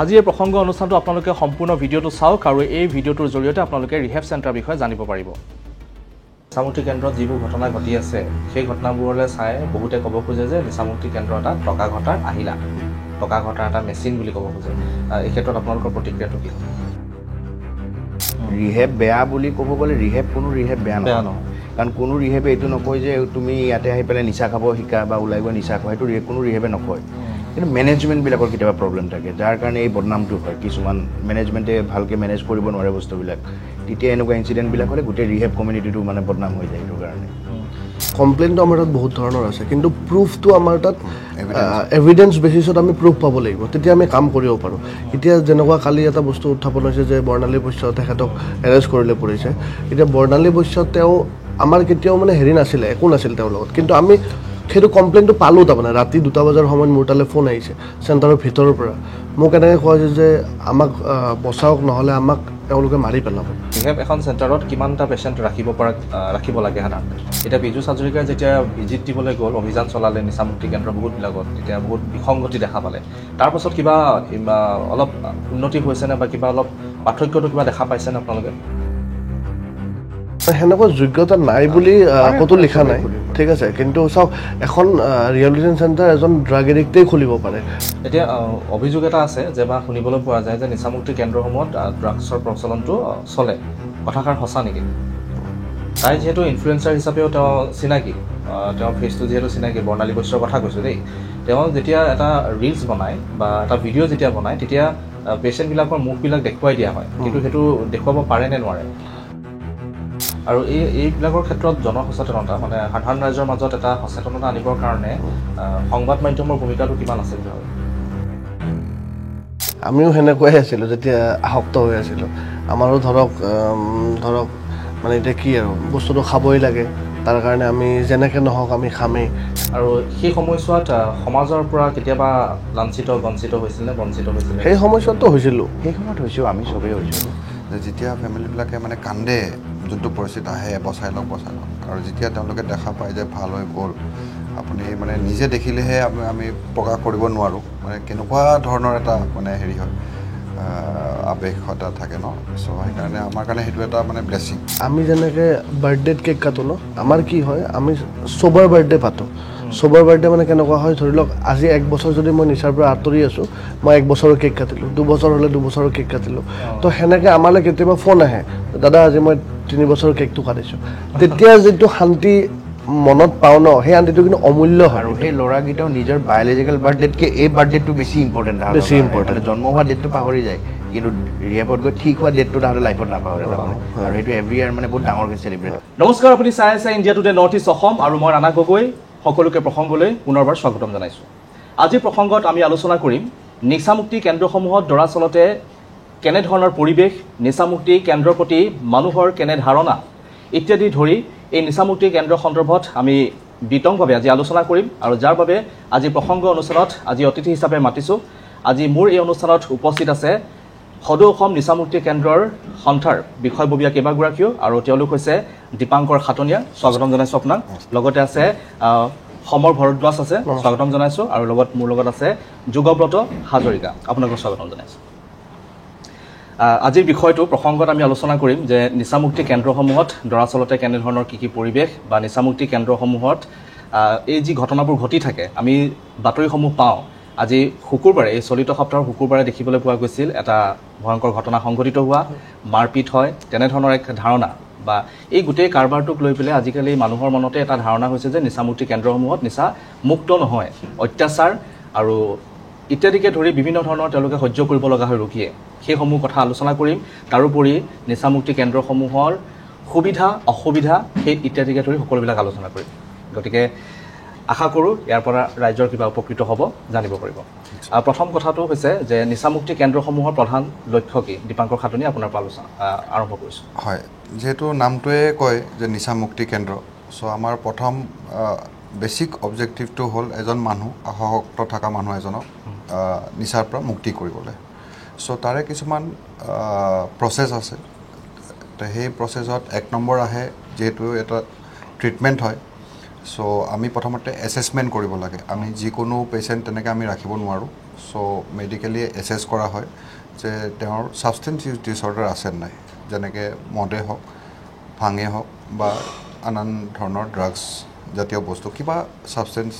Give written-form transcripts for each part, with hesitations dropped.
আজি এই প্ৰসংগ অনুষ্ঠানটো আপোনালোকে সম্পূৰ্ণ ভিডিঅ'টো চাওক আৰু এই ভিডিঅ'টোৰ জৰিয়তে আপোনালোকে ৰিহেব চেণ্টাৰ বিষয়ে জানিব পাৰিব। নিচামুক্তি কেন্দ্ৰত যিবোৰ ঘটনা ঘটি আছে সেই ঘটনাবোৰলৈ চাই বহুতে ক'ব খোজে যে নিচামুক্তি কেন্দ্ৰ এটা টকা ঘটাৰ আহিলা, টকা ঘটাৰ এটা মেচিন বুলি ক'ব খোজে। এই ক্ষেত্ৰত আপোনালোকৰ প্ৰতিক্ৰিয়াটো কি? ৰিহেব বেয়া বুলি ক'ব গ'লে কোনো ৰিহেব বেয়া নহয়, কাৰণ কোনো ৰিহেবে এইটো নকয় যে তুমি ইয়াতে আহি পেলাই নিচা খাব শিকা বা ওলাই গৈ নিচা খোৱা, সেইটো কোনো ৰিহেবে নকয়। কিন্তু মেনেজমেণ্টবিলাকৰ কেতিয়াবা প্ৰব্লেম থাকে, যাৰ কাৰণে এই বদনামটো হয়। কিছুমান মেনেজমেণ্টে ভালকৈ মেনেজ কৰিব নোৱাৰে বস্তুবিলাক, তেতিয়া এনেকুৱা ইনচিডেণ্টবিলাক হ'লে গোটেই ৰিহেব কমিউনিটিটো মানে বদনাম হৈ যায়। সেইটো কাৰণে কমপ্লেইনটো আমাৰ তাত বহুত ধৰণৰ আছে, কিন্তু প্ৰুফটো আমাৰ তাত এভিডেঞ্চ বেচিছত আমি প্ৰুফ পাব লাগিব, তেতিয়া আমি কাম কৰিব পাৰোঁ। এতিয়া যেনেকুৱা কালি এটা বস্তু উত্থাপন হৈছে যে বৰ্ণালী বৈশ্য তেখেতক এৰেষ্ট কৰিলে পৰিছে। এতিয়া বৰ্ণালী বৈশ্য তেওঁ আমাৰ কেতিয়াও মানে হেৰি নাছিলে, একো নাছিল তেওঁৰ লগত, কিন্তু আমি সেইটো কমপ্লেইনটো পালোঁ। তাৰমানে ৰাতি 2টা বজাৰ সময়ত মোৰ তালৈ ফোন আহিছে চেণ্টাৰৰ ভিতৰৰ পৰা। মোক এনেকৈ কয় যে আমাক বচাওক, নহ'লে আমাক তেওঁলোকে মাৰি পেলাব। ৰিহেব এখন চেণ্টাৰত কিমানটা পেচেণ্ট ৰাখিব লাগে সাধাৰণতে? এতিয়া বিজু হাজৰিকাই যেতিয়া ভিজিট দিবলৈ গ'ল, অভিযান চলালে নিচামুক্তি কেন্দ্ৰ বহুতবিলাকত, তেতিয়া বহুত বিসংগতি দেখা পালে। তাৰপাছত কিবা অলপ উন্নতি হৈছেনে বা কিবা অলপ পাৰ্থক্যটো কিবা দেখা পাইছেনে আপোনালোকে? সেনেকুৱা যোগ্যতা নাই বুলি ক'তো লিখা নাই, ঠিক আছে, কিন্তু চাওক এখন ৰিহেবিলিটেশ্যন চেণ্টাৰ এজন ড্ৰাগ এডিক্টেই খুলিব পাৰে। এতিয়া অভিযোগ এটা আছে যে বা শুনিবলৈ পোৱা যায় যে নিচামুক্তি কেন্দ্ৰসমূহত ড্ৰাগছৰ প্ৰচলনটো চলে, কথাষাৰ সঁচা নেকি? তাই যিহেতু ইনফ্লুৱেঞ্চাৰ হিচাপেও তেওঁ চিনাকি, তেওঁৰ ফেচটো যিহেতু চিনাকি, বৰ্ণালী বৈশ্যৰ কথা কৈছোঁ দেই, তেওঁ যেতিয়া এটা ৰিলছ বনায় বা এটা ভিডিঅ' যেতিয়া বনায়, তেতিয়া পেচেণ্টবিলাকৰ মুখবিলাক দেখুৱাই দিয়া হয়, কিন্তু সেইটো দেখুৱাব পাৰে নে নোৱাৰে? আৰু এইবিলাকৰ ক্ষেত্ৰত জনসচেতনতা, মানে সাধাৰণ ৰাইজৰ মাজত এটা সচেতনতা আনিবৰ কাৰণে সংবাদ মাধ্যমৰ ভূমিকাটো কিমান আছে বুলি ভাবে? আমিও সেনেকুৱাই আছিলোঁ যেতিয়া আসক্ত হৈ আছিলোঁ। আমাৰো ধৰক মানে এতিয়া কি আৰু বস্তুটো খাবই লাগে, তাৰ কাৰণে আমি যেনেকৈ নহওক আমি খামেই। আৰু সেই সময়ছোৱাত সমাজৰ পৰা কেতিয়াবা লাঞ্ছিত বঞ্চিত হৈছিল নে? বঞ্চিত হৈছিল? সেই সময়ছোৱাততো হৈছিলোঁ, সেই সময়ত হৈছোঁ, আমি চবেই হৈছোঁ। যেতিয়া ফেমিলিবিলাকে মানে কান্দে, যোনটো পৰিস্থিতি আহে বচাই লওক, আৰু যেতিয়া তেওঁলোকে দেখা পায় যে ভাল হৈ গ'ল, আপুনি মানে নিজে দেখিলেহে আমি প্ৰকাশ কৰিব নোৱাৰোঁ, মানে কেনেকুৱা ধৰণৰ এটা মানে হেৰি হয়, আৱেগ এটা থাকে ন। চ' সেইকাৰণে আমাৰ কাৰণে সেইটো এটা মানে ব্লেছিং। আমি যেনেকৈ বাৰ্থডেত কেক কাটো ন, আমাৰ কি হয়, আমি চবৰ বাৰ্থডে পাতোঁ। চবৰ বাৰ্থডে মানে কেনেকুৱা হয়, ধৰি লওক আজি 1 বছৰ যদি মই নিচাৰ পৰা আঁতৰি আছোঁ, মই 1 বছৰৰ কেক কাটিলোঁ, 2 বছৰ হ'লে 2 বছৰৰ কেক কাটিলোঁ। তো সেনেকৈ আমালৈ কেতিয়াবা ফোন আহে, দাদা আজি মই 3 বছৰৰ কেকটো কাটিছোঁ। তেতিয়া যিটো শান্তি মনত পাওঁ ন, সেই শান্তিটো কিন্তু অমূল্য হয়। আৰু সেই ল'ৰাকেইটাও নিজৰ বায়'লজিকেল বাৰ্থডেতকৈ এই বাৰ্থডেটো বেছি ইম্পৰ্টেণ্ট। জন্ম হোৱা ডেটটো পাহৰি যায়, কিন্তু ৰিহেবত গৈ ঠিক হোৱা ডেটটো তাহাঁতে লাইফত নাপাহৰে, আৰু সেইটো এভৰি ইয়াৰ মানে বহুত ডাঙৰকৈ চেলিব্ৰেট। নমস্কাৰ, আপুনি চাই আছে India today north east Assam, আৰু মই ৰাণা গগৈ। সকলোকে প্ৰসংগলৈ পুনৰবাৰ স্বাগতম জনাইছোঁ। আজিৰ প্ৰসংগত আমি আলোচনা কৰিম নিচামুক্তি কেন্দ্ৰসমূহত দৰাচলতে কেনেধৰণৰ পৰিৱেশ, নিচামুক্তি কেন্দ্ৰৰ প্ৰতি মানুহৰ কেনে ধাৰণা ইত্যাদি ধৰি এই নিচামুক্তি কেন্দ্ৰ সন্দৰ্ভত আমি বিতংভাৱে আজি আলোচনা কৰিম, আৰু যাৰ বাবে আজি প্ৰসংগ অনুষ্ঠানত আজি অতিথি হিচাপে মাতিছোঁ। আজি মোৰ এই অনুষ্ঠানত উপস্থিত আছে সদৌ অসম নিচামুক্তি কেন্দ্ৰৰ সন্থাৰ বিষয়ববীয়া কেইবাগৰাকীও, আৰু তেওঁলোক হৈছে দীপাংকৰ খাটনীয়া, স্বাগতম জনাইছোঁ আপোনাক। লগতে আছে সমৰ ভৰদ্বাজ আছে, স্বাগতম জনাইছোঁ, আৰু মোৰ লগত আছে যোগব্ৰত হাজৰিকা, আপোনাকো স্বাগতম জনাইছোঁ। আজিৰ বিষয়টো প্ৰসংগত আমি আলোচনা কৰিম যে নিচামুক্তি কেন্দ্ৰসমূহত দৰাচলতে কেনেধৰণৰ কি পৰিৱেশ, বা নিচামুক্তি কেন্দ্ৰসমূহত এই যি ঘটনাবোৰ ঘটি থাকে, আমি বাতৰিসমূহ পাওঁ। আজি শুকুৰবাৰে, এই চলিত সপ্তাহৰ শুকুৰবাৰে দেখিবলৈ পোৱা গৈছিল এটা ভয়ংকৰ ঘটনা সংঘটিত হোৱা, মাৰপিট হয়, তেনেধৰণৰ এক ধাৰণা, বা এই গোটেই কাৰবাৰটোক লৈ পেলাই আজিকালি মানুহৰ মনতে এটা ধাৰণা হৈছে যে নিচামুক্তি কেন্দ্ৰসমূহত নিচা মুক্ত নহয়, অত্যাচাৰ আৰু ইত্যাদিকে ধৰি বিভিন্ন ধৰণৰ তেওঁলোকে সহ্য কৰিব লগা হয় ৰোগীয়ে। সেইসমূহ কথা আলোচনা কৰিম। তাৰোপৰি নিচামুক্তি কেন্দ্ৰসমূহৰ সুবিধা অসুবিধা সেই ইত্যাদিকে ধৰি সকলোবিলাক আলোচনা কৰিম। গতিকে আশা কৰোঁ ইয়াৰ পৰা ৰাইজৰ কিবা উপকৃত হ'ব, জানিব পাৰিব। প্ৰথম কথাটো হৈছে যে নিচামুক্তি কেন্দ্ৰসমূহৰ প্ৰধান লক্ষ্য কি? দীপাংকৰ খাটনি, আপোনাৰ পৰা আলোচনা আৰম্ভ কৰিছোঁ। হয়, যিহেতু নামটোৱে কয় যে নিচামুক্তি কেন্দ্ৰ, চ' আমাৰ প্ৰথম বেছিক অবজেক্টিভটো হ'ল এজন মানুহ, আসক্ত থকা মানুহ এজনক নিচাৰ পৰা মুক্তি কৰিবলৈ। চ' তাৰে কিছুমান প্ৰচেছ আছে। সেই প্ৰচেছত 1 নম্বৰ আহে, যিহেতু এটা ট্ৰিটমেণ্ট হয়, চ' আমি প্ৰথমতে এছেছমেণ্ট কৰিব লাগে। আমি যিকোনো পেচেণ্ট তেনেকৈ আমি ৰাখিব নোৱাৰোঁ। চ' মেডিকেলি এছেছ কৰা হয় যে তেওঁৰ ছাবষ্টেঞ্চ ইউজ ডিছঅৰ্ডাৰ আছে নাই, যেনেকৈ মদে হওক, ভাঙে হওক বা আন ধৰণৰ ড্ৰাগছ জাতীয় বস্তু কিবা ছাবষ্টেঞ্চ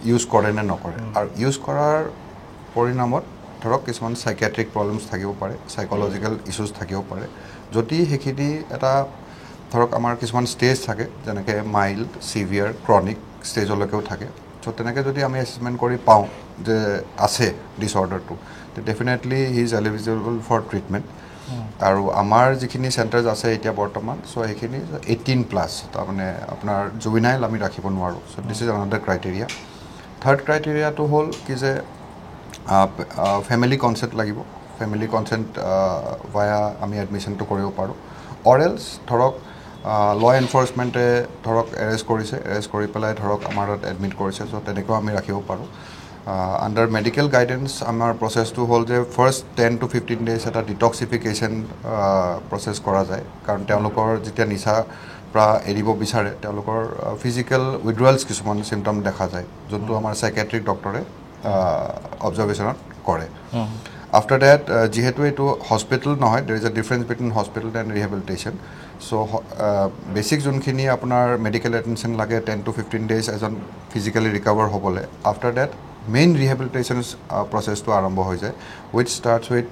ইউজ কৰে নে নকৰে। আৰু ইউজ কৰাৰ পৰিণামত ধৰক কিছুমান চাইকেট্ৰিক প্ৰব্লেমছ থাকিব পাৰে, চাইক'লজিকেল ইছ্যুজ থাকিব পাৰে। যদি সেইখিনি এটা ধৰক আমাৰ কিছুমান ষ্টেজ থাকে, যেনেকৈ মাইল্ড, চিভিয়াৰ, ক্ৰনিক ষ্টেজলৈকেও থাকে। চ' তেনেকৈ যদি আমি এছেছমেণ্ট কৰি পাওঁ যে আছে ডিছঅৰ্ডাৰটো, তে definitely he is eligible for treatment. আৰু আমাৰ যিখিনি চেণ্টাৰ্ছ আছে এতিয়া বৰ্তমান, চ' সেইখিনি 18+, তাৰমানে আপোনাৰ জুবিনাইল আমি ৰাখিব নোৱাৰোঁ। So' this is another criteria. Third ক্ৰাইটেৰিয়াটো হ'ল কি যে ফেমিলি কনচেণ্ট লাগিব। ফেমিলি কনচেণ্ট ভায়া আমি এডমিশ্যনটো কৰিব পাৰোঁ। অৰেলছ ধৰক ল' এনফৰ্চমেণ্টে ধৰক এৰেষ্ট কৰিছে, এৰেষ্ট কৰি পেলাই ধৰক আমাৰ তাত এডমিট কৰিছে, চ' তেনেকুৱাও আমি ৰাখিব পাৰোঁ। আণ্ডাৰ মেডিকেল গাইডেন্স আমাৰ প্ৰচেছটো হ'ল যে ফাৰ্ষ্ট 10 to 15 days এটা ডিটক্সিফিকেশ্যন প্ৰচেছ কৰা যায়। কাৰণ তেওঁলোকৰ যেতিয়া নিচা পৰা এৰিব বিচাৰে, তেওঁলোকৰ ফিজিকেল উইড্ৰৱেলছ কিছুমান চিমটম দেখা যায়, যোনটো আমাৰ চাইকেট্ৰিক ডক্টৰে অবজাৰ্ভেশ্যনত কৰে। আফটাৰ ডেট যিহেতু এইটো হস্পিটেল নহয়, দেৰ is a difference between hospital and rehabilitation. So' basic যোনখিনি আপোনাৰ মেডিকেল এটেনশ্যন লাগে 10 to 15 days এজন ফিজিকেলি ৰিকভাৰ হ'বলৈ, আফটাৰ ডেট মেইন ৰিহেবিলিটেশ্যন প্ৰচেছটো আৰম্ভ হৈ যায়, wish starts with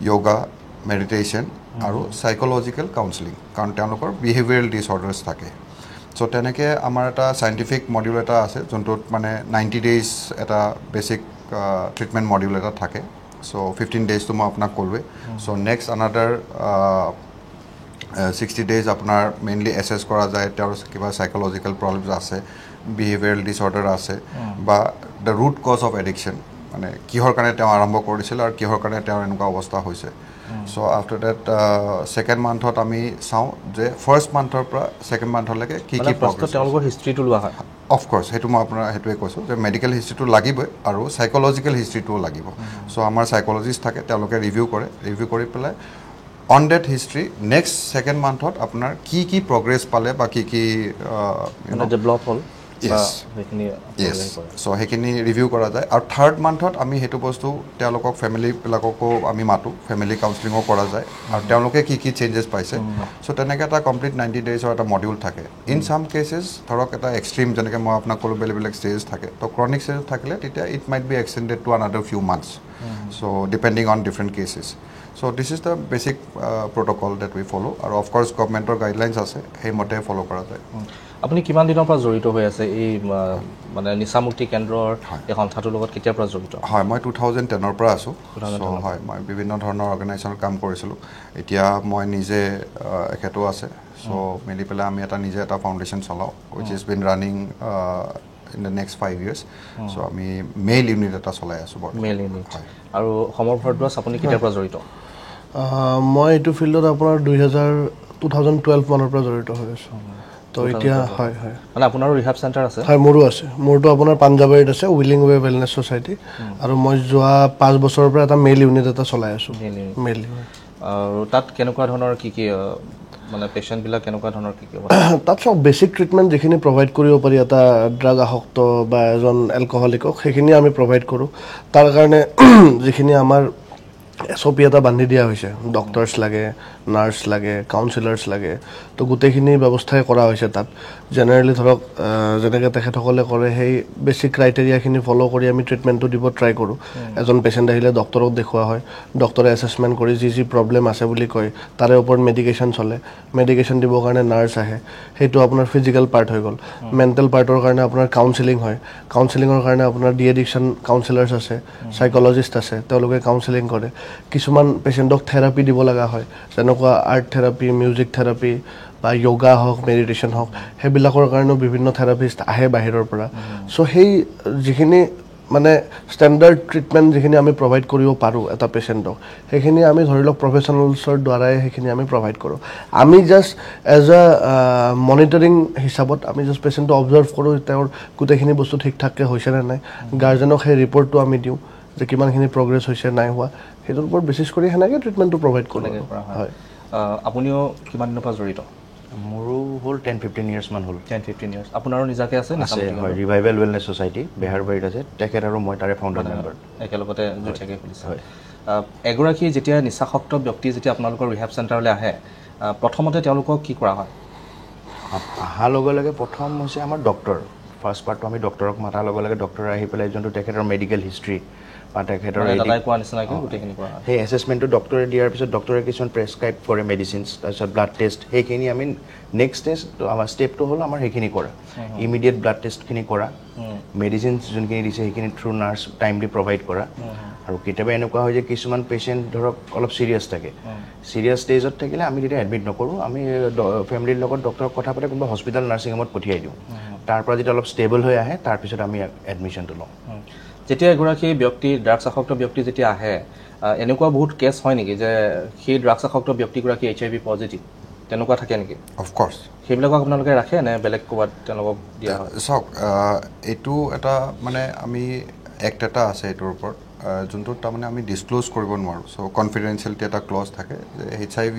yoga, meditation আৰু চাইক'লজিকেল কাউন্সেলিং, কাৰণ তেওঁলোকৰ বিহেভিয়াৰেল ডিছঅৰ্ডাৰ্ছ থাকে। চ' তেনেকৈ আমাৰ এটা চাইণ্টিফিক মডিউল এটা আছে, যোনটোত মানে 90 days এটা বেছিক ট্ৰিটমেণ্ট মডিউল এটা থাকে। চ' 15 daysটো মই আপোনাক ক'লোৱে। চ' নেক্সট আনাডাৰ 60 days আপোনাৰ মেইনলি এছেছ কৰা যায় তেওঁৰ কিবা চাইক'লজিকেল প্ৰব্লেমছ আছে, বিহেভিয়াৰেল ডিছঅৰ্ডাৰ আছে, বা the root cause of addiction, মানে কিহৰ কাৰণে তেওঁ আৰম্ভ কৰিছিল আৰু কিহৰ কাৰণে তেওঁৰ এনেকুৱা অৱস্থা হৈছে। চ' আফটাৰ ডেট ছেকেণ্ড মান্থত আমি চাওঁ যে ফাৰ্ষ্ট মান্থৰ পৰা ছেকেণ্ড মান্থলৈকে কি প্ৰগ্ৰেছ, তেওঁলোকৰ হিষ্ট্ৰীটো লোৱা হয়। অফক'ৰ্ছ সেইটো মই আপোনাৰ সেইটোৱে কৈছোঁ যে মেডিকেল হিষ্ট্ৰীটো লাগিবই আৰু চাইক'লজিকেল হিষ্ট্ৰীটোও লাগিব। চ' আমাৰ চাইক'লজিষ্ট থাকে, তেওঁলোকে ৰিভিউ কৰে, ৰিভিউ কৰি পেলাই on date history next second মান্থত আপোনাৰ কি কি প্ৰগ্ৰেছ পালে বা কি কি ডেভেলপ হ'ল, চ' সেইখিনি ৰিভিউ কৰা যায়। আৰু থাৰ্ড মান্থত আমি সেইটো বস্তু তেওঁলোকক ফেমিলিবিলাককো আমি মাতোঁ, ফেমিলি কাউন্সেলিঙো কৰা যায়, আৰু তেওঁলোকে কি কি চেঞ্জেছ পাইছে। চ' তেনেকৈ এটা কমপ্লিট 90 daysৰ এটা মডিউল থাকে। ইন চাম কেচেছ ধৰক এটা এক্সট্ৰিম, যেনেকৈ মই আপোনাক ক'লোঁ বেলেগ বেলেগ ষ্টেজ থাকে, ত' ক্ৰনিক ষ্টেজ থাকিলে তেতিয়া it might be extended to another few months, so' depending on different cases. So' this is the basic protocol that we follow', আৰু অফক'ৰ্ছ গভমেণ্টৰ গাইডলাইনছ আছে, সেইমতে ফ'ল' কৰা যায়। আপুনি কিমান দিনৰ পৰা জড়িত হৈ আছে এই মানে নিচামুক্তি কেন্দ্ৰৰ এই সংস্থাটোৰ লগত, কেতিয়াৰ পৰা জড়িত? হয়, মই 2010 পৰা আছোঁ। চ' হয়, মই বিভিন্ন ধৰণৰ অৰ্গেনাইজেশ্যনত কাম কৰিছিলোঁ। এতিয়া মই নিজে এখেতো আছে, চ' মিলি পেলাই আমি নিজে এটা ফাউণ্ডেশ্যন চলাওঁ, wish is bin running in the next 5 years। চ' আমি মেইল ইউনিট এটা চলাই আছোঁ বৰ্তমান। Mail unit. আৰু সমৰ ভৰদ্বাজ আপুনি কেতিয়াৰ পৰা জড়িত? মই এইটো ফিল্ডত আপোনাৰ 2012 মানৰ পৰা জড়িত হৈ আছোঁ। তো এতিয়া হয় হয়, মানে আপোনাৰো ৰিহাব চেণ্টাৰ আছে? হয়, মোৰো আছে। মোৰতো আপোনাৰ পাঞ্জাবাৰীত আছে, উইলিং ৱে ৱেলনেছ ছ'চাইটি, আৰু মই যোৱা 5 বছৰৰ পৰা এটা মেইল ইউনিট এটা চলাই আছোঁ। মেইল আৰু তাত কেনেকুৱা ধৰণৰ কি কি মানে পেচেণ্টবিলাক কেনেকুৱা ধৰণৰ কি কি? তাত চব বেছিক ট্ৰিটমেণ্ট যিখিনি প্ৰভাইড কৰিব পাৰি এটা ড্ৰাগ আসক্ত বা এজন এলকহলিকক, সেইখিনি আমি প্ৰভাইড কৰোঁ। তাৰ কাৰণে যিখিনি আমাৰ SOP এটা বান্ধি দিয়া হৈছে, ডক্টৰছ লাগে, নাৰ্ছ লাগে, কাউন্সিলাৰ্ছ লাগে, তো গোটেইখিনি ব্যৱস্থাই কৰা হৈছে তাত। জেনেৰেলি ধৰক যেনেকৈ তেখেতসকলে কৰে সেই বেছিক ক্ৰাইটেৰিয়াখিনি ফ'ল' কৰি আমি ট্ৰিটমেণ্টটো দিব ট্ৰাই কৰোঁ। এজন পেচেণ্ট আহিলে ডক্টৰক দেখুওৱা হয়, ডক্টৰে এছেছমেণ্ট কৰি যি প্ৰব্লেম আছে বুলি কয় তাৰে ওপৰত মেডিকেশ্যন চলে। মেডিকেশ্যন দিবৰ কাৰণে নাৰ্ছ আহে, সেইটো আপোনাৰ ফিজিকেল পাৰ্ট হৈ গ'ল। মেণ্টেল পাৰ্টৰ কাৰণে আপোনাৰ কাউন্সেলিং হয়, কাউন্সেলিঙৰ কাৰণে আপোনাৰ ডি এডিকশ্যন কাউন্সেলাৰ্ছ আছে, চাইক'লজিষ্ট আছে, তেওঁলোকে কাউন্সেলিং কৰে। কিছুমান পেচেণ্টক থেৰাপি দিব লগা হয়, যেনেকুৱা আৰ্ট থেৰাপি, মিউজিক থেৰাপি বা য়োগা হওক, মেডিটেশ্যন হওক, সেইবিলাকৰ কাৰণেও বিভিন্ন থেৰাপিষ্ট আহে বাহিৰৰ পৰা। চ' সেই যিখিনি মানে ষ্টেণ্ডাৰ্ড ট্ৰিটমেণ্ট যিখিনি আমি প্ৰভাইড কৰিব পাৰোঁ এটা পেচেণ্টক, সেইখিনি আমি ধৰি লওক প্ৰফেচনেলছৰ দ্বাৰাই সেইখিনি আমি প্ৰভাইড কৰোঁ। আমি জাষ্ট এজ এ মনিটৰিং হিচাপত আমি জাষ্ট পেচেণ্টটো অবজাৰ্ভ কৰোঁ, তেওঁৰ গোটেইখিনি বস্তু ঠিক ঠাককৈ হৈছে নে নাই। গাৰ্জেনক সেই ৰিপৰ্টটো আমি দিওঁ যে কিমানখিনি প্ৰগ্ৰেছ হৈছে নাই হোৱা, সেইটোৰ ওপৰত বেচিছ কৰি সেনেকৈ ট্ৰিটমেণ্টটো প্ৰভাইড কৰোঁ। হয়। আপুনিও কিমান দিনৰ পৰা জড়িত? মোৰো হ'ল 10-15 years মান হ'ল 10-15 years আপোনাৰো নিজাকে আছে আছে হয় ৰিভাইভেল ৱেলনেছ ছ'চাইটি বেহাৰবাৰীত আছে তেখেত আৰু মই তাৰে ফাউণ্ডাৰ মেম্বাৰ একেলগতে যুটীয়াকৈ খুলিছে হয় এগৰাকী যেতিয়া নিচাসক্ত ব্যক্তি যেতিয়া আপোনালোকৰ ৰিহেব চেণ্টাৰলৈ আহে প্ৰথমতে তেওঁলোকক কি কৰা হয় অহাৰ লগে লগে প্ৰথম হৈছে আমাৰ ডক্টৰ ফাৰ্ষ্ট পাৰ্টটো আমি ডক্টৰক মাতাৰ লগে লগে ডক্টৰ আহি পেলাই যোনটো তেখেতৰ মেডিকেল হিষ্ট্ৰী বা তেখেতৰ দাদাই কোৱা নিচিনাকৈ গোটেইখিনি কৰা হয় সেই এছেছমেণ্টটো ডক্টৰে দিয়াৰ পিছত ডক্টৰে কিছুমান প্ৰেছক্ৰাইব কৰে মেডিচিনছ তাৰপিছত ব্লাড টেষ্ট সেইখিনি আমি নেক্সট টেষ্ট আমাৰ ষ্টেপটো হ'ল আমাৰ সেইখিনি কৰা ইমিডিয়েট ব্লাড টেষ্টখিনি কৰা মেডিচিনছ যোনখিনি দিছে সেইখিনি থ্ৰু নাৰ্ছ টাইমলি প্ৰভাইড কৰা আৰু কেতিয়াবা এনেকুৱা হয় যে কিছুমান পেচেণ্ট ধৰক অলপ ছিৰিয়াছ থাকে ছিৰিয়াছ ষ্টেজত থাকিলে আমি তেতিয়া এডমিট নকৰোঁ আমি ফেমিলিৰ লগত ডক্টৰক কথা পাতি কোনোবা হস্পিটেল নাৰ্ছিং হোমত পঠিয়াই দিওঁ তাৰ পৰা যেতিয়া অলপ ষ্টেবল হৈ আহে তাৰপিছত আমি এডমিশ্যনটো লওঁ যেতিয়া এগৰাকী ব্যক্তি ড্ৰাগছ আসক্ত ব্যক্তি যেতিয়া আহে এনেকুৱা বহুত কেছ হয় নেকি যে সেই ড্ৰাগছ আসক্ত ব্যক্তিগৰাকী HIV পজিটিভ তেনেকুৱা থাকে নেকি অফক'ৰ্ছ সেইবিলাকক আপোনালোকে ৰাখে নে বেলেগ ক'ৰবাত তেওঁলোকক দিয়া হয় চাওক এইটো এটা মানে আমি এক্ট এটা আছে এইটোৰ ওপৰত যোনটোত তাৰমানে আমি ডিছক্ল'জ কৰিব নোৱাৰোঁ চ' কনফিডেঞ্চিয়েলিটি এটা ক্লজ থাকে যে HIV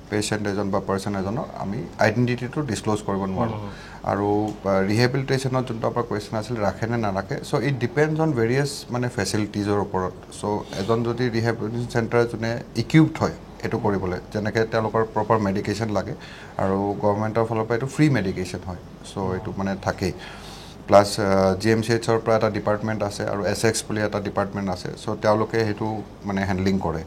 পেচেণ্ট এজন বা পাৰ্চন এজনৰ আমি আইডেণ্টিটিটো ডিছক্ল'জ কৰিব নোৱাৰোঁ আৰু ৰিহেবিলিটেশ্যনত যোনটো আপোনাৰ কুৱেশ্যন আছিল ৰাখে নে নাৰাখে চ' ইট ডিপেণ্ডছ অন ভেৰিয়াছ মানে ফেচিলিটিজৰ ওপৰত চ' এজন যদি ৰিহেবিলিটেশ্যন চেণ্টাৰ যোনে ইকুইপড হয় এইটো কৰিবলৈ যেনেকৈ তেওঁলোকৰ প্ৰপাৰ মেডিকেশ্যন লাগে আৰু গভৰ্ণমেণ্টৰ ফালৰ পৰা এইটো ফ্ৰী মেডিকেশ্যন হয় চ' এইটো মানে থাকেই প্লাছ GMCHৰ পৰা এটা ডিপাৰ্টমেণ্ট আছে আৰু SX বুলি এটা ডিপাৰ্টমেণ্ট আছে চ' তেওঁলোকে সেইটো মানে হেণ্ডলিং কৰে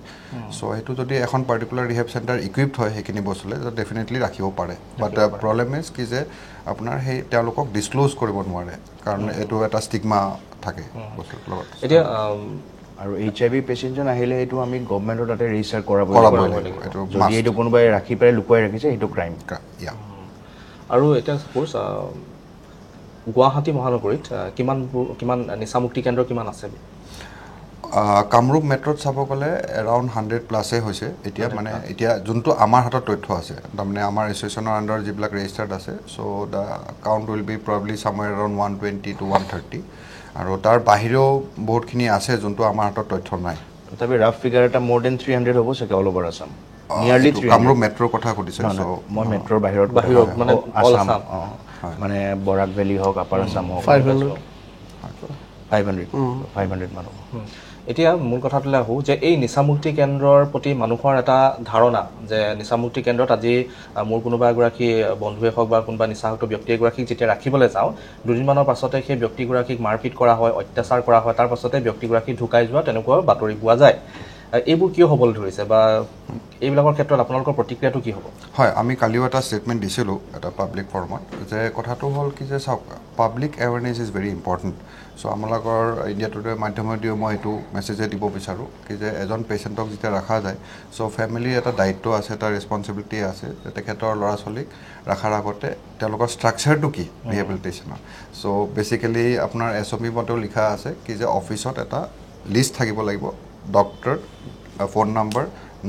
চ' সেইটো যদি এখন পাৰ্টিকুলাৰ ৰিহেব চেণ্টাৰ ইকুইপড হয় সেইখিনি বস্তুলৈ তো ডেফিনেটলি ৰাখিব পাৰে বাট প্ৰব্লেম ইজ কি যে আপোনাৰ সেই তেওঁলোকক ডিছক্ল'জ কৰিব নোৱাৰে কাৰণ এইটো এটা ষ্টিগমা থাকে বস্তুটোৰ লগত এতিয়া আৰু HIV পেচেণ্টজন আহিলে এইটো আমি গভৰ্ণমেণ্টৰ তাতে ৰেজিষ্টাৰ কৰাব লাগিব এইটো যদি এইটো কোনোবাই ৰাখি পেলাই লুকুৱাই ৰাখিছে সেইটো ক্ৰাইম আৰু এতিয়া ছাপ'জ গুৱাহাটী মহানগৰীত কিমান নিচামুক্তি কেন্দ্ৰ কিমান আছে কামৰূপ মেট্ৰত চাব গ'লে এৰাউণ্ড 100+ হৈছে এতিয়া মানে এতিয়া যোনটো আমাৰ হাতত তথ্য আছে তাৰমানে আমাৰ এছ'চিয়েশ্যনৰ আণ্ডাৰ যিবিলাক ৰেজিষ্টাৰ্ড আছে so' the count will be probably somewhere around 120 to 130 আৰু তাৰ বাহিৰেও বহুতখিনি আছে যোনটো আমাৰ হাতত তথ্য নাই তথাপি ৰাফ ফিগাৰ এটা মোৰ দেন 300 হ'ব চাগে all over Assam nearly 300 Kamrup মেট্ৰৰ কথা সুধিছে মই মেট্ৰৰ বাহিৰত মানে আছাম মানে বৰাক ভেলী হওক আপাৰ আছাম হওক 500 মানুহ এতিয়া মূল কথাটোলৈ আহোঁ যে এই নিচামুক্তি কেন্দ্ৰৰ প্ৰতি মানুহৰ এটা ধাৰণা যে নিচামুক্তি কেন্দ্ৰত আজি মোৰ কোনোবা এগৰাকী বন্ধুৱে হওক বা কোনোবা নিচাসক্ত ব্যক্তি এগৰাকীক যেতিয়া ৰাখিবলৈ যাওঁ দুদিনমানৰ পাছতে সেই ব্যক্তিগৰাকীক মাৰপিট কৰা হয় অত্যাচাৰ কৰা হয় তাৰ পাছতে ব্যক্তিগৰাকী ঢুকাই যোৱা তেনেকুৱা বাতৰি পোৱা যায় এইবোৰ কিয় হ'বলৈ ধৰিছে বা এইবিলাকৰ ক্ষেত্ৰত আপোনালোকৰ প্ৰতিক্ৰিয়াটো কি হ'ব হয় আমি কালিও এটা ষ্টেটমেণ্ট দিছিলোঁ এটা পাব্লিক ফৰ্মত যে কথাটো হ'ল কি যে চাওক public awareness is very important so' আমালোকৰ ইণ্ডিয়া টুডেৰ মাধ্যমেদিও মই এইটো মেছেজে দিব বিচাৰোঁ কি যে এজন পেচেণ্টক যেতিয়া ৰখা যায় চ' ফেমিলিৰ এটা দায়িত্ব আছে এটা ৰেছপনচিবিলিটি আছে যে তেখেতৰ ল'ৰা ছোৱালীক ৰখাৰ আগতে তেওঁলোকৰ ষ্ট্ৰাকচাৰটো কি ৰিহেবিলিটেশ্যনৰ চ' বেচিকেলি আপোনাৰ SOP মতেও লিখা আছে কি যে অফিচত এটা লিষ্ট থাকিব লাগিব doctor phone number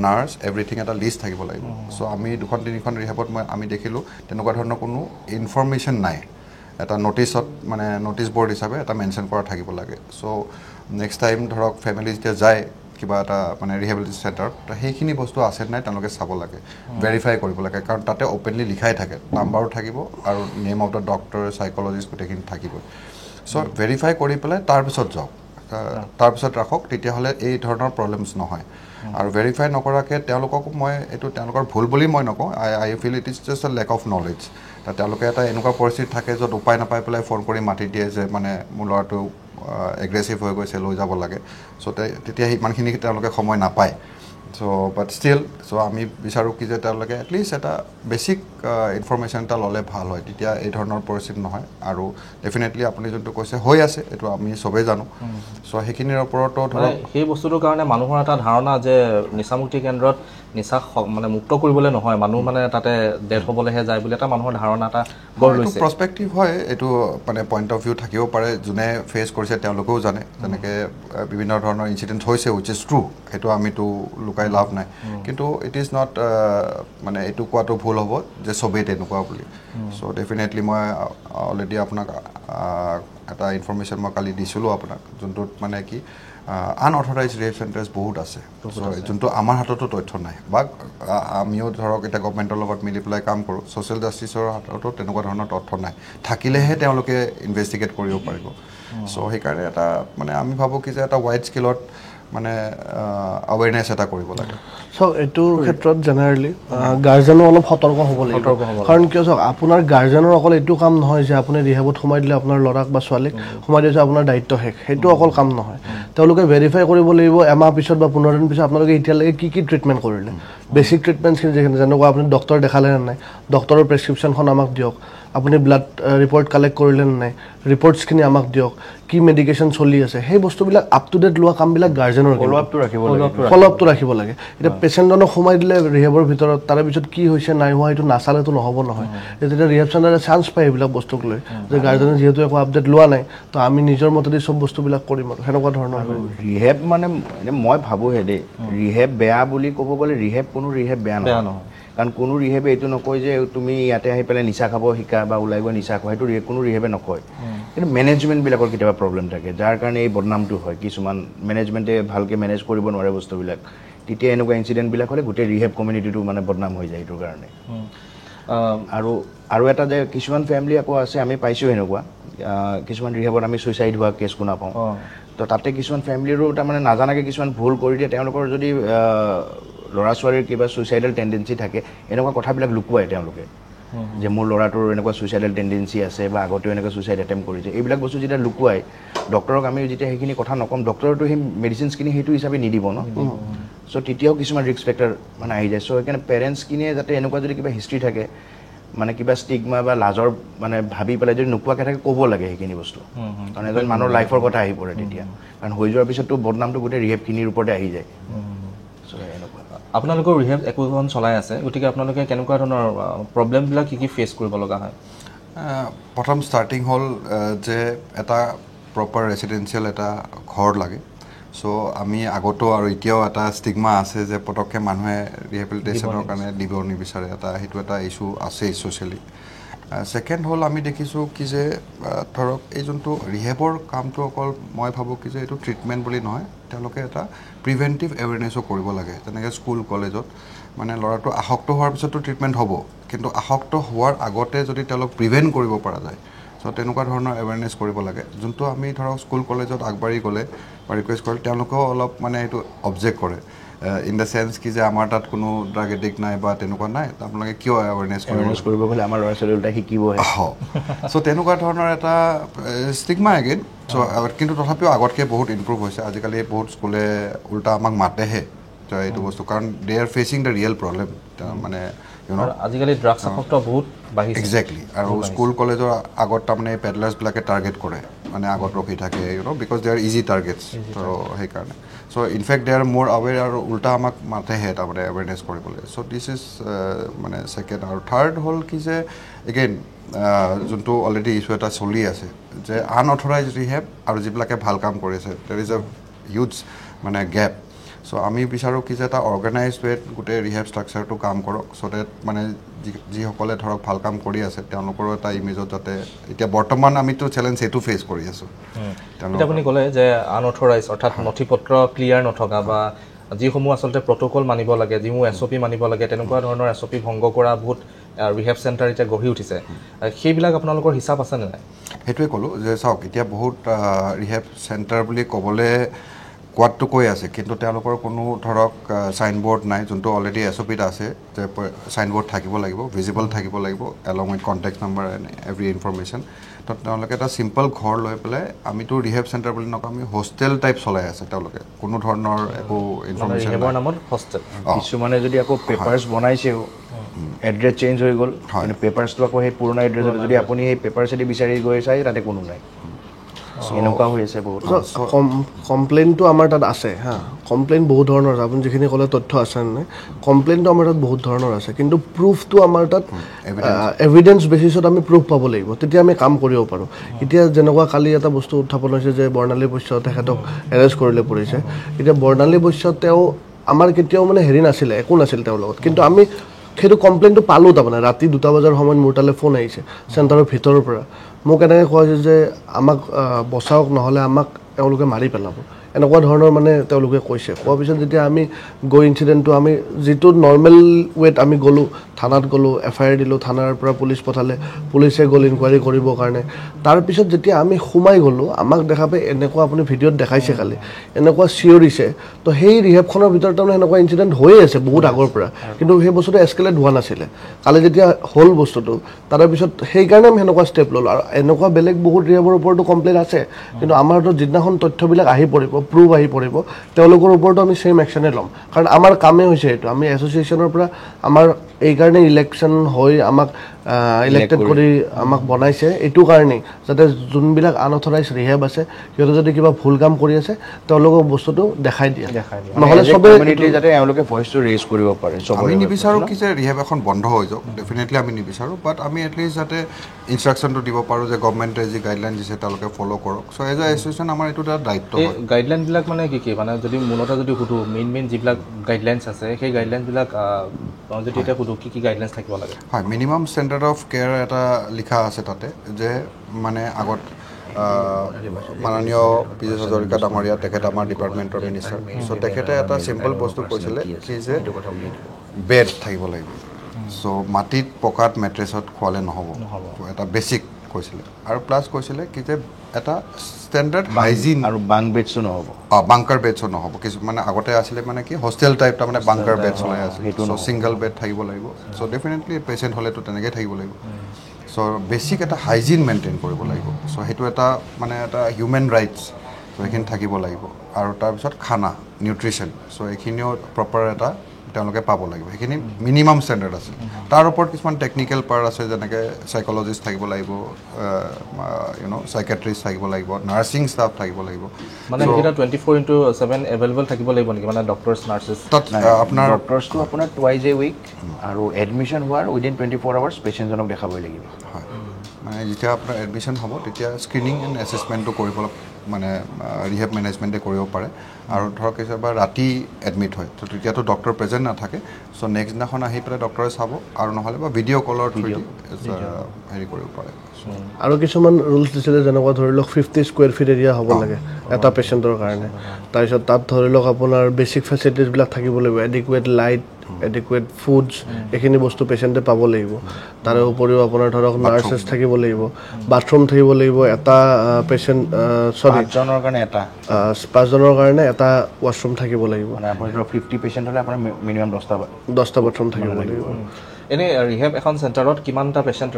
nurse everything এটা লিষ্ট থাকিব লাগিব চ' আমি 2-3খন ৰিহেবত আমি দেখিলোঁ তেনেকুৱা ধৰণৰ কোনো ইনফৰ্মেশ্যন নাই এটা নটিচত মানে নটিচ বৰ্ড হিচাপে এটা মেনশ্যন কৰা থাকিব লাগে চ' নেক্সট টাইম ধৰক ফেমিলি যেতিয়া যায় কিবা এটা মানে ৰিহেবিলিটেশ্যন চেণ্টাৰত সেইখিনি বস্তু আছে নাই তেওঁলোকে চাব লাগে ভেৰিফাই কৰিব লাগে কাৰণ তাতে অ'পেনলি লিখাই থাকে নাম্বাৰো থাকিব আৰু name of the doctor psychologist গোটেইখিনি থাকিবই চ' ভেৰিফাই কৰি পেলাই তাৰপিছত যাওক তাৰপিছত ৰাখক তেতিয়াহ'লে এই ধৰণৰ প্ৰব্লেমছ নহয় আৰু ভেৰিফাই নকৰাকৈ তেওঁলোককো মই এইটো তেওঁলোকৰ ভুল বুলি মই নকওঁ I feel it is just a lack of knowledge তেওঁলোকে এটা এনেকুৱা পৰিস্থিতি থাকে য'ত উপায় নাপাই পেলাই ফোন কৰি মাতি দিয়ে যে মানে মোৰ ল'ৰাটো এগ্ৰেছিভ হৈ গৈছে লৈ যাব লাগে চ' তেতিয়া ইমানখিনি তেওঁলোকে সময় নাপায় চ' বাট ষ্টিল চ' আমি বিচাৰোঁ কি যে তেওঁলোকে এটলিষ্ট এটা বেছিক ইনফৰ্মেশ্যন এটা ল'লে ভাল হয় তেতিয়া এই ধৰণৰ পৰিস্থিতি নহয় আৰু ডেফিনেটলি আপুনি যোনটো কৈছে হৈ আছে এইটো আমি চবেই জানো চ' সেইখিনিৰ ওপৰতো ধৰক সেই বস্তুটোৰ কাৰণে মানুহৰ এটা ধাৰণা যে নিচামুক্তি কেন্দ্ৰত নিচা মানে মুক্ত কৰিবলৈ নহয় মানুহ মানে তাতে ডেথ হ'বলৈহে যায় বুলি এটা মানুহৰ ধাৰণা এটা গঢ় লৈছে প্ৰস্পেক্টিভ হয় এইটো মানে পইণ্ট অফ ভিউ থাকিব পাৰে যোনে ফেচ কৰিছে তেওঁলোকেও জানে যেনেকৈ বিভিন্ন ধৰণৰ ইনচিডেণ্ট হৈছে উইচ ইজ ট্ৰু সেইটো আমিতো লুকাই লাভ নাই কিন্তু ইট ইজ নট মানে এইটো কোৱাটো ভুল হ'ব যে চবেই তেনেকুৱা বুলি চ' ডেফিনেটলি মই অলৰেডি আপোনাক এটা ইনফৰ্মেশ্যন মই কালি দিছিলোঁ আপোনাক যোনটোত মানে কি আনঅথৰাইজ ৰিহেব চেণ্টাৰ্ছ বহুত আছে যোনটো আমাৰ হাততো তথ্য নাই বা আমিও ধৰক এতিয়া গভৰ্ণমেণ্টৰ লগত মিলি পেলাই কাম কৰোঁ ছ'চিয়েল জাষ্টিছৰ হাততো তেনেকুৱা ধৰণৰ তথ্য নাই থাকিলেহে তেওঁলোকে ইনভেষ্টিগেট কৰিব পাৰিব চ' সেইকাৰণে এটা মানে আমি ভাবোঁ কি যে এটা ৱাইড স্কেলত মানে আৱেৰনেছ এটা কৰিব লাগে চাওক এইটোৰ ক্ষেত্ৰত জেনেৰেলি গাৰ্জেনো অলপ সতৰ্ক হ'ব লাগিব কাৰণ কিয় চাওক আপোনাৰ গাৰ্জেনৰ অকল এইটো কাম নহয় যে আপুনি ৰিহেবত সোমাই দিলে আপোনাৰ ল'ৰাক বা ছোৱালীক সোমাই দিছে আপোনাৰ দায়িত্ব শেষ সেইটো অকল কাম নহয় তেওঁলোকে ভেৰিফাই কৰিব লাগিব এমাহ পিছত বা 15 দিন পিছত আপোনালোকে এতিয়ালৈকে কি ট্ৰিটমেণ্ট কৰিলে বেছিক ট্ৰিটমেণ্টখিনি যেনেকুৱা আপুনি ডক্টৰ দেখালে নে নাই ডক্টৰৰ প্ৰেছক্ৰিপশ্যনখন আমাক দিয়ক আপুনি ব্লাড ৰিপৰ্ট কালেক্ট কৰিলে নে নাই ৰিপৰ্টছখিনি আমাক দিয়ক কি মেডিকেশ্যন চলি আছে সেই বস্তুবিলাক আপ টু ডেট লোৱা কামবিলাক গাৰ্জেনৰ ফ'ল' আপটো ৰাখিব লাগে এতিয়া পেচেণ্টজনক সোমাই দিলে ৰিহেবৰ ভিতৰত তাৰে পিছত কি হৈছে নাই হোৱা সেইটো নাচালেতো নহ'ব নহয় তেতিয়া ৰিহেব চেণ্টাৰে চান্স পায় এইবিলাক বস্তুক লৈ যে গাৰ্জেনে যিহেতু একো আপডেট লোৱা নাই তো আমি নিজৰ মতেদি চব বস্তুবিলাক কৰিম আৰু সেনেকুৱা ধৰণৰ ৰিহেব মানে মই ভাবোঁহে দেই ৰিহেব বেয়া বুলি ক'ব গ'লে কোনো ৰিহেব বেয়া নহয় কাৰণ কোনো ৰিহেবে এইটো নকয় যে তুমি ইয়াতে আহি পেলাই নিচা খাব শিকা বা ওলাই গৈ নিচা খোৱা সেইটো কোনো ৰিহেবে নকয় কিন্তু মেনেজমেণ্টবিলাকৰ কেতিয়াবা প্ৰব্লেম থাকে যাৰ কাৰণে এই বদনামটো হয় কিছুমান মেনেজমেণ্টে ভালকৈ মেনেজ কৰিব নোৱাৰে বস্তুবিলাক তেতিয়া এনেকুৱা ইনচিডেণ্টবিলাক হ'লে গোটেই ৰিহেব কমিউনিটিটো মানে বদনাম হৈ যায় এইটোৰ কাৰণে আৰু এটা যে কিছুমান ফেমিলি আকৌ আছে আমি পাইছোঁ এনেকুৱা কিছুমান ৰিহেবত আমি ছুইচাইড হোৱা কেছ শুনা পাওঁ তো তাতে কিছুমান ফেমিলিৰো তাৰমানে নাজানাকৈ কিছুমান ভুল কৰি দিয়ে তেওঁলোকৰ যদি ল'ৰা ছোৱালীৰ কিবা ছুইচাইডেল টেণ্ডেঞ্চি থাকে এনেকুৱা কথাবিলাক লুকুৱাই তেওঁলোকে যে মোৰ ল'ৰাটোৰ এনেকুৱা ছুইচাইডেল টেণ্ডেঞ্চি আছে বা আগতেও এনেকুৱা ছুইচাইড এটেম্প কৰিছে এইবিলাক বস্তু যেতিয়া লুকুৱাই ডক্টৰক আমি যেতিয়া সেইখিনি কথা নক'ম ডক্টৰটো সেই মেডিচিনছখিনি সেইটো হিচাপে নিদিব ন চ' তেতিয়াও কিছুমান ৰিস্ক ফেক্টৰ মানে আহি যায় চ' সেইকাৰণে পেৰেণ্টছখিনিয়ে যাতে এনেকুৱা যদি কিবা হিষ্ট্ৰী থাকে মানে কিবা ষ্টিগমা বা লাজৰ মানে ভাবি পেলাই যদি নোকোৱাকৈ থাকে ক'ব লাগে সেইখিনি বস্তু কাৰণ এজন মানুহৰ লাইফৰ কথা আহি পৰে তেতিয়া কাৰণ হৈ যোৱাৰ পিছততো বদনামটো গোটেই ৰিহেবখিনিৰ ওপৰতে আহি যায় আপোনালোকৰ ৰিহেব একোখন চলাই আছে গতিকে আপোনালোকে কেনেকুৱা ধৰণৰ প্ৰব্লেমবিলাক কি ফেচ কৰিব লগা হয় প্ৰথম ষ্টাৰ্টিং হ'ল যে এটা প্ৰপাৰ ৰেচিডেঞ্চিয়েল এটা ঘৰ লাগে চ' আমি আগতো আৰু এতিয়াও এটা ষ্টিগমা আছে যে পটককৈ মানুহে ৰিহেবিলিটেশ্যনৰ কাৰণে দিব নিবিচাৰে সেইটো এটা ইছ্যু আছেই ছ'চিয়েলি ছেকেণ্ড হ'ল আমি দেখিছোঁ কি যে ধৰক এই যোনটো ৰিহেবৰ কামটো অকল মই ভাবোঁ কি যে এইটো ট্ৰিটমেণ্ট বুলি নহয় তেওঁলোকে এটা প্ৰিভেণ্টিভ এৱেৰনেছো কৰিব লাগে যেনেকৈ স্কুল কলেজত মানে ল'ৰাটো আসক্ত হোৱাৰ পিছতো ট্ৰিটমেণ্ট হ'ব কিন্তু আসক্ত হোৱাৰ আগতে যদি তেওঁলোক প্ৰিভেণ্ট কৰিব পৰা যায় চ' তেনেকুৱা ধৰণৰ এৱেৰনেছ কৰিব লাগে যোনটো আমি ধৰক স্কুল কলেজত আগবাঢ়ি গ'লে বা ৰিকুৱেষ্ট কৰিলে তেওঁলোকেও অলপ মানে এইটো অবজেক্ট কৰে ইন দ্য চেন্স কি যে আমাৰ তাত কোনো ড্ৰাগ এডিক্ট নাই বা তেনেকুৱা নাই আপোনালোকে কিয় এৱেৰনেছ কৰিব গ'লে আমাৰ ল'ৰা ছোৱালী ওলাই শিকিব চ' তেনেকুৱা ধৰণৰ এটা ষ্টিগমা এগেইন চ' কিন্তু তথাপিও আগতকৈ বহুত ইম্প্ৰুভ হৈছে আজিকালি বহুত স্কুলে উল্টা আমাক মাতেহে এইটো বস্তু কাৰণ they are facing the real problem মানে আজিকালি ড্ৰাগছ আসক্ত বহুত বাঢ়িছে একজেক্টলি আৰু স্কুল কলেজৰ আগত তাৰমানে পেডলাৰ্ছবিলাকে টাৰ্গেট কৰে মানে আগত ৰখি থাকে বিকজ দে আৰ ইজি টাৰ্গেটছ ত' সেইকাৰণে চ' ইনফেক্ট দে আৰ মোৰ আৱেৰ আৰু উল্টা আমাক মাতেহে তাৰমানে এৱেৰনেছ কৰিবলৈ চ' দিছ ইজ মানে ছেকেণ্ড আৰু থাৰ্ড হ'ল কি যে এগেইন যোনটো অলৰেডি ইছ্যু এটা চলি আছে যে আনঅথৰাইজ ৰিহেব আৰু যিবিলাকে ভাল কাম কৰিছে দেৰ ইজ এ হিউজ মানে গেপ চ' আমি বিচাৰোঁ কি যে এটা অৰ্গেনাইজ ৱেত গোটেই ৰিহেব ষ্ট্ৰাকচাৰটো কাম কৰক চ' ডেট মানে যিসকলে ধৰক ভাল কাম কৰি আছে তেওঁলোকৰো এটা ইমেজত যাতে এতিয়া বৰ্তমান আমিতো চেলেঞ্জ এইটো ফেচ কৰি আছোঁ এতিয়া আপুনি ক'লে যে আনঅথৰাইজ অৰ্থাৎ নথি পত্ৰ ক্লিয়াৰ নথকা বা যিসমূহ আচলতে প্ৰট'কল মানিব লাগে যিসমূহ SOP মানিব লাগে তেনেকুৱা ধৰণৰ SOP ভংগ কৰা বহুত ৰিহেব চেণ্টাৰ এতিয়া গঢ়ি উঠিছে সেইবিলাক আপোনালোকৰ হিচাপ আছেনে নাই সেইটোৱে ক'লোঁ যে চাওক এতিয়া বহুত ৰিহেব চেণ্টাৰ বুলি ক'বলৈ কোৱাতটো কৈ আছে কিন্তু তেওঁলোকৰ কোনো ধৰক চাইনবোৰ্ড নাই যোনটো অলৰেডি SOPত আছে যে চাইনবোৰ্ড থাকিব লাগিব ভিজিবল থাকিব লাগিব along with contact number and every information তো তেওঁলোকে এটা চিম্পল ঘৰ লৈ পেলাই আমিতো ৰিহেব চেণ্টাৰ বুলি নকওঁ আমি হোষ্টেল টাইপ চলাই আছে তেওঁলোকে কোনো ধৰণৰ একো ইনফৰমেশ্যন নামত হোষ্টেল কিছুমানে যদি আকৌ পেপাৰ্ছ বনাইছেও এড্ৰেছ চেঞ্জ হৈ গ'ল কিন্তু পেপাৰ্ছটো আকৌ সেই পুৰণা এড্ৰেছত যদি আপুনি সেই পেপাৰ্ছেদি বিচাৰি গৈ চাই তাতে কোনো নাই এনেকুৱা হৈ আছে বহুত কমপ্লেইনটো আমাৰ তাত আছে হা কমপ্লেইন বহুত ধৰণৰ আছে আপুনি যিখিনি ক'লে তথ্য আছে নাই কমপ্লেইনটো আমাৰ তাত বহুত ধৰণৰ আছে কিন্তু প্ৰুফটো আমাৰ তাত এভিডেঞ্চ বেচিছত আমি প্ৰুফ পাব লাগিব তেতিয়া আমি কাম কৰিব পাৰোঁ এতিয়া যেনেকুৱা কালি এটা বস্তু উত্থাপন হৈছে যে বৰ্ণালী বৈশ্য তেখেতক এৰেষ্ট কৰিলে পৰিছে এতিয়া বৰ্ণালী বৈশ্য তেওঁ আমাৰ কেতিয়াও মানে হেৰি নাছিলে একো নাছিল তেওঁৰ লগত কিন্তু আমি সেইটো কমপ্লেইনটো পালোঁ তাৰমানে ৰাতি 2টা বজাৰ সময়ত মোৰ তালৈ ফোন আহিছে চেণ্টাৰৰ ভিতৰৰ পৰা মোক এনেকৈ কোৱা হৈছে যে আমাক বচাওক নহ'লে আমাক তেওঁলোকে মাৰি পেলাব এনেকুৱা ধৰণৰ মানে তেওঁলোকে কৈছে কোৱাৰ পিছত যেতিয়া আমি গৈ ইনচিডেণ্টটো আমি যিটো নৰ্মেল ৱেত আমি গ'লোঁ থানাত গ'লোঁ FIR দিলোঁ থানাৰ পৰা পুলিচ পঠালে পুলিচে গ'ল ইনকুৱাৰী কৰিবৰ কাৰণে তাৰপিছত যেতিয়া আমি সোমাই গ'লোঁ আমাক দেখা পাই এনেকুৱা আপুনি ভিডিঅ'ত দেখাইছে কালি এনেকুৱা চিঞৰিছে তো সেই ৰিহেবখনৰ ভিতৰত তাৰমানে এনেকুৱা ইনচিডেণ্ট হৈয়ে আছে বহুত আগৰ পৰা কিন্তু সেই বস্তুটো এস্কেলেট হোৱা নাছিলে কালি যেতিয়া হ'ল বস্তুটো তাৰপিছত সেইকাৰণে আমি সেনেকুৱা ষ্টেপ ল'লোঁ আৰু এনেকুৱা বেলেগ বহুত ৰিহেবৰ ওপৰতো কমপ্লেইন আছে কিন্তু আমাৰ হাতত যিদিনাখন তথ্যবিলাক আহি পৰিব প্ৰুফ আহি পৰিব তেওঁলোকৰ ওপৰতো আমি ছেইম একশ্যনে ল'ম কাৰণ আমাৰ কামেই হৈছে এইটো আমি এছ'চিয়েশ্যনৰ পৰা আমাৰ এইকাৰণে ইলেকশ্যন হৈ আমাক ইলেক্টেড কৰি আমাক বনাইছে এইটো কাৰণেই যাতে যোনবিলাক আনঅথৰাইজ ৰিহেব আছে সিহঁতে যদি কিবা ভুল কাম কৰি আছে তেওঁলোকক বস্তুটো দেখাই দিয়ে নহ'লে চবে যাতে এওঁলোকে ভইচটো ৰেইজ কৰিব পাৰে আমি নিবিচাৰোঁ কি যে ৰিহেব এখন বন্ধ হৈ যাওক ডেফিনেটলি আমি নিবিচাৰোঁ বাট আমি এটলিষ্ট যাতে ইনষ্ট্ৰাকশ্যনটো দিব পাৰোঁ যে গভৰ্ণমেণ্টে যি গাইডলাইন দিছে তেওঁলোকে ফ'ল' কৰক চ' এজ এ এছ'চিয়েশ্যন আমাৰ এইটো এটা দায়িত্ব এই গাইডলাইনবিলাক মানে কি মানে যদি মূলতে যদি সুধোঁ মেইন যিবিলাক গাইডলাইনছ আছে সেই গাইডলাইনবিলাক যদি এতিয়া সুধোঁ কি গাইডলাইনছ থাকিব লাগে হয় মিনিমাম ষ্টেণ্ডাৰ্ড অফ কেয়াৰ এটা লিখা আছে তাতে যে মানে আগত মাননীয় পীযুষ হাজৰিকা ডাঙৰীয়া তেখেত আমাৰ ডিপাৰ্টমেণ্টৰ মিনিষ্টাৰ চ' তেখেতে এটা চিম্পল বস্তু কৈছিলে কি যে বেড থাকিব লাগিব চ' মাটিত পকাত মেট্ৰেছত খোৱালে নহ'ব এটা বেছিক কৈছিলে আৰু প্লাছ কৈছিলে কি যে এটা ষ্টেণ্ডাৰ্ড হাইজিন আৰু বাংক বেডছো নহ'ব বাংকাৰ বেডছো নহ'ব কিছুমানে আগতে আছিলে মানে কি হোষ্টেল টাইপ তাৰমানে বাংকাৰ বেড চলাই আছে চ' ছিংগল বেড থাকিব লাগিব চ' ডেফিনেটলি পেচেণ্ট হ'লেতো তেনেকৈ থাকিব লাগিব চ' বেছিক এটা হাইজিন মেইনটেইন কৰিব লাগিব চ' সেইটো এটা মানে এটা হিউমেন ৰাইটছ চ' সেইখিনি থাকিব লাগিব আৰু তাৰপিছত খানা নিউট্ৰিশ্যন চ' এইখিনিও প্ৰপাৰ এটা তেওঁলোকে পাব লাগিব সেইখিনি মিনিমাম ষ্টেণ্ডাৰ্ড আছে তাৰ ওপৰত কিছুমান টেকনিকেল পাৰ্ট আছে যেনেকৈ চাইক'লজিষ্ট থাকিব লাগিব চাইকেট্ৰিষ্ট থাকিব লাগিব নাৰ্ছিং ষ্টাফ থাকিব লাগিব মানে এটা 24/7 এভেইলেবল থাকিব লাগিব নেকি মানে ডক্টৰছ নাৰ্ছেছ তাত আপোনাৰ ডক্টৰছটো আপোনাৰ টুৱাইজ এ উইক আৰু এডমিশ্যন হোৱাৰ উইদিন 24 আৱাৰ্ছ পেচেণ্টজনক দেখাবই লাগিব হয় মানে যেতিয়া আপোনাৰ এডমিশ্যন হ'ব তেতিয়া স্ক্ৰিনিং এণ্ড এছেছমেণ্টটো কৰিব মানে ৰিহেব মেনেজমেণ্টে কৰিব পাৰে আৰু ধৰক কেতিয়াবা ৰাতি এডমিট হয় তো তেতিয়াতো ডক্টৰ প্ৰেজেণ্ট নাথাকে চ' নেক্সট দিনাখন আহি পেলাই ডক্টৰে চাব আৰু নহ'লে বা ভিডিঅ' কলৰ থ্ৰুদি হেৰি কৰিব পাৰে আৰু কিছুমান ৰুলছ দিছিলে যেনেকুৱা ধৰি লওক 50 স্কুৱেৰ ফিট এৰিয়া হ'ব লাগে এটা পেচেণ্টৰ কাৰণে তাৰপিছত তাত ধৰি লওক আপোনাৰ বেছিক ফেচিলিটিছবিলাক থাকিব লাগিব এডিকুৱেট লাইট এডিকুৱেট ফুডছ এইখিনি বস্তু পেচেণ্টে পাব লাগিব তাৰে উপৰিও আপোনাৰ ধৰক নাৰ্ছেছ থাকিব লাগিব বাথৰুম থাকিব লাগিব এটা পেচেণ্ট পাঁচজনৰ কাৰণে এটা 5জনৰ কাৰণে এটা ৱাছৰুম থাকিব লাগিব মানে আপোনাৰ ধৰক 50 পেচেণ্ট হ'লে আপোনাৰ মিনিমাম 10টা বাথৰুম থাকিব লাগিব এনেই ৰিহেব এখন চেণ্টাৰত কিমানটা পেচেণ্ট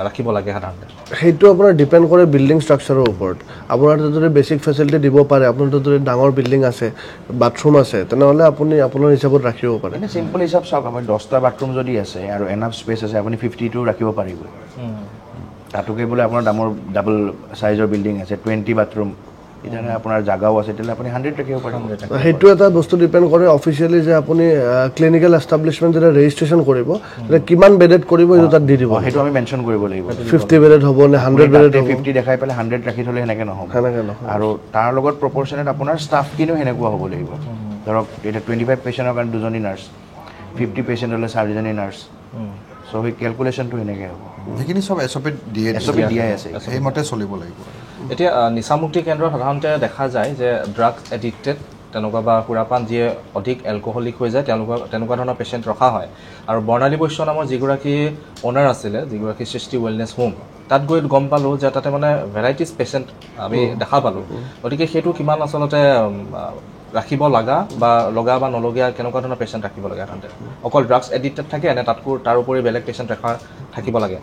ৰাখিব লাগে সাধাৰণতে সেইটো আপোনাৰ ডিপেণ্ড কৰে বিল্ডিং ষ্ট্ৰাকচাৰৰ ওপৰত আপোনাৰ তাত যদি বেছিক ফেচিলিটি দিব পাৰে আপোনাৰ তাত যদি ডাঙৰ বিল্ডিং আছে বাথৰুম আছে তেনেহ'লে আপুনি আপোনাৰ হিচাপত ৰাখিব পাৰে এনে চিম্পল হিচাপ চাওক আপুনি 10টা বাথৰুম যদি আছে আৰু এনাফ স্পেচ আছে আপুনি 52 ৰাখিব পাৰিব তাতোকে বোলে আপোনাৰ ডাবল চাইজৰ বিল্ডিং আছে 20 বাথৰুম এতিয়া আপোনাৰ জাগাও আছে তেতিয়াহ'লে আপুনি 100 ৰাখিব পাৰিব সেইটো এটা বস্তু ডিপেণ্ড কৰে অফিচিয়েলি যে আপুনি ক্লিনিকেল এষ্টাব্লিছমেণ্ট যেতিয়া ৰেজিষ্ট্ৰেশ্যন কৰিব তেতিয়া কিমান বেডেড কৰিব সেইটো তাত দি দিব সেইটো আমি মেনশ্যন কৰিব লাগিব 50 বেডেড হ'ব নে 100 বেডেড হ'ব 50 দেখাই পেলাই 100 ৰাখি থ'লে সেনেকৈ নহ'ব আৰু তাৰ লগত প্ৰপৰ্চনেট আপোনাৰ ষ্টাফখিনিও সেনেকুৱা হ'ব লাগিব ধৰক এতিয়া 25 পেচেণ্টৰ কাৰণে 2জনী নাৰ্ছ 50 পেচেণ্ট হ'লে 4জনী নাৰ্ছ চ' সেই কেলকুলেশ্যনটো সেনেকৈ হ'ব সেইখিনি চব SOP দিয়াই আছে সেইমতে চলিব লাগিব এতিয়া নিচামুক্তি কেন্দ্ৰত সাধাৰণতে দেখা যায় যে ড্ৰাগছ এডিক্টেড তেনেকুৱা বা সুৰাপান যিয়ে অধিক এলকহলিক হৈ যায় তেনেকুৱা ধৰণৰ পেচেণ্ট ৰখা হয় আৰু বৰ্ণালী বৈশ্য নামৰ যিগৰাকী অ'নাৰ আছিলে যিগৰাকী সৃষ্টি ৱেলনেছ হোম তাত গৈ গম পালোঁ যে তাতে মানে ভেৰাইটিজ পেচেণ্ট আমি দেখা পালোঁ গতিকে সেইটো কিমান আচলতে ৰাখিব লগা বা নলগীয়া কেনেকুৱা ধৰণৰ পেচেণ্ট ৰাখিব লাগে সাধাৰণতে অকল ড্ৰাগছ এডিক্টেড থাকে নে তাৰ উপৰি বেলেগ পেচেণ্ট থাকিব লাগে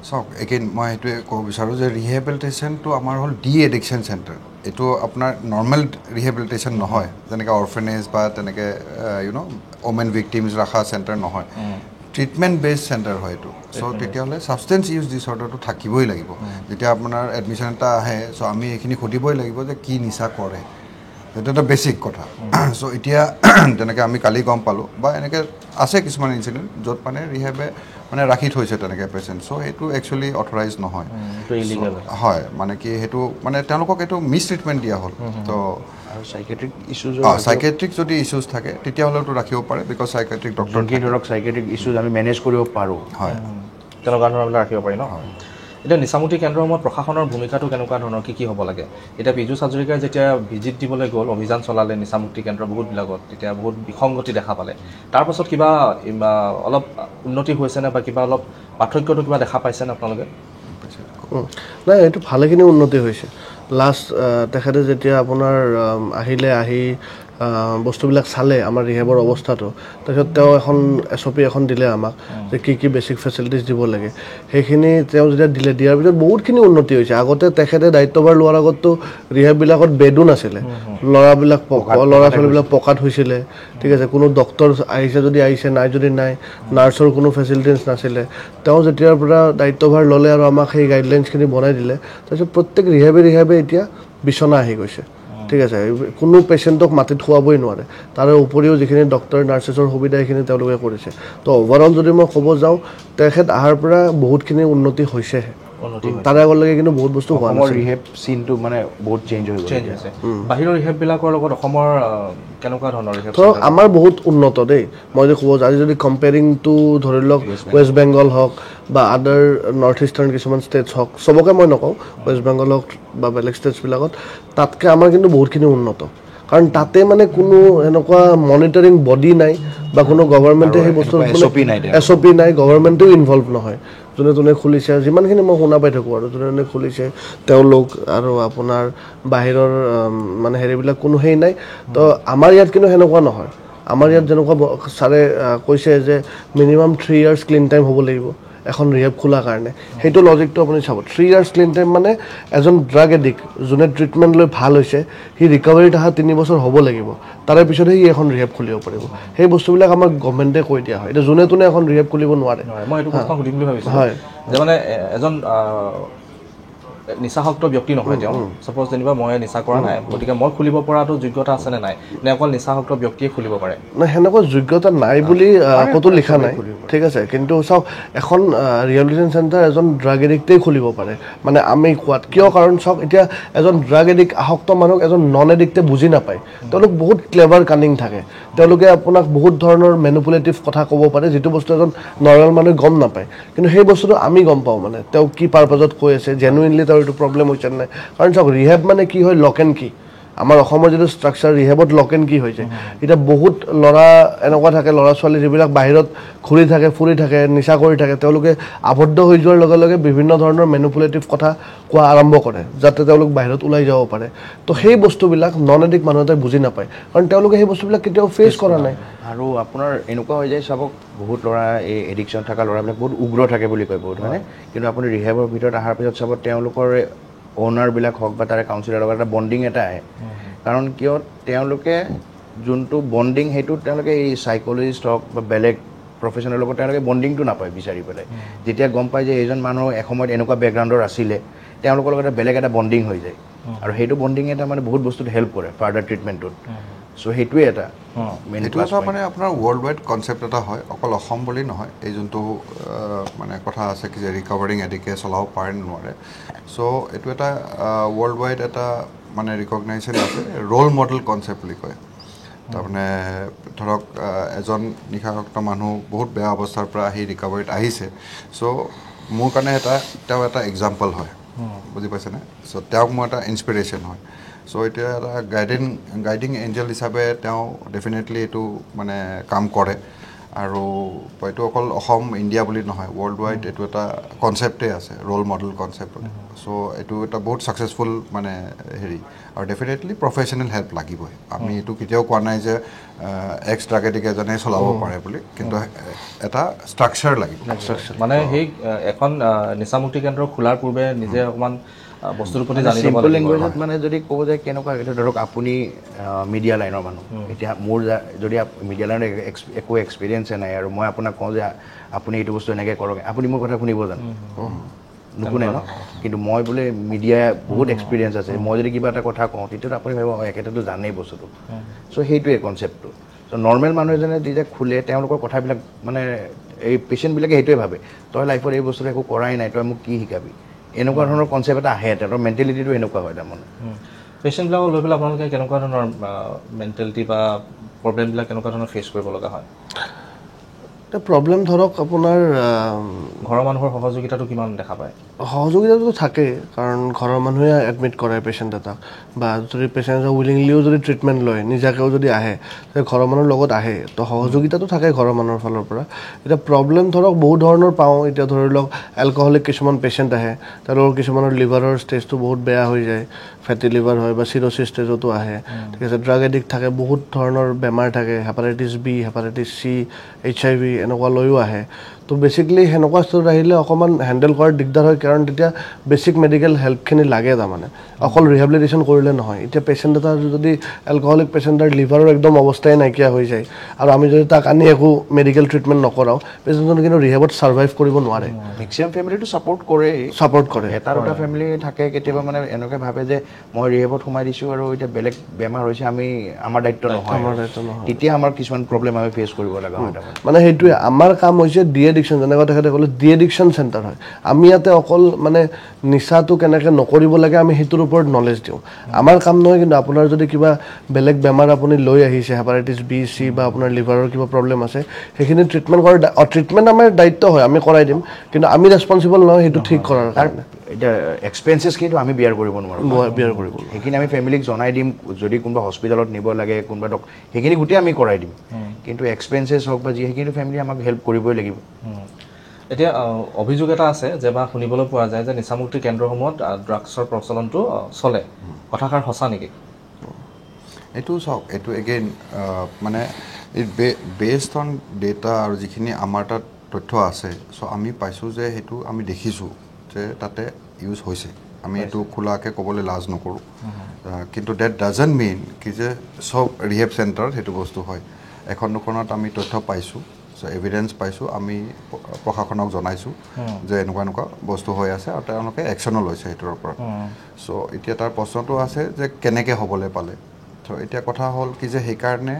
চাওক এগেইন মই সেইটোৱে ক'ব বিচাৰোঁ যে ৰিহেবিলিটেশ্যনটো আমাৰ হ'ল ডি এডিকশ্যন চেণ্টাৰ এইটো আপোনাৰ নৰ্মেল ৰিহেবিলিটেশ্যন নহয় যেনেকৈ অৰ্ফেনেজ বা তেনেকৈ ওমেন ভিক্টিমছ ৰখা চেণ্টাৰ নহয় ট্ৰিটমেণ্ট বেছড চেণ্টাৰ হয় এইটো চ' তেতিয়াহ'লে ছাবষ্টেঞ্চ ইউজ ডিছঅৰ্ডাৰটো থাকিবই লাগিব যেতিয়া আপোনাৰ এডমিশ্যন এটা আহে চ' আমি এইখিনি সুধিবই লাগিব যে কি নিচা কৰে সেইটো এটা বেছিক কথা চ' এতিয়া যেনেকৈ আমি কালি গম পালোঁ বা এনেকৈ আছে কিছুমান ইনচিডেণ্ট য'ত মানে ৰিহেবে মানে ৰাখি থৈছে তেনেকৈ পেচেণ্ট চ' সেইটো একচুৱেলি অথৰাইজ নহয় হয় মানে কি সেইটো মানে তেওঁলোকক এইটো মিছ ট্ৰিটমেণ্ট দিয়া হ'ল তো আৰু চাইকেট্ৰিক ইছ্যুজ চাইকেট্ৰিক যদি ইছ্যুজ থাকে তেতিয়াহ'লেতো ৰাখিব পাৰে বিকজ চাইকেট্ৰিক ডক্টৰ ধৰক চাইকেট্ৰিক ইছ্যুজ আমি মেনেজ কৰিব পাৰোঁ হয় তেনেকুৱা ধৰণৰবিলাক ৰাখিব পাৰি ন এতিয়া নিচামুক্তি কেন্দ্ৰসমূহত প্ৰশাসনৰ ভূমিকাটো কেনেকুৱা ধৰণৰ কি হ'ব লাগে এতিয়া পীযুষ হাজৰিকাই যেতিয়া ভিজিট দিবলৈ গ'ল অভিযান চলালে নিচামুক্তি কেন্দ্ৰ বহুতবিলাকত তেতিয়া বহুত বিসংগতি দেখা পালে তাৰপাছত কিবা অলপ উন্নতি হৈছেনে বা কিবা অলপ পাৰ্থক্যটো কিবা দেখা পাইছেনে আপোনালোকে নাই এইটো ভালেখিনি উন্নতি হৈছে লাষ্ট তেখেতে যেতিয়া আপোনাৰ আহি বস্তুবিলাক চালে আমাৰ ৰিহেবৰ অৱস্থাটো তাৰপিছত তেওঁ এখন SOP এখন দিলে আমাক যে কি বেছিক ফেচিলিটিছ দিব লাগে সেইখিনি তেওঁ যেতিয়া দিয়াৰ পিছত বহুতখিনি উন্নতি হৈছে আগতে তেখেতে দায়িত্বভাৰ লোৱাৰ আগততো ৰিহেববিলাকত বেডো নাছিলে ল'ৰা ছোৱালীবিলাক পকাত হৈছিলে ঠিক আছে কোনো ডক্টৰ আহিছে যদি আহিছে নাই যদি নাই নাৰ্ছৰ কোনো ফেচিলিটিছ নাছিলে তেওঁ যেতিয়াৰ পৰা দায়িত্বভাৰ ল'লে আৰু আমাক সেই গাইডলাইনছখিনি বনাই দিলে তাৰপিছত প্ৰত্যেক ৰিহেবে এতিয়া বিচনা আহি গৈছে ঠিক আছে কোনো পেচেণ্টক মাটিত খুৱাবই নোৱাৰে তাৰে উপৰিও যিখিনি ডক্টৰ নাৰ্ছেছৰ সুবিধা এইখিনি তেওঁলোকে কৰিছে তো অভাৰঅল যদি মই ক'ব যাওঁ তেখেত অহাৰ পৰা বহুতখিনি উন্নতি হৈছেহে তাৰে আগলৈকে কিন্তু বহুত বস্তু হোৱা অসমৰ ৰিহেব চিনটো মানে বহুত চেঞ্জ হৈ গৈছে বাহিৰৰ ৰিহেববিলাকৰ লগত অসমৰ কেনেকুৱা ধৰণৰ ৰিহেব ধৰক আমাৰ বহুত উন্নত দেই মই যে ক'ব আজি যদি কম্পেয়াৰিং টু ধৰি লওক ৱেষ্ট বেংগল হওক বা আদাৰ নৰ্থ ইষ্টাৰ্ণ কিছুমান ষ্টেটছ হওক চবকে মই নকওঁ ৱেষ্ট বেংগল হওক বা বেলেগ ষ্টেটছবিলাকত তাতকৈ আমাৰ কিন্তু বহুতখিনি উন্নত কাৰণ তাতে মানে কোনো এনেকুৱা মনিটৰিং বডি নাই বা কোনো গভৰ্ণমেণ্টে সেই বস্তু SOP নাই গভৰ্ণমেণ্টেও ইনভলভ নহয় যোনে খুলিছে যিমানখিনি মই শুনা পাই থাকোঁ আৰু যোনে খুলিছে তেওঁলোক আৰু আপোনাৰ বাহিৰৰ মানে হেৰিবিলাক কোনো হেৰি নাই তো আমাৰ ইয়াত কিন্তু সেনেকুৱা নহয় আমাৰ ইয়াত যেনেকুৱা ছাৰে কৈছে যে মিনিমাম 3 years ক্লিন টাইম হ'ব লাগিব এখন ৰিহেব খোলাৰ কাৰণে সেইটো লজিকটো আপুনি চাব 3 years ক্লিন টাইম মানে এজন ড্ৰাগ এডিক্ট যোনে ট্ৰিটমেণ্ট লৈ ভাল হৈছে সি ৰিকভাৰীত অহা 3 বছৰ হ'ব লাগিব তাৰে পিছতহে সি এখন ৰিহেব খুলিব পাৰিব সেই বস্তুবিলাক আমাক গভৰ্ণমেণ্টে কৈ দিয়া হয় এতিয়া যোনে তোনে এখন ৰিহেব খুলিব নোৱাৰে মই এইটো কথা সুধিম বুলি ভাবিছোঁ হয় যে মানে এজন নিচাসক্ত ব্যক্তি নহয় তেওঁ ছাপ'জ যেনিবা মই নিচা কৰা নাই গতিকে মই খুলিব পৰাটো যোগ্যতা আছেনে নাই নে অকল নিচাসক্ত ব্যক্তিয়ে খুলিব পাৰে নাই সেনেকুৱা যোগ্যতা নাই বুলি ক'তো লিখা নাই ঠিক আছে কিন্তু চাওক এখন ৰিহেবিলিটেশ্যন চেণ্টাৰ এজন ড্ৰাগ এডিক্টেই খুলিব পাৰে মানে আমি কোৱাত কিয় কাৰণ চাওক এতিয়া এজন ড্ৰাগ এডিক্ট আসক্ত মানুহক এজন নন এডিক্টে বুজি নাপায় তেওঁলোক বহুত ক্লেভাৰ কানিং থাকে তেওঁলোকে আপোনাক বহুত ধৰণৰ মেনিপুলেটিভ কথা ক'ব পাৰে যিটো বস্তু এজন নৰ্মেল মানুহে গম নাপায় কিন্তু সেই বস্তুটো আমি গম পাওঁ মানে তেওঁ কি পাৰপাজত কৈ আছে জেনুইনলি তেওঁৰ এইটো প্ৰব্লেম হৈছে নাই কাৰণ চাওক ৰিহেব মানে কি হয় লক এণ্ড কি আমাৰ অসমৰ যিটো ষ্ট্ৰাকচাৰ ৰিহেবত লক এণ্ড কি হৈ যায় এতিয়া বহুত ল'ৰা এনেকুৱা থাকে ল'ৰা ছোৱালী যিবিলাক বাহিৰত ঘূৰি থাকে ফুৰি থাকে নিচা কৰি থাকে তেওঁলোকে আবদ্ধ হৈ যোৱাৰ লগে লগে বিভিন্ন ধৰণৰ মেনিপুলেটিভ কথা কোৱা আৰম্ভ কৰে যাতে তেওঁলোক বাহিৰত ওলাই যাব পাৰে তো সেই বস্তুবিলাক নন এডিক্ট মানুহ এটাই বুজি নাপায় কাৰণ তেওঁলোকে সেই বস্তুবিলাক কেতিয়াও ফেচ কৰা নাই আৰু আপোনাৰ এনেকুৱা হৈ যায় চাবক বহুত ল'ৰা এই এডিকশ্যন থকা ল'ৰাবিলাক বহুত উগ্ৰ থাকে বুলি কয় বহুত হয়নে কিন্তু আপুনি ৰিহেবৰ ভিতৰত অহাৰ পিছত চাব তেওঁলোকৰ অ'নাৰবিলাক হওক বা তাৰে কাউন্সিলৰ লগত এটা বণ্ডিং এটা আহে কাৰণ কিয় তেওঁলোকে যোনটো বণ্ডিং সেইটো তেওঁলোকে এই চাইক'লজিষ্ট হওক বা বেলেগ প্ৰফেশ্যনেলৰ লগত তেওঁলোকে বণ্ডিংটো নাপায় বিচাৰি পেলাই যেতিয়া গম পায় যে এইজন মানুহ এসময়ত এনেকুৱা বেকগ্ৰাউণ্ডৰ আছিলে তেওঁলোকৰ লগত বেলেগ এটা বণ্ডিং হৈ যায় আৰু সেইটো বণ্ডিং এটা মানে বহুত বস্তুত হেল্প কৰে ফাৰ্ডাৰ ট্ৰিটমেণ্টটোত চ' সেইটোৱে এটা এইটো এটা মানে আপোনাৰ ৱৰ্ল্ড ৱাইড কনচেপ্ট এটা হয় অকল অসম বুলি নহয় এই যোনটো মানে কথা আছে কি যে ৰিকভাৰিং এডিকে চলাব পাৰে নোৱাৰে চ' এইটো এটা ৱৰ্ল্ড ৱাইড এটা মানে ৰিকগনাইজেশ্যন আছে ৰোল মডেল কনচেপ্ট বুলি কয় তাৰমানে ধৰক এজন নিচাসক্ত মানুহ বহুত বেয়া অৱস্থাৰ পৰা আহি ৰিকভাৰীত আহিছে চ' মোৰ কাৰণে তেওঁ এটা এক্সাম্পল হয় বুজি পাইছেনে চ' তেওঁক মোৰ এটা ইনস্পিৰেশ্যন হয় চ' এতিয়া এটা গাইডিং এঞ্জেল হিচাপে তেওঁ ডেফিনেটলি এইটো মানে কাম কৰে আৰু এইটো অকল অসম ইণ্ডিয়া বুলি নহয় ৱৰ্ল্ড ৱাইড এইটো এটা কনচেপ্টেই আছে ৰোল মডেল কনচেপ্ট বুলি চ' এইটো এটা বহুত ছাকচেছফুল মানে হেৰি আৰু ডেফিনেটলি প্ৰফেশ্যনেল হেল্প লাগিবই আমি এইটো কেতিয়াও কোৱা নাই যে এক্স ড্ৰাগ এডিক্ট এজনে চলাব পাৰে বুলি কিন্তু এটা ষ্ট্ৰাকচাৰ লাগিব মানে সেই এখন নিচামুক্তি কেন্দ্ৰ খোলাৰ পূৰ্বে নিজে অকণমান বস্তুৰ প্ৰতি জানি ল'ব চিম্পল লাগিব লেংগুৱেজত মানে যদি ক'ব যায় কেনেকুৱা এতিয়া ধৰক আপুনি মিডিয়া লাইনৰ মানুহ এতিয়া মোৰ যদি মিডিয়া লাইনৰ একো এক্সপিৰিয়েঞ্চে নাই আৰু মই আপোনাক কওঁ যে আপুনি এইটো বস্তু এনেকৈ কৰক আপুনি মোৰ কথা শুনিব জানো নুশুনে ন কিন্তু মই বোলে মিডিয়া বহুত এক্সপিৰিয়েঞ্চ আছে মই যদি কিবা এটা কথা কওঁ তেতিয়াতো আপুনি ভাবিব একেটাতো জানেই বস্তুটো চ' সেইটোৱে কনচেপ্টটো চ' নৰ্মেল মানুহ এজনে যেতিয়া খোলে তেওঁলোকৰ কথাবিলাক মানে এই পেচেণ্টবিলাকে সেইটোৱে ভাবে তই লাইফত এই বস্তুটো একো কৰাই নাই তই মোক কি শিকাবি এনেকুৱা ধৰণৰ কনচেপ্ট এটা আহে তেওঁলোকৰ মেণ্টেলিটিটো এনেকুৱা হয় তাৰমানে পেচেণ্টবিলাকক লৈ পেলাই আপোনালোকে কেনেকুৱা ধৰণৰ মেণ্টেলিটি বা প্ৰব্লেমবিলাক কেনেকুৱা ধৰণৰ ফেচ কৰিব লগা হয় এটা প্ৰব্লেম ধৰক আপোনাৰ ঘৰৰ মানুহৰ সহযোগিতাটো কিমান দেখা পায়? সহযোগিতাটো থাকে, কাৰণ ঘৰৰ মানুহে এডমিট কৰায় পেচেণ্ট এটাক, বা যদি পেচেণ্ট এটা উইলিংলিও যদি ট্ৰিটমেণ্ট লয়, নিজাকেও যদি আহে, তেতিয়া ঘৰৰ মানুহৰ লগত আহে, তো সহযোগিতাটো থাকে ঘৰৰ মানুহৰ ফালৰ পৰা। এতিয়া প্ৰব্লেম ধৰক বহুত ধৰণৰ পাওঁ। এতিয়া ধৰি লওক এলকহলিক কিছুমান পেচেণ্ট আহে, তেওঁলোকৰ কিছুমানৰ লিভাৰৰ ষ্টেজটো বহুত বেয়া হৈ যায়, ফেটি লিভাৰ হয় বা চিৰ'চিছ ষ্টেজতো আহে, ঠিক আছে। ড্ৰাগ এডিক্ট থাকে, বহুত ধৰণৰ বেমাৰ থাকে, hepatitis B, hepatitis C, HIV এনেকুৱা লৈও আহে। তো বেচিকেলি সেনেকুৱা ষ্টেজত আহিলে অকণমান হেণ্ডেল কৰাৰ দিগদাৰ হয়, কাৰণ তেতিয়া বেচিক মেডিকেল হেল্পখিনি লাগে। তাৰমানে অকল ৰিহেবিলিটেশ্যন কৰিলে নহয়। এতিয়া পেচেণ্ট এটা যদি এলকহলিক পেচেণ্ট এটাৰ লিভাৰৰ একদম অৱস্থাই নাইকিয়া হৈ যায়, আৰু আমি যদি তাক আনি একো মেডিকেল ট্ৰিটমেণ্ট নকৰাওঁ, পেচেণ্টজনে কিন্তু ৰিহেবত ছাৰ্ভাইভ কৰিব নোৱাৰে। মেক্সিমাম ফেমিলিটো ছাপৰ্ট কৰে, এটা দুটা ফেমিলি থাকে কেতিয়াবা মানে এনেকৈ ভাবে যে মই ৰিহেবত সোমাই দিছোঁ আৰু এতিয়া বেলেগ বেমাৰ হৈছে, আমাৰ দায়িত্ব নহয়, তেতিয়া আমাৰ কিছুমান প্ৰব্লেম আমি ফেচ কৰিব লগা হয়। মানে সেইটোৱে আমাৰ কাম হৈছে ডি এডিকশ্যন, যেনেকৈ তেখেতে ক'লে ডি এডিকশ্যন চেণ্টাৰ হয়। আমি ইয়াতে অকল মানে নিচাটো কেনেকৈ নকৰিব লাগে আমি সেইটোৰ ওপৰত নলেজ দিওঁ, আমাৰ কাম নহয়। কিন্তু আপোনাৰ যদি কিবা বেলেগ বেমাৰ আপুনি লৈ আহিছে, হেপাটাইটিছ বি, চি বা আপোনাৰ লিভাৰৰ কিবা প্ৰব্লেম আছে, সেইখিনি ট্ৰিটমেণ্ট কৰাৰ ট্ৰিটমেণ্ট আমাৰ দায়িত্ব হয়, আমি কৰাই দিম, কিন্তু আমি ৰেছপনচিবল নহয় সেইটো ঠিক কৰাৰ কাৰণে। এতিয়া এক্সপেঞ্চেছখিনিতো আমি বিয়াৰ কৰিব নোৱাৰোঁ, বিয়াৰ কৰিব সেইখিনি আমি ফেমিলিক জনাই দিম। যদি কোনোবা হস্পিটেলত নিব লাগে, কোনোবা সেইখিনি গোটেই আমি কৰাই দিম, কিন্তু এক্সপেঞ্চেছ হওক বা যি সেইখিনি ফেমিলি আমাক হেল্প কৰিবই লাগিব। এতিয়া অভিযোগ এটা আছে যে, বা শুনিবলৈ পোৱা যায় যে নিচামুক্তি কেন্দ্ৰসমূহত ড্ৰাগছৰ প্ৰচলনটো চলে, কথাষাৰ সঁচা নেকি? এইটো চাওক, এইটো এগেইন মানে বেছড অন ডেটা আৰু যিখিনি আমাৰ তাত তথ্য আছে, চ' আমি পাইছোঁ যে সেইটো আমি দেখিছোঁ যে তাতে ইউজ হৈছে। আমি এইটো খোলাকৈ ক'বলৈ লাজ নকৰোঁ, কিন্তু ডেট ডাজন্ট মিন কি যে চব ৰিহেব চেণ্টাৰত সেইটো বস্তু হয়। এখন দুখনত আমি তথ্য পাইছোঁ, চ' এভিডেঞ্চ পাইছোঁ, আমি প্ৰশাসনক জনাইছোঁ যে এনেকুৱা এনেকুৱা বস্তু হৈ আছে, আৰু তেওঁলোকে একশ্যনো লৈছে সেইটোৰ ওপৰত। চ' এতিয়া তাৰ প্ৰশ্নটো আছে যে কেনেকৈ হ'বলৈ পালে। চ' এতিয়া কথা হ'ল কি যে সেইকাৰণে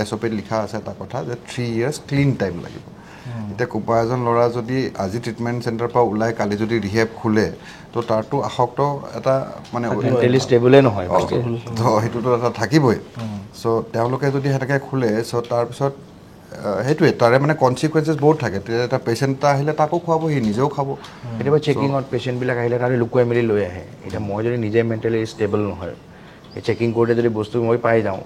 SOPত লিখা আছে এটা কথা যে 3 years ক্লিন টাইম লাগিব। এতিয়া কোনোবা এজন ল'ৰা যদি আজি ট্ৰিটমেণ্ট চেণ্টাৰৰ পৰা ওলাই কালি যদি ৰিহেব খোলে, তো তাৰতো আসক্ত এটা মানে ষ্টেবলে নহয়, সেইটোতো এটা থাকিবই। চ' তেওঁলোকে যদি সেনেকৈ খোলে, চ' তাৰপিছত সেইটোৱে তাৰে মানে কনচিকুৱেঞ্চেছ বহুত থাকে। তেতিয়া এটা পেচেণ্ট এটা আহিলে তাকো খুৱাব, সি নিজেও খাব। কেতিয়াবা চেকিঙত পেচেণ্টবিলাক আহিলে তাতে লুকুৱাই মেলি লৈ আহে। এতিয়া মই যদি নিজে মেণ্টেলি ষ্টেবল নহয়, চেকিং কৰোঁতে যদি বস্তু মই পাই যাওঁ,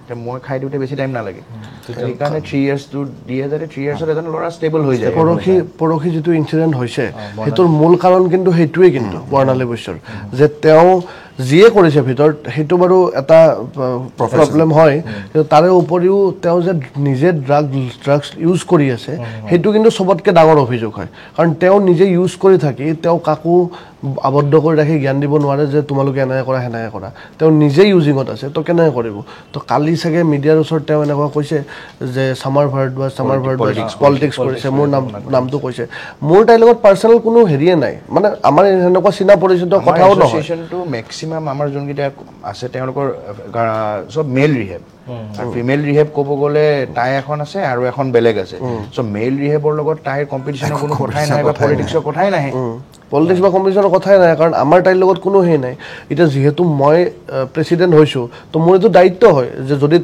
এতিয়া মই খাই দিওঁতে বেছি টাইম নালাগে। সেইকাৰণে 3 yearsটো দিয়ে যাতে 3 yearsত এজন ল'ৰা ষ্টেবল হৈ যায়। পৰহি যিটো ইনচিডেণ্ট হৈছে সেইটোৰ মূল কাৰণ কিন্তু সেইটোৱেই, কিন্তু বৰ্ণালী বৈশ্যৰ যে তেওঁ যিয়ে কৰিছে ভিতৰত, সেইটো বাৰু এটা প্ৰব্লেম হয়, কিন্তু তাৰে উপৰিও তেওঁ যে নিজে ড্ৰাগছ ইউজ কৰি আছে, সেইটো কিন্তু চবতকৈ ডাঙৰ অভিযোগ হয়। কাৰণ তেওঁ নিজে ইউজ কৰি থাকি তেওঁ কাকো আবদ্ধ কৰি ৰাখি জ্ঞান দিব নোৱাৰে যে তোমালোকে এনেকৈ কৰা সেনেকৈ কৰা। তেওঁ নিজে ইউজিঙত আছে, তো কেনেকৈ কৰিব? তো কালি চাগে মিডিয়াৰ ওচৰত তেওঁ এনেকুৱা কৈছে যে সামাৰ ভাৰদ্বাজ পলিটিক্স কৰিছে, মোৰ নামটো কৈছে। মোৰ তাইৰ লগত পাৰ্চনেল কোনো হেৰিয়ে নাই, মানে আমাৰ সেনেকুৱা চিনা পৰিচিত কথাও নহয়। এছ'চিয়েশ্যনটো মেক্সিমাম আমাৰ যোনকেইটা আছে তেওঁলোকৰ চব মেল ৰিহেব, আৰু ফিমেল ৰিহেব ক'ব গ'লে তাই এখন আছে আৰু এখন বেলেগ আছে। চ' মেল ৰিহেবৰ লগত তাইৰ কম্পিটিশ্যনৰ কোনো কথাই নাই, বা পলিটিক্সৰ কথাই নাহে। পলিটিক্স বা কম্পিটিশ্যনৰ কথাই নাই, কাৰণ আমাৰ তাইৰ লগত কোনো হেৰি নাই। এতিয়া যিহেতু মই প্ৰেচিডেণ্ট হৈছোঁ, তো মোৰ এইটো দায়িত্ব হয় যে যদি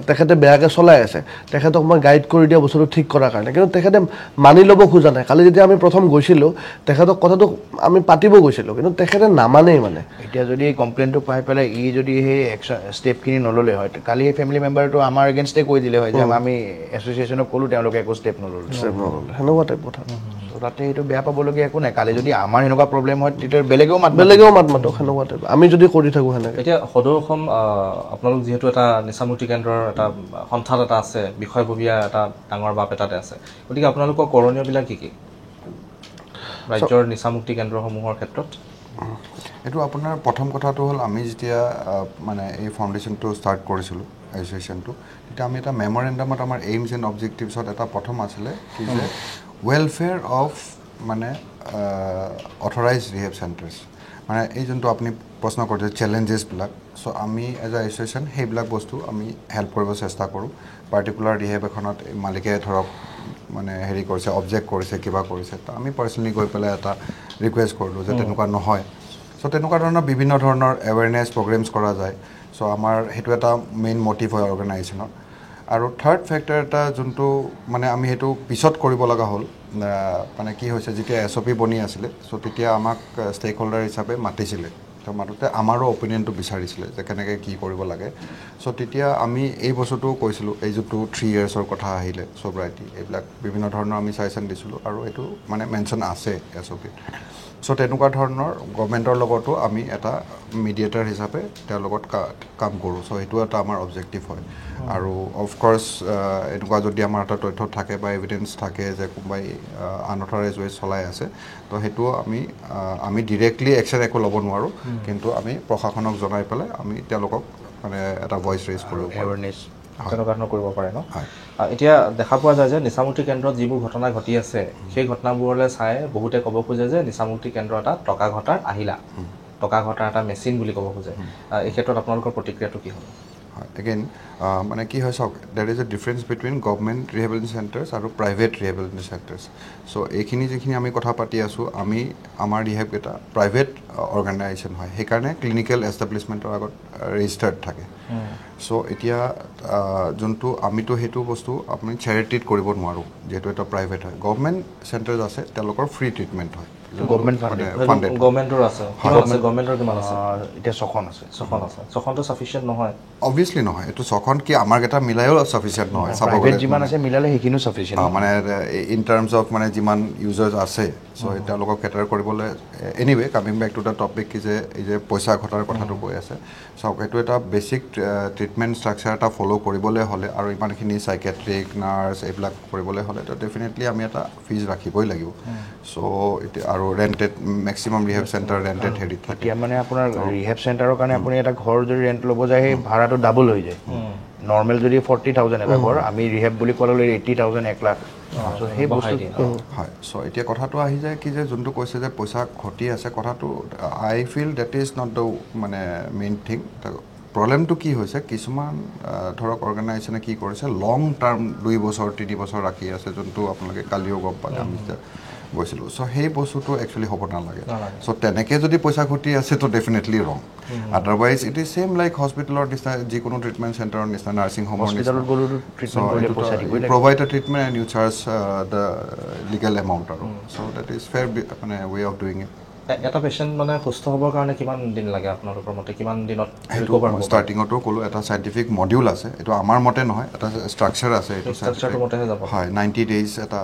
তেখেতে বেয়াকৈ চলাই আছে, তেখেতক মই গাইড কৰি দিয়া বস্তুটো ঠিক কৰাৰ কাৰণে। কিন্তু তেখেতে মানি ল'ব খোজা নাই। কালি যেতিয়া আমি প্ৰথম গৈছিলোঁ, তেখেতক কথাটো আমি পাতিব গৈছিলোঁ, কিন্তু তেখেতে নামানেই। মানে এতিয়া যদি কমপ্লেইনটো পাই পেলাই যদি সেই ষ্টেপখিনি নল'লে হয়, কালি সেই ফেমিলি মেম্বাৰটো আমাৰ এগেইনষ্টে কৈ দিলে হয় যে আমি এছ'চিয়েশ্যনক ক'লোঁ, তেওঁলোকে একো ষ্টেপ নল'লে। সেনেকুৱা টাইপ কথা। তাতে সেইটো বেয়া পাবলগীয়া একো নাই। কালি যদি আমাৰ সেনেকুৱা প্ৰব্লেম হয়, তেতিয়া বেলেগেও মাত মাতক, সেনেকুৱা টাইপ আমি যদি কৰি থাকোঁ সেনেকৈ। এতিয়া সদৌ অসম আপোনালোক যিহেতু এটা নিচামুক্তি কেন্দ্ৰৰ এটা সন্থাত এটা আছে, বিষয়ববীয়া এটা ডাঙৰ বাপ এটাতে আছে, গতিকে আপোনালোকৰ কৰণীয়বিলাক কি কি ৰাজ্যৰ নিচামুক্তি কেন্দ্ৰসমূহৰ ক্ষেত্ৰত? এইটো আপোনাৰ প্ৰথম কথাটো হ'ল, আমি যেতিয়া মানে এই ফাউণ্ডেশ্যনটো ষ্টাৰ্ট কৰিছিলোঁ এছ'চিয়েশ্যনটো, তেতিয়া আমি এটা মেম'ৰেণ্ডামত আমাৰ এইমছ এণ্ড অবজেক্টিভছত এটা প্ৰথম আছিলে কি যে ৱেলফেয়াৰ অফ মানে অথৰাইজ ৰিহেব চেণ্টাৰ্ছ। মানে এই যোনটো আপুনি প্ৰশ্ন কৰিছে চেলেঞ্জেছবিলাক, চ' আমি এজ এ এছ'চিয়েশ্যন সেইবিলাক বস্তু আমি হেল্প কৰিব চেষ্টা কৰোঁ। পাৰ্টিকুলাৰ ৰিহেব এখনত মালিকে ধৰক মানে হেৰি কৰিছে, অবজেক্ট কৰিছে, কিবা কৰিছে, তো আমি পাৰ্চনেলি গৈ পেলাই এটা ৰিকুৱেষ্ট কৰিলোঁ যে তেনেকুৱা নহয়। চ' তেনেকুৱা ধৰণৰ বিভিন্ন ধৰণৰ এৱেৰনেছ প্ৰগ্ৰেমছ কৰা যায়। চ' আমাৰ সেইটো এটা মেইন মটিভ হয় অৰ্গেনাইজেশ্যনৰ। আৰু থাৰ্ড ফেক্টৰ এটা যোনটো মানে আমি সেইটো পিছত কৰিব লগা হ'ল মানে কি হৈছে যেতিয়া SOP বনি আছিলে চ' তেতিয়া আমাক ষ্টেক হোল্ডাৰ হিচাপে মাতিছিলে তো মাতোতে আমাৰো অপিনিয়নটো বিচাৰিছিলে যে কেনেকৈ কি কৰিব লাগে চ' তেতিয়া আমি এই বস্তুটো কৈছিলোঁ এই যোনটো 3 yearsৰ কথা আহিলে ছ'ব্ৰাইটি এইবিলাক বিভিন্ন ধৰণৰ আমি ছাজেশ্যন দিছিলোঁ আৰু এইটো মানে মেনশ্যন আছে SOP চ' তেনেকুৱা ধৰণৰ গভৰ্ণমেণ্টৰ লগতো আমি এটা মিডিয়েটাৰ হিচাপে তেওঁৰ লগত কাম কৰোঁ চ' সেইটো এটা আমাৰ অবজেক্টিভ হয় আৰু অফক'ৰ্ছ এনেকুৱা যদি আমাৰ এটা তথ্য থাকে বা এভিডেঞ্চ থাকে যে কোনোবাই আনঅথৰাইজ ৱে চলাই আছে তো সেইটোও আমি ডিৰেক্টলি একশ্যন একো ল'ব নোৱাৰোঁ কিন্তু আমি প্ৰশাসনক জনাই পেলাই আমি তেওঁলোকক মানে এটা ভইচ ৰেইজ কৰোঁ এৱাৰনেছ তেনেকুৱা ধৰণৰ কৰিব পাৰে ন এতিয়া দেখা পোৱা যায় যে নিচামুক্তি কেন্দ্ৰত যিবোৰ ঘটনা ঘটি আছে সেই ঘটনাবোৰলৈ চাই বহুতে ক'ব খোজে যে নিচামুক্তি কেন্দ্ৰ এটা টকা ঘটাৰ আহিলা টকা ঘটাৰ এটা মেচিন বুলি ক'ব খোজে এই ক্ষেত্ৰত আপোনালোকৰ প্ৰতিক্ৰিয়াটো কি হ'ব হয় এগেইন মানে কি হয় চাওক দেৰ is a difference between government rehabilitation centres আৰু প্ৰাইভেট ৰিহেবিলিটেশ্যন চেণ্টাৰ্ছ চ' এইখিনি যিখিনি আমি কথা পাতি আছোঁ আমাৰ ৰিহেবকেইটা প্ৰাইভেট অৰ্গেনাইজেশ্যন হয় সেইকাৰণে ক্লিনিকেল এষ্টাব্লিছমেণ্টৰ আগত ৰেজিষ্টাৰ্ড থাকে চ' এতিয়া যোনটো আমিতো সেইটো বস্তু আপুনি চেৰিটিত কৰিব নোৱাৰোঁ যিহেতু এটা প্ৰাইভেট হয় গভৰ্ণমেণ্ট চেণ্টাৰ্ছ আছে তেওঁলোকৰ ফ্ৰী ট্ৰিটমেণ্ট হয় গভৰ্ণমেণ্ট ফাণ্ডেড গভৰ্ণমেণ্টৰ আছে গভৰ্ণমেণ্টৰ কিমান আছে এতিয়া 6খন আছে 6খন আছে 6খনটো ছাফিচিয়েণ্ট নহয় অবভিয়াছলি নহয় এইটো 6খন কি আমাৰ কেইটা মিলাইও ছাফিচিয়েণ্ট নহয় চাব প্ৰাইভেট গ'লে যিমান আছে মিলালে সেইখিনিও ছাফিচিয়েণ্ট মানে ইন টাৰ্মছ অফ মানে যিমান ইউজাৰ্ছ আছে চ' তেওঁলোকক কেটাৰ কৰিবলৈ anyway coming back to the topic কি যে এই যে পইচা ঘটাৰ কথাটো কৈ আছে চাওক এইটো এটা বেছিক ট্ৰিটমেণ্ট ষ্ট্ৰাকচাৰ এটা ফ'ল' কৰিবলৈ হ'লে আৰু ইমানখিনি চাইকেট্ৰিক নাৰ্ছ এইবিলাক কৰিবলৈ হ'লে তো ডেফিনেটলি আমি এটা ফিজ ৰাখিবই লাগিব চ' এতিয়া আৰু rented maximum rehab centre rented হেৰিত থাকে এতিয়া মানে আপোনাৰ ৰিহেব চেণ্টাৰৰ কাৰণে আপুনি এটা ঘৰ যদি ৰেণ্ট ল'ব যায় সেই ভাড়াটো ডাবল হৈ যায় নৰ্মেল যদি 40,000 এটা ঘৰ আমি ৰিহেব বুলি ক'লে 80,000 1 লাখ সেই বস্তু হয় চ' এতিয়া কথাটো আহি যায় কি যে যোনটো কৈছে যে পইচা ঘটি আছে কথাটো I feel that is not the মানে মেইন থিং প্ৰব্লেমটো কি হৈছে কিছুমান ধৰক অৰ্গেনাইজেশ্যনে কি কৰিছে লং টাৰ্ম 2 বছৰ 3 বছৰ ৰাখি আছে যোনটো আপোনালোকে কালিও গম পালে আমি গৈছিলোঁ চ' সেই বস্তুটো একচুৱেলি হ'ব নালাগে চ' তেনেকৈ যদি পইচা ঘটি আছে তো definitely wrong otherwise it is same like হস্পিটেলৰ নিচিনা যিকোনো ট্ৰিটমেণ্ট চেণ্টাৰৰ নিচিনা নাৰ্ছিং হোমৰ নিচিনা provide a treatment and you charge the legal amount আৰু চ' দেট ইজ ফেয়াৰ মানে ৱে অফ ডুইং ইট এটা পেচেণ্ট মানে সুস্থ হ'বৰ কাৰণে কিমান দিন লাগে আপোনালোকৰ মতে কিমান দিনত সেইটো ষ্টাৰ্টিঙতো ক'লোঁ এটা চাইণ্টিফিক মডিউল আছে এইটো আমাৰ মতে নহয় এটা ষ্ট্ৰাকচাৰ আছে এইটো হয় 90 days এটা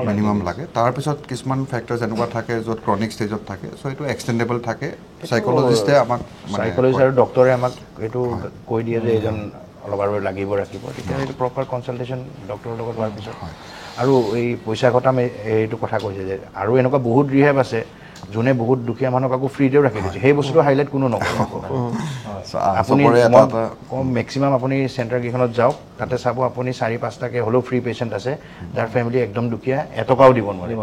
মিনিমাম লাগে তাৰপিছত কিছুমান ফেক্টৰ্ছ এনেকুৱা থাকে য'ত ক্ৰনিক ষ্টেজত থাকে চ' এইটো এক্সটেণ্ডেবল থাকে চাইক'লজিষ্টে আমাক চাইক'লজিষ্ট আৰু ডক্টৰে আমাক এইটো কৈ দিয়ে যে এইজন অলপ আৰু লাগিব ৰাখিব তেতিয়া এইটো প্ৰপাৰ কনচালটেশ্যন ডক্টৰৰ লগত হোৱাৰ পিছত আৰু এই পইচা ঘটা এইটো কথা কৈছে যে আৰু এনেকুৱা বহুত ৰিহেব আছে যোনে বহুত দুখীয়া মানুহক আকৌ ফ্ৰীতেও ৰাখি দিছে সেই বস্তুটো হাইলাইট কোনো নকৰে আপুনি মেক্সিমাম আপুনি চেণ্টাৰকেইখনত যাওক তাতে চাব আপুনি 4-5টাকৈ হ'লেও ফ্ৰী পেচেণ্ট আছে যাৰ ফেমিলি একদম দুখীয়া এটকাও দিব নোৱাৰিব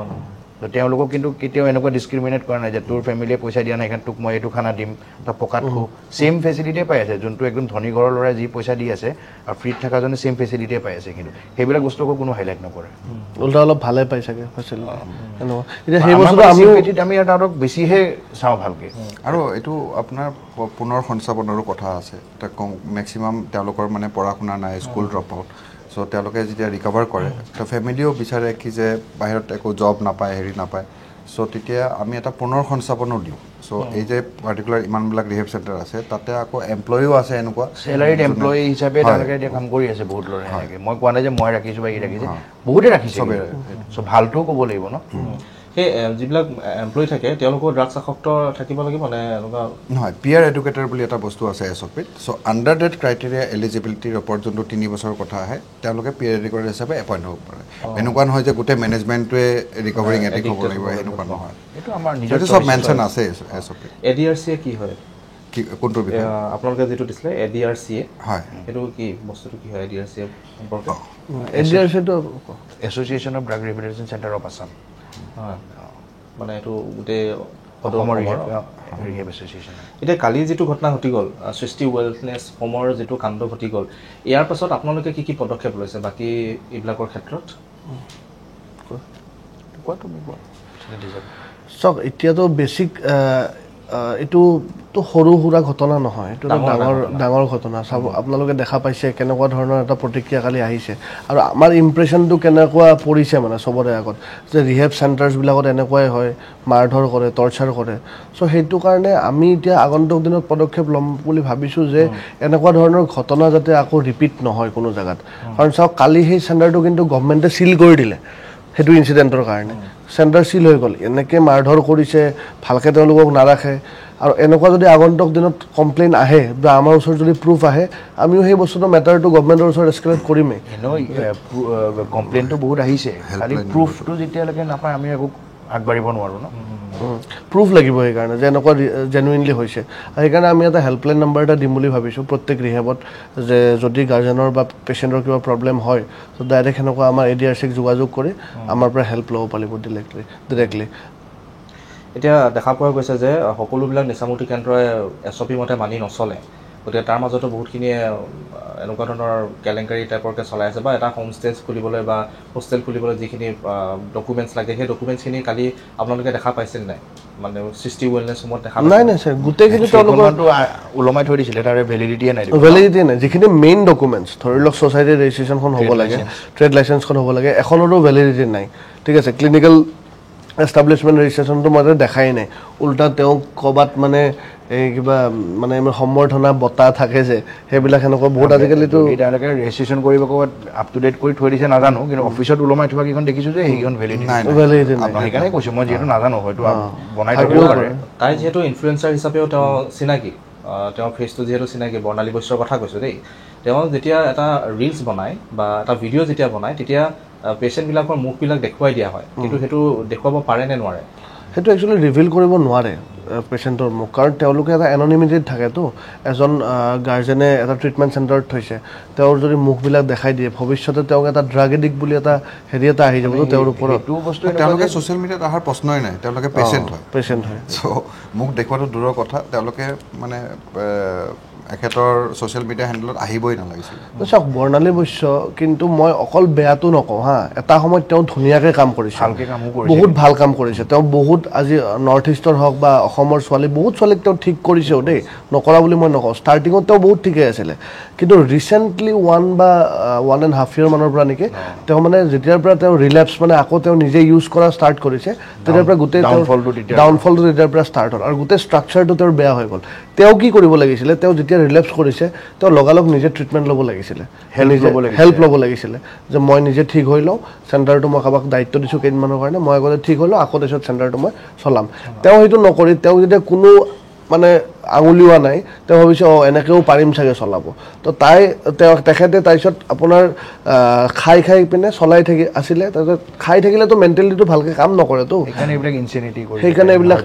তো তেওঁলোকক কিন্তু কেতিয়াও এনেকুৱা ডিছক্ৰিমিনেট কৰা নাই যে তোৰ ফেমিলিয়ে পইচা দিয়া নাই সেইকাৰণে তোক মই এইটো খানা দিম তই পকাত খো ছেইম ফেচিলিটিয়ে পাই আছে যোনটো একদম ধনী ঘৰৰ ল'ৰাই যি পইচা দি আছে আৰু ফ্ৰীত থকাজনে ছেইম ফেচিলিটিয়ে পাই আছে কিন্তু সেইবিলাক বস্তু আকৌ কোনো হাইলাইট নকৰে উল্টা অলপ ভালে পাই চাগে ফেচিলিটি এতিয়া সেই বস্তুটো আমি তাহাঁতক বেছিহে চাওঁ ভালকৈ আৰু এইটো আপোনাৰ পুনৰ সংস্থাপনৰো কথা আছে মেক্সিমাম তেওঁলোকৰ মানে পঢ়া শুনা নাই স্কুল ড্ৰপ আউট চ' তেওঁলোকে যেতিয়া ৰিকভাৰ কৰে তো ফেমিলিও বিচাৰে কি যে বাহিৰত একো জব নাপায় হেৰি নাপায় চ' তেতিয়া আমি এটা পুনৰ সংস্থাপনো দিওঁ চ' এই যে পাৰ্টিকুলাৰ ইমানবিলাক ৰিহেব চেণ্টাৰ আছে তাতে আকৌ এমপ্লয়িও আছে এনেকুৱা চেলাৰিড এমপ্লয়ি হিচাপে তেওঁলোকে এতিয়া কাম কৰি আছে বহুত ল'ৰাই এনেকৈ মই কোৱা নাই যে মই ৰাখিছোঁ বা ই ৰাখিছে বহুতে ৰাখিছে চ' ভালটোও ক'ব লাগিব ন সেই যিবিলাক এমপ্লয়ি থাকে তেওঁলোকৰ ড্ৰাগছ আসক্ত থাকিব লাগিব মানে এনেকুৱা নহয় পিয়াৰ এডুকেটৰ বুলি এটা বস্তু আছে SOPত চ' আণ্ডাৰ ডেট ক্ৰাইটেৰিয়া এলিজিবিলিটিৰ ওপৰত যোনটো 3 বছৰৰ কথা আহে তেওঁলোকে পিয়াৰ এডুকেটৰ হিচাপে এপইণ্ট হ'ব পাৰে এনেকুৱা নহয় যে গোটেই মেনেজমেণ্টটোৱে ৰিকভাৰিং এডিক্ট হ'ব লাগিব এনেকুৱা নহয় এইটো আমাৰ নিজৰ চব মেনশ্যন আছে SOPত ADRCA কি হয় কোনটো বিষয় আপোনালোকে যিটো দিছিলে ADRCA হয় সেইটো কি বস্তুটো কি হয় ADRCA সম্পৰ্কে ADRCটো association of drug rehabilitation centre of Assam মানে এইটো গোটেই ৰিহেব এছ'চিয়েশ্যন এতিয়া কালি যিটো ঘটনা ঘটি গ'ল সৃষ্টি ৱেলনেছ হোমৰ যিটো কাণ্ড ঘটি গ'ল ইয়াৰ পাছত আপোনালোকে কি পদক্ষেপ লৈছে বাকী এইবিলাকৰ ক্ষেত্ৰত চাওক এতিয়াতো বেছিক এইটোতো সৰু সুৰা ঘটনা নহয়, এইটো ডাঙৰ ঘটনা। চাব আপোনালোকে দেখা পাইছে কেনেকুৱা ধৰণৰ এটা প্ৰতিক্ৰিয়া কালি আহিছে আৰু আমাৰ ইমপ্ৰেশ্যনটো কেনেকুৱা পৰিছে মানে চবৰে আগত যে ৰিহেব চেণ্টাৰ্ছবিলাকত এনেকুৱাই হয়, মাৰধৰ কৰে, টৰ্চাৰ কৰে। চ' সেইটো কাৰণে আমি এতিয়া আগন্তুক দিনত পদক্ষেপ ল'ম বুলি ভাবিছোঁ যে এনেকুৱা ধৰণৰ ঘটনা যাতে আকৌ ৰিপিট নহয় কোনো জেগাত। কাৰণ চাওক কালি সেই চেণ্টাৰটো কিন্তু গভমেণ্টে চিল কৰি দিলে সেইটো ইনচিডেণ্টৰ কাৰণে। চেণ্টাৰ চিল হৈ গ'ল, এনেকৈ মাৰধৰ কৰিছে, ভালকৈ তেওঁলোকক নাৰাখে। আৰু এনেকুৱা যদি আগন্তুক দিনত কমপ্লেইন আহে বা আমাৰ ওচৰত যদি প্ৰুফ আহে, আমিও সেই বস্তুটো মেটাৰটো গভমেণ্টৰ ওচৰত এস্কেলেট কৰিমেই। কমপ্লেইনটো বহুত আহিছে, খালি প্ৰুফটো যেতিয়ালৈকে নাপায় আমি একো আগবাঢ়িব নোৱাৰোঁ ন। প্ৰুফ লাগিব সেইকাৰণে যে এনেকুৱা জেনুইনলি হৈছে। সেইকাৰণে আমি এটা হেল্পলাইন নম্বৰ এটা দিম বুলি ভাবিছোঁ প্ৰত্যেক ৰিহেবত, যে যদি গাৰ্জেনৰ বা পেচেণ্টৰ কিবা প্ৰব্লেম হয় তো ডাইৰেক্ট সেনেকুৱা আমাৰ ADRCক যোগাযোগ কৰি আমাৰ পৰা হেল্প ল'ব পাৰিব ডিৰেক্টলি। এতিয়া দেখা পোৱা গৈছে যে সকলোবিলাক নিচামুক্তি কেন্দ্ৰই SOP মতে মানি নচলে, গতিকে তাৰ মাজতো বহুতখিনিয়ে এনেকুৱা ধৰণৰ কেলেংকাৰী টাইপৰকৈ চলাই আছে বা এটা হোমষ্টে খুলিবলৈ বা হোষ্টেল খুলিবলৈ যিখিনি ডকুমেণ্টছ লাগে সেই ডকুমেণ্টছখিনি কালি আপোনালোকে দেখা পাইছিল নাই? মানে সৃষ্টি ৱেলনেছ হোমত দেখা নাই ছাৰ, গোটেইখিনি তেওঁলোকৰটো ওলমাই থৈ দিছিলে, তাৰে ভেলিডিটিয়ে নাই। যিখিনি মেইন ডকুমেণ্টছ ধৰি লওক ছ'চাইটিৰ ৰেজিষ্ট্ৰেশ্যনখন হ'ব লাগে, ট্ৰেড লাইচেঞ্চখন হ'ব লাগে, এখনৰো ভেলিডিটি নাই। ঠিক আছে, ক্লিনিকেল এষ্টাব্লিছমেণ্ট ৰেজিষ্ট্ৰেশ্যনটো মই দেখাই নাই। উল্টা তেওঁক ক'ৰবাত মানে এই কিবা মানে সম্বৰ্ধনা বঁটা থাকে যে সেইবিলাক সেনেকুৱা বহুত আজিকালিতো তেওঁলোকে ৰেজিষ্ট্ৰেশ্যন কৰিব ক'ৰবাত আপ টু ডেট কৰি থৈ দিছে নাজানো, কিন্তু অফিচত ওলমাই থোৱা কেইখন দেখিছোঁ যে সেইখন ভেলিডিটি নাই। সেইকাৰণে কৈছোঁ, মই যিহেতু নাজানো হয়তো বনাই থাকিব পাৰে। তাই যিহেতু ইনফ্লুৱেঞ্চাৰ হিচাপেও তেওঁ চিনাকি, তেওঁৰ ফেচটো যিহেতু চিনাকি, বৰ্ণালী বৈশ্যৰ কথা কৈছোঁ দেই। তেওঁ যেতিয়া এটা ৰিলছ বনায় বা এটা ভিডিঅ' যেতিয়া বনায় তেতিয়া পেচেণ্টবিলাকৰ মুখবিলাক দেখুৱাই দিয়া হয়, কিন্তু সেইটো দেখুৱাব পাৰে নে নোৱাৰে? সেইটো একচুৱেলি ৰিভিল কৰিব নোৱাৰে পেচেণ্টৰ মুখ, কাৰণ তেওঁলোকে এটা এননিমিটিত থাকেতো। এজন গাৰ্জেনে এটা ট্ৰিটমেণ্ট চেণ্টাৰত থৈছে, তেওঁৰ যদি মুখবিলাক দেখাই দিয়ে ভৱিষ্যতে তেওঁক এটা ড্ৰাগ এডিক্ট বুলি এটা হেৰি এটা আহি যাব তেওঁৰ ওপৰত। এইটো বস্তু তেওঁলোকে ছ'চিয়েল মিডিয়াত অহাৰ প্ৰশ্নই নাই, তেওঁলোকে পেচেণ্ট হয়। চ' মুখ দেখুৱাটো দূৰৰ কথা, তেওঁলোকে মানে এখেতৰ ছ'চিয়েল মিডিয়া হেণ্ডেলত আহিবই নালাগিছিল। চাওক, বৰ্ণালী বৈশ্য কিন্তু মই অকল বেয়াটো নকওঁ হা, এটা সময়ত তেওঁ ধুনীয়াকৈ কাম কৰিছে, ভালকৈ কামো কৰিছে, বহুত ভাল কাম কৰিছে। তেওঁ বহুত আজি নৰ্থ ইষ্টৰ হওক বা অসমৰ ছোৱালী বহুত ছোৱালীক তেওঁ ঠিক কৰিছেও দেই, নকৰা বুলি মই নকওঁ। ষ্টাৰ্টিঙত তেওঁ বহুত ঠিকেই আছিলে, কিন্তু ৰিচেণ্টলি 1.5 year মানৰ পৰা নেকি তেওঁ মানে যেতিয়াৰ পৰা তেওঁ ৰিলেপ্স মানে আকৌ তেওঁ নিজে ইউজ কৰা ষ্টাৰ্ট কৰিছে, তেতিয়াৰ পৰা গোটেই ডাউনফলটো তেতিয়াৰ পৰা ষ্টাৰ্ট হ'ল আৰু গোটেই ষ্ট্ৰাকচাৰটো তেওঁৰ বেয়া হৈ গ'ল। তেওঁ কি কৰিব লাগিছিলে, তেওঁ যেতিয়া ৰিলেপ্স কৰিছে তেওঁ লগালগ নিজে ট্ৰিটমেণ্ট ল'ব লাগিছিলে, হেল্প ল'ব লাগিছিলে, যে মই নিজে ঠিক হৈ লওঁ, চেণ্টাৰটো মই কাৰোবাক দায়িত্ব দিছোঁ কেইদিনমানৰ কাৰণে, মই আগতে ঠিক হৈ লওঁ, আকৌ তাৰপিছত চেণ্টাৰটো মই চলাম। তেওঁ সেইটো নকৰি তেওঁ যেতিয়া কোনো মানে আঙুলিওৱা নাই, তেওঁ ভাবিছে এনেকৈও পাৰিম চাগে চলাব। তো তেখেতে তাৰপিছত আপোনাৰ খাই পিনে চলাই আছিলে, তাৰপিছত খাই থাকিলেতো মেণ্টেলিটিটো ভালকৈ কাম নকৰেতো, সেইকাৰণে এইবিলাক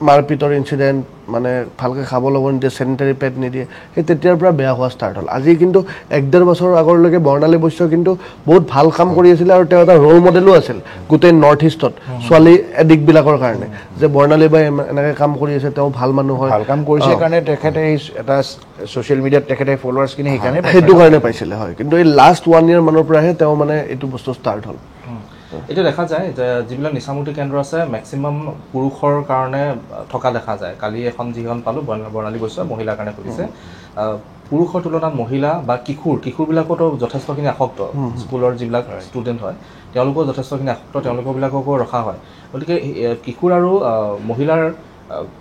মাৰপিটৰ ইনচিডেণ্ট, মানে ভালকৈ খাব ল'ব নিদিয়ে, চেনিটেৰী পেড নিদিয়ে, সেই তেতিয়াৰ পৰা বেয়া হোৱা ষ্টাৰ্ট হ'ল। আজি কিন্তু 1.5 বছৰৰ আগলৈকে বৰ্ণালী বৈশ্য কিন্তু বহুত ভাল কাম কৰি আছিলে আৰু তেওঁ এটা ৰোল মডেলো আছিল গোটেই নৰ্থ ইষ্টত ছোৱালী এডিক্টবিলাকৰ কাৰণে, যে বৰ্ণালী বাই এনেকৈ কাম কৰি আছে, তেওঁ ভাল মানুহ হয়, ভাল কাম কৰিছে কাৰণে তেখেতে এটা ছ'চিয়েল মিডিয়াত তেখেতে ফলোৱাৰ্ছখিনি সেইটো কাৰণে পাইছিলে হয়। কিন্তু এই লাষ্ট 1 year মানৰ পৰাহে তেওঁ মানে এইটো বস্তু ষ্টাৰ্ট হ'ল। এতিয়া দেখা যায় যে যিবিলাক নিচামুক্তি কেন্দ্ৰ আছে মেক্সিমাম পুৰুষৰ কাৰণে থকা দেখা যায়। কালি এখন যিখন পালোঁ বৰ্ণালী বৈশ্য মহিলাৰ কাৰণে খুলিছে, পুৰুষৰ তুলনাত মহিলা বা কিশোৰবিলাকতো যথেষ্টখিনি আসক্ত, স্কুলৰ যিবিলাক ষ্টুডেণ্ট হয় তেওঁলোকেও যথেষ্টখিনি আসক্ত, তেওঁলোকবিলাককো ৰখা হয়। গতিকে কিশোৰ আৰু মহিলাৰ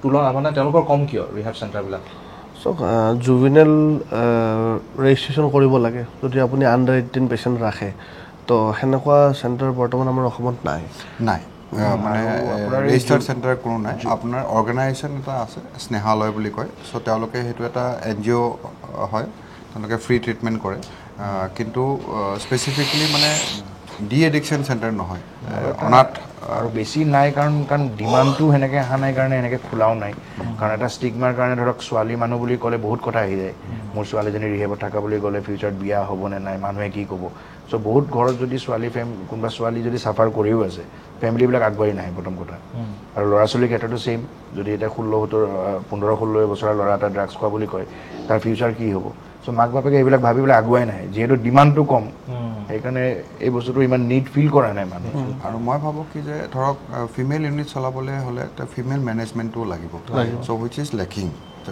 তুলনা মানে তেওঁলোকৰ কম কিয় ৰিহেব চেণ্টাৰবিলাক? চাওক, জুভিনেল ৰেজিষ্ট্ৰেশ্যন কৰিব লাগে যদি আপুনি আণ্ডাৰ 18 পেচেণ্ট ৰাখে, তো সেনেকুৱা চেণ্টাৰ বৰ্তমান আমাৰ অসমত নাই। মানে ৰেজিষ্টাৰ্ড চেণ্টাৰ কোনো নাই। আপোনাৰ অৰ্গেনাইজেশ্যন এটা আছে, স্নেহালয় বুলি কয়। চ' তেওঁলোকে সেইটো এটা NGO হয়, তেওঁলোকে ফ্ৰী ট্ৰিটমেণ্ট কৰে, কিন্তু স্পেচিফিকেলি মানে ডি এডিকশ্যন চেণ্টাৰ নহয়, অনাথ আৰু বেছি নাই, কাৰণ ডিমাণ্ডটো সেনেকৈ অহা নাই কাৰণে এনেকৈ খোলাও নাই। কাৰণ এটা ষ্টিগমাৰ কাৰণে ধৰক ছোৱালী মানুহ বুলি ক'লে বহুত কথা আহি যায়, মোৰ ছোৱালীজনী ৰিহেবত থকা বুলি ক'লে ফিউচাৰত বিয়া হ'বনে নাই, মানুহে কি ক'ব। চ' বহুত ঘৰত যদি কোনোবা ছোৱালী যদি চাফাৰ কৰিও আছে, ফেমিলিবিলাক আগবাঢ়ি নাহে প্ৰথম কথা। আৰু ল'ৰা ছোৱালীৰ ক্ষেত্ৰতো ছেইম, যদি এতিয়া 15-16 বছৰৰ ল'ৰা এটা ড্ৰাগছ খোৱা বুলি কয়, তাৰ ফিউচাৰ কি হ'ব? চ' মাক বাপেকে এইবিলাক ভাবি পেলাই আগুৱাই নাহে, যিহেতু ডিমাণ্ডটো কম সেইকাৰণে এই বস্তুটো ইমান নিড ফিল কৰা নাই মানুহ আৰু মই ভাবোঁ কি যে ধৰক ফিমেল ইউনিট চলাবলৈ হ'লে এটা ফিমেল মেনেজমেণ্টটো লাগিব চ' উইচ ইজ লেকিং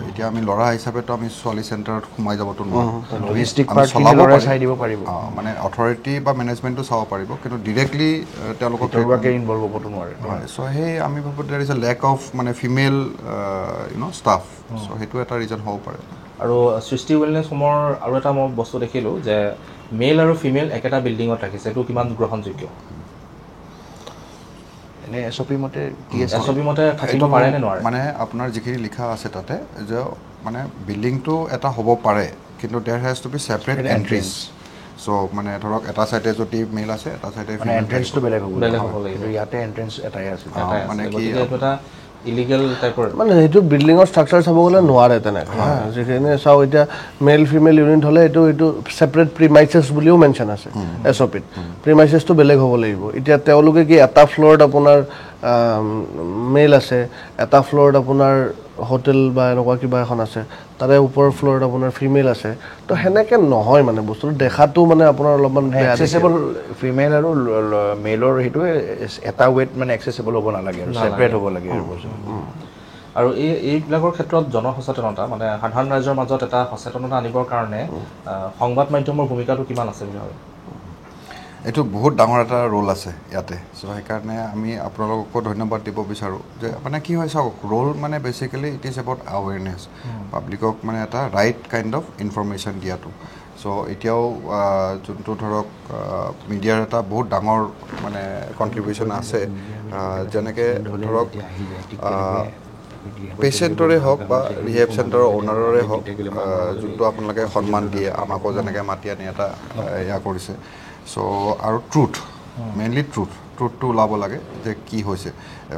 এতিয়া আমি ল'ৰা হিচাপেতো আমি ছোৱালী চেণ্টাৰত সোমাই যাবতো নোৱাৰোঁ লজিষ্টিক আমি পাৰ্টখিনি চলাব ল'ৰাই পাৰিম। চাই দিব পাৰিব মানে অথৰিটি বা মেনেজমেণ্টটো চাব পাৰিব কিন্তু ডিৰেক্টলি তেওঁলোকক ভিতৰুৱাকৈ ইনভল্ভ হ'বতো নোৱাৰে হয় চ' সেই আমি ভাবোঁ দেৰ ইজ এ লেক অফ মানে ফিমেল ষ্টাফ চ' সেইটো এটা ৰিজন হ'ব পাৰে আৰু সৃষ্টি ৱেলনেছ হোমৰ আৰু এটা মই বস্তু দেখিলোঁ যে মেল আৰু ফিমেল একেটা বিল্ডিঙত ৰাখিছে এইটো কিমান গ্ৰহণযোগ্য এনে SOP মতে কি আছে SOP মতে থাকিব এইটো পাৰে নে নোৱাৰে মানে আপোনাৰ যিখিনি লিখা আছে তাতে যে মানে বিল্ডিংটো এটা হ'ব পাৰে কিন্তু দেৰ হেজ টু বি ছেপাৰেট এণ্ট্ৰিজ চ' মানে ধৰক এটা চাইডে যদি মেল আছে এটা চাইডে মানে এণ্ট্ৰেঞ্চটো বেলেগ হ'ব বেলেগ হ'ব লাগিব। কিন্তু ইয়াতে এণ্ট্ৰেঞ্চ এটাই আছে মানে কি গতিকে এইটো এটা ইলিগেল টাইপৰ মানে সেইটো বিল্ডিঙৰ ষ্ট্ৰাকচাৰ চাব গ'লে নোৱাৰে তেনেকৈ যিখিনি চাওঁ এতিয়া মেল ফিমেল ইউনিট হ'লে এইটো ছেপাৰেট প্ৰিমাইচেছ বুলিও মেনশ্যন আছে SOPত প্ৰিমাইচেছটো বেলেগ হ'ব লাগিব এতিয়া তেওঁলোকে কি এটা ফ্ল'ৰত আপোনাৰ মেল আছে এটা ফ্ল'ৰত আপোনাৰ হোটেল বা এনেকুৱা কিবা এখন আছে তাৰে ওপৰৰ ফ্ল'ৰত আপোনাৰ ফিমেল আছে তো সেনেকৈ নহয় মানে বস্তুটো দেখাটো মানে আপোনাৰ অলপমান বেয়া এক্সেচেবল ফিমেল আৰু মেলৰ সেইটোৱে এটা ৱেট মানে এক্সেচেবল হ'ব নালাগে আৰু ছেপাৰেট হ'ব লাগে আৰু বস্তুটো আৰু এইবিলাকৰ ক্ষেত্ৰত জনসচেতনতা মানে সাধাৰণ ৰাইজৰ মাজত এটা সচেতনতা আনিবৰ কাৰণে সংবাদ মাধ্যমৰ ভূমিকাটো কিমান আছে বুলি ভাবে এইটো বহুত ডাঙৰ এটা ৰোল আছে ইয়াতে চ' সেইকাৰণে আমি আপোনালোককো ধন্যবাদ দিব বিচাৰোঁ যে মানে কি হয় চাওক ৰোল মানে বেচিকেলি ইট ইজ এবাউট আৱেৰনেছ পাব্লিকক মানে এটা ৰাইট কাইণ্ড অফ ইনফৰমেশ্যন দিয়াটো চ' এতিয়াও যোনটো ধৰক মিডিয়াৰ এটা বহুত ডাঙৰ মানে কণ্ট্ৰিবিউশ্যন আছে যেনেকৈ ধৰক পেচেণ্টৰে হওক বা ৰিহেব চেণ্টাৰৰ অ'নাৰৰে হওক যোনটো আপোনালোকে সন্মান দিয়ে আমাকো যেনেকৈ মাতি আনি এটা এয়া কৰিছে চ' আৰু ট্ৰুথ মেইনলি ট্ৰুথটো ওলাব লাগে যে কি হৈছে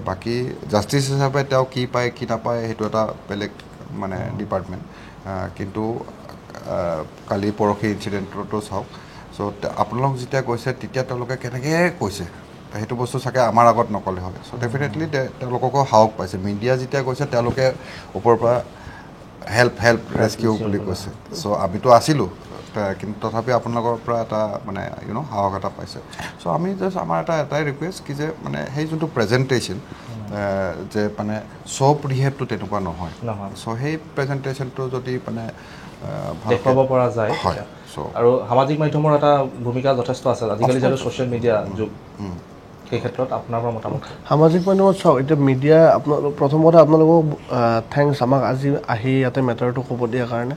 বাকী জাষ্টিচ হিচাপে তেওঁ কি পায় কি নাপায় সেইটো এটা বেলেগ মানে ডিপাৰ্টমেণ্ট কিন্তু কালি পৰহি ইনচিডেণ্টটো চাওক চ' আপোনালোক যেতিয়া কৈছে তেতিয়া তেওঁলোকে কেনেকৈ কৈছে সেইটো বস্তু চাগে আমাৰ আগত নক'লে হয় চ' ডেফিনেটলি তেওঁলোককো সাহস পাইছে মিডিয়া যেতিয়া কৈছে তেওঁলোকে ওপৰৰ পৰা হেল্প ৰেস্কিউ বুলি কৈছে চ' আমিতো আছিলোঁ কিন্তু তথাপি আপোনালোকৰ পৰা এটা মানে সাহস এটা পাইছে চ' আমি জাষ্ট আমাৰ এটাই ৰিকুৱেষ্ট কি যে মানে সেই যোনটো প্ৰেজেণ্টেশ্যন যে মানে চব ৰিহেবটো তেনেকুৱা নহয় চ' সেই প্ৰেজেণ্টেশ্যনটো যদি মানে দেখুৱাব পৰা যায় হয় আৰু সামাজিক মাধ্যমৰ এটা ভূমিকা যথেষ্ট আছে আজিকালি যিহেতু ছ'চিয়েল মিডিয়া যুগ সেই ক্ষেত্ৰত আপোনাৰ পৰা মতামত সামাজিক মাধ্যমত চাওক এতিয়া মিডিয়া আপোনালোক প্ৰথম কথা আপোনালোকক থেংকছ আমাক আজি আহি ইয়াতে মেটাৰটো ক'ব দিয়াৰ কাৰণে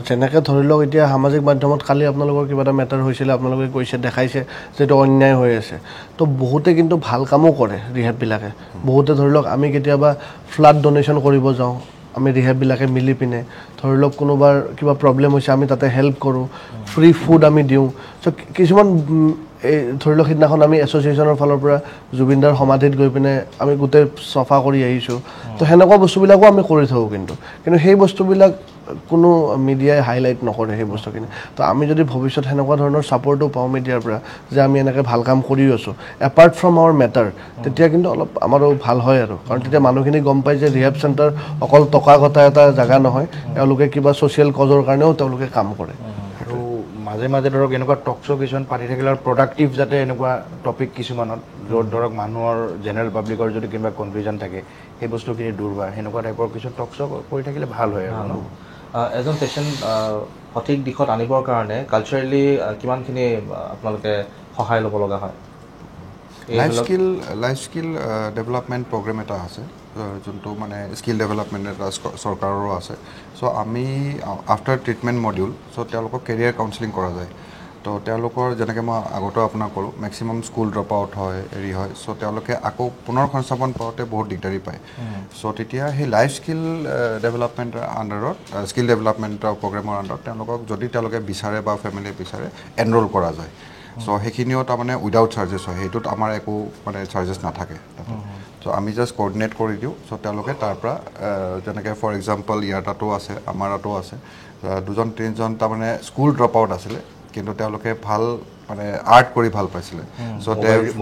যেনেকৈ ধৰি লওক এতিয়া সামাজিক মাধ্যমত কালি আপোনালোকৰ কিবা এটা মেটাৰ হৈছিলে আপোনালোকে কৈছে দেখাইছে যে এইটো অন্যায় হৈ আছে তো বহুতে কিন্তু ভাল কামো কৰে ৰিহেববিলাকে বহুতে ধৰি লওক আমি কেতিয়াবা ফ্লাড ডনেশ্যন কৰিব যাওঁ আমি ৰিহেববিলাকে মিলি পিনে ধৰি লওক কোনোবাৰ কিবা প্ৰব্লেম হৈছে আমি তাতে হেল্প কৰোঁ ফ্ৰী ফুড আমি দিওঁ চ' কিছুমান এই ধৰি লওক সিদিনাখন আমি এছ'চিয়েশ্যনৰ ফালৰ পৰা জুবিনদাৰ সমাধিত গৈ পিনে আমি গোটেই চফা কৰি আহিছোঁ তো সেনেকুৱা বস্তুবিলাকো আমি কৰি থাকোঁ কিন্তু সেই বস্তুবিলাক কোনো মিডিয়াই হাইলাইট নকৰে সেই বস্তুখিনি তো আমি যদি ভৱিষ্যত সেনেকুৱা ধৰণৰ ছাপৰ্টো পাওঁ মিডিয়াৰ পৰা যে আমি এনেকৈ ভাল কাম কৰি আছোঁ এপাৰ্ট ফ্ৰম আৱাৰ মেটাৰ তেতিয়া কিন্তু অলপ আমাৰো ভাল হয় আৰু কাৰণ তেতিয়া মানুহখিনি গম পায় যে ৰিহেব চেণ্টাৰ অকল টকা ঘটা এটা জেগা নহয় তেওঁলোকে কিবা ছ'চিয়েল কজৰ কাৰণেও তেওঁলোকে কাম কৰে আৰু মাজে মাজে ধৰক এনেকুৱা টক শ্ব' কিছুমান পাতি থাকিলে আৰু প্ৰডাক্টিভ যাতে এনেকুৱা টপিক কিছুমানত য'ত ধৰক মানুহৰ জেনেৰেল পাব্লিকৰ যদি কিবা কনফিউজন থাকে সেই বস্তুখিনি দূৰ হয় সেনেকুৱা টাইপৰ কিছুমান টক শ্ব' কৰি থাকিলে ভাল হয় আৰু এজন পেচেণ্ট সঠিক দিশত আনিবৰ কাৰণে কালচাৰেলি কিমানখিনি আপোনালোকে সহায় ল'ব লগা হয় লাইফ স্কিল ডেভেলপমেণ্ট প্ৰগ্ৰেম এটা আছে যোনটো মানে স্কিল ডেভেলপমেণ্ট এটা চৰকাৰৰো আছে চ' আমি আফটাৰ ট্ৰিটমেণ্ট মডিউল চ' তেওঁলোকক কেৰিয়াৰ কাউন্সেলিং কৰা যায় তো তেওঁলোকৰ যেনেকৈ মই আগতেও আপোনাক ক'লোঁ মেক্সিমাম স্কুল ড্ৰপ আউট হয় হেৰি হয় চ' তেওঁলোকে আকৌ পুনৰ সংস্থাপন পাওঁতে বহুত দিগদাৰী পায় চ' তেতিয়া সেই লাইফ স্কিল ডেভেলপমেণ্টৰ আণ্ডাৰত স্কিল ডেভেলপমেণ্টৰ প্ৰগ্ৰেমৰ আণ্ডাৰত তেওঁলোকক যদি তেওঁলোকে বিচাৰে বা ফেমিলিয়ে বিচাৰে এনৰোল কৰা যায় চ' সেইখিনিও তাৰমানে উইদাউট চাৰ্জেছ হয় সেইটোত আমাৰ একো মানে চাৰ্জেছ নাথাকে চ' আমি জাষ্ট কৰ্ডিনেট কৰি দিওঁ চ' তেওঁলোকে তাৰ পৰা যেনেকৈ ফৰ এক্সাম্পল ইয়াৰ তাতো আছে আমাৰ তাতো আছে 2-3জন তাৰমানে স্কুল ড্ৰপ আউট আছিলে কিন্তু তেওঁলোকে ভাল মানে আৰ্ট কৰি ভাল পাইছিলে চ'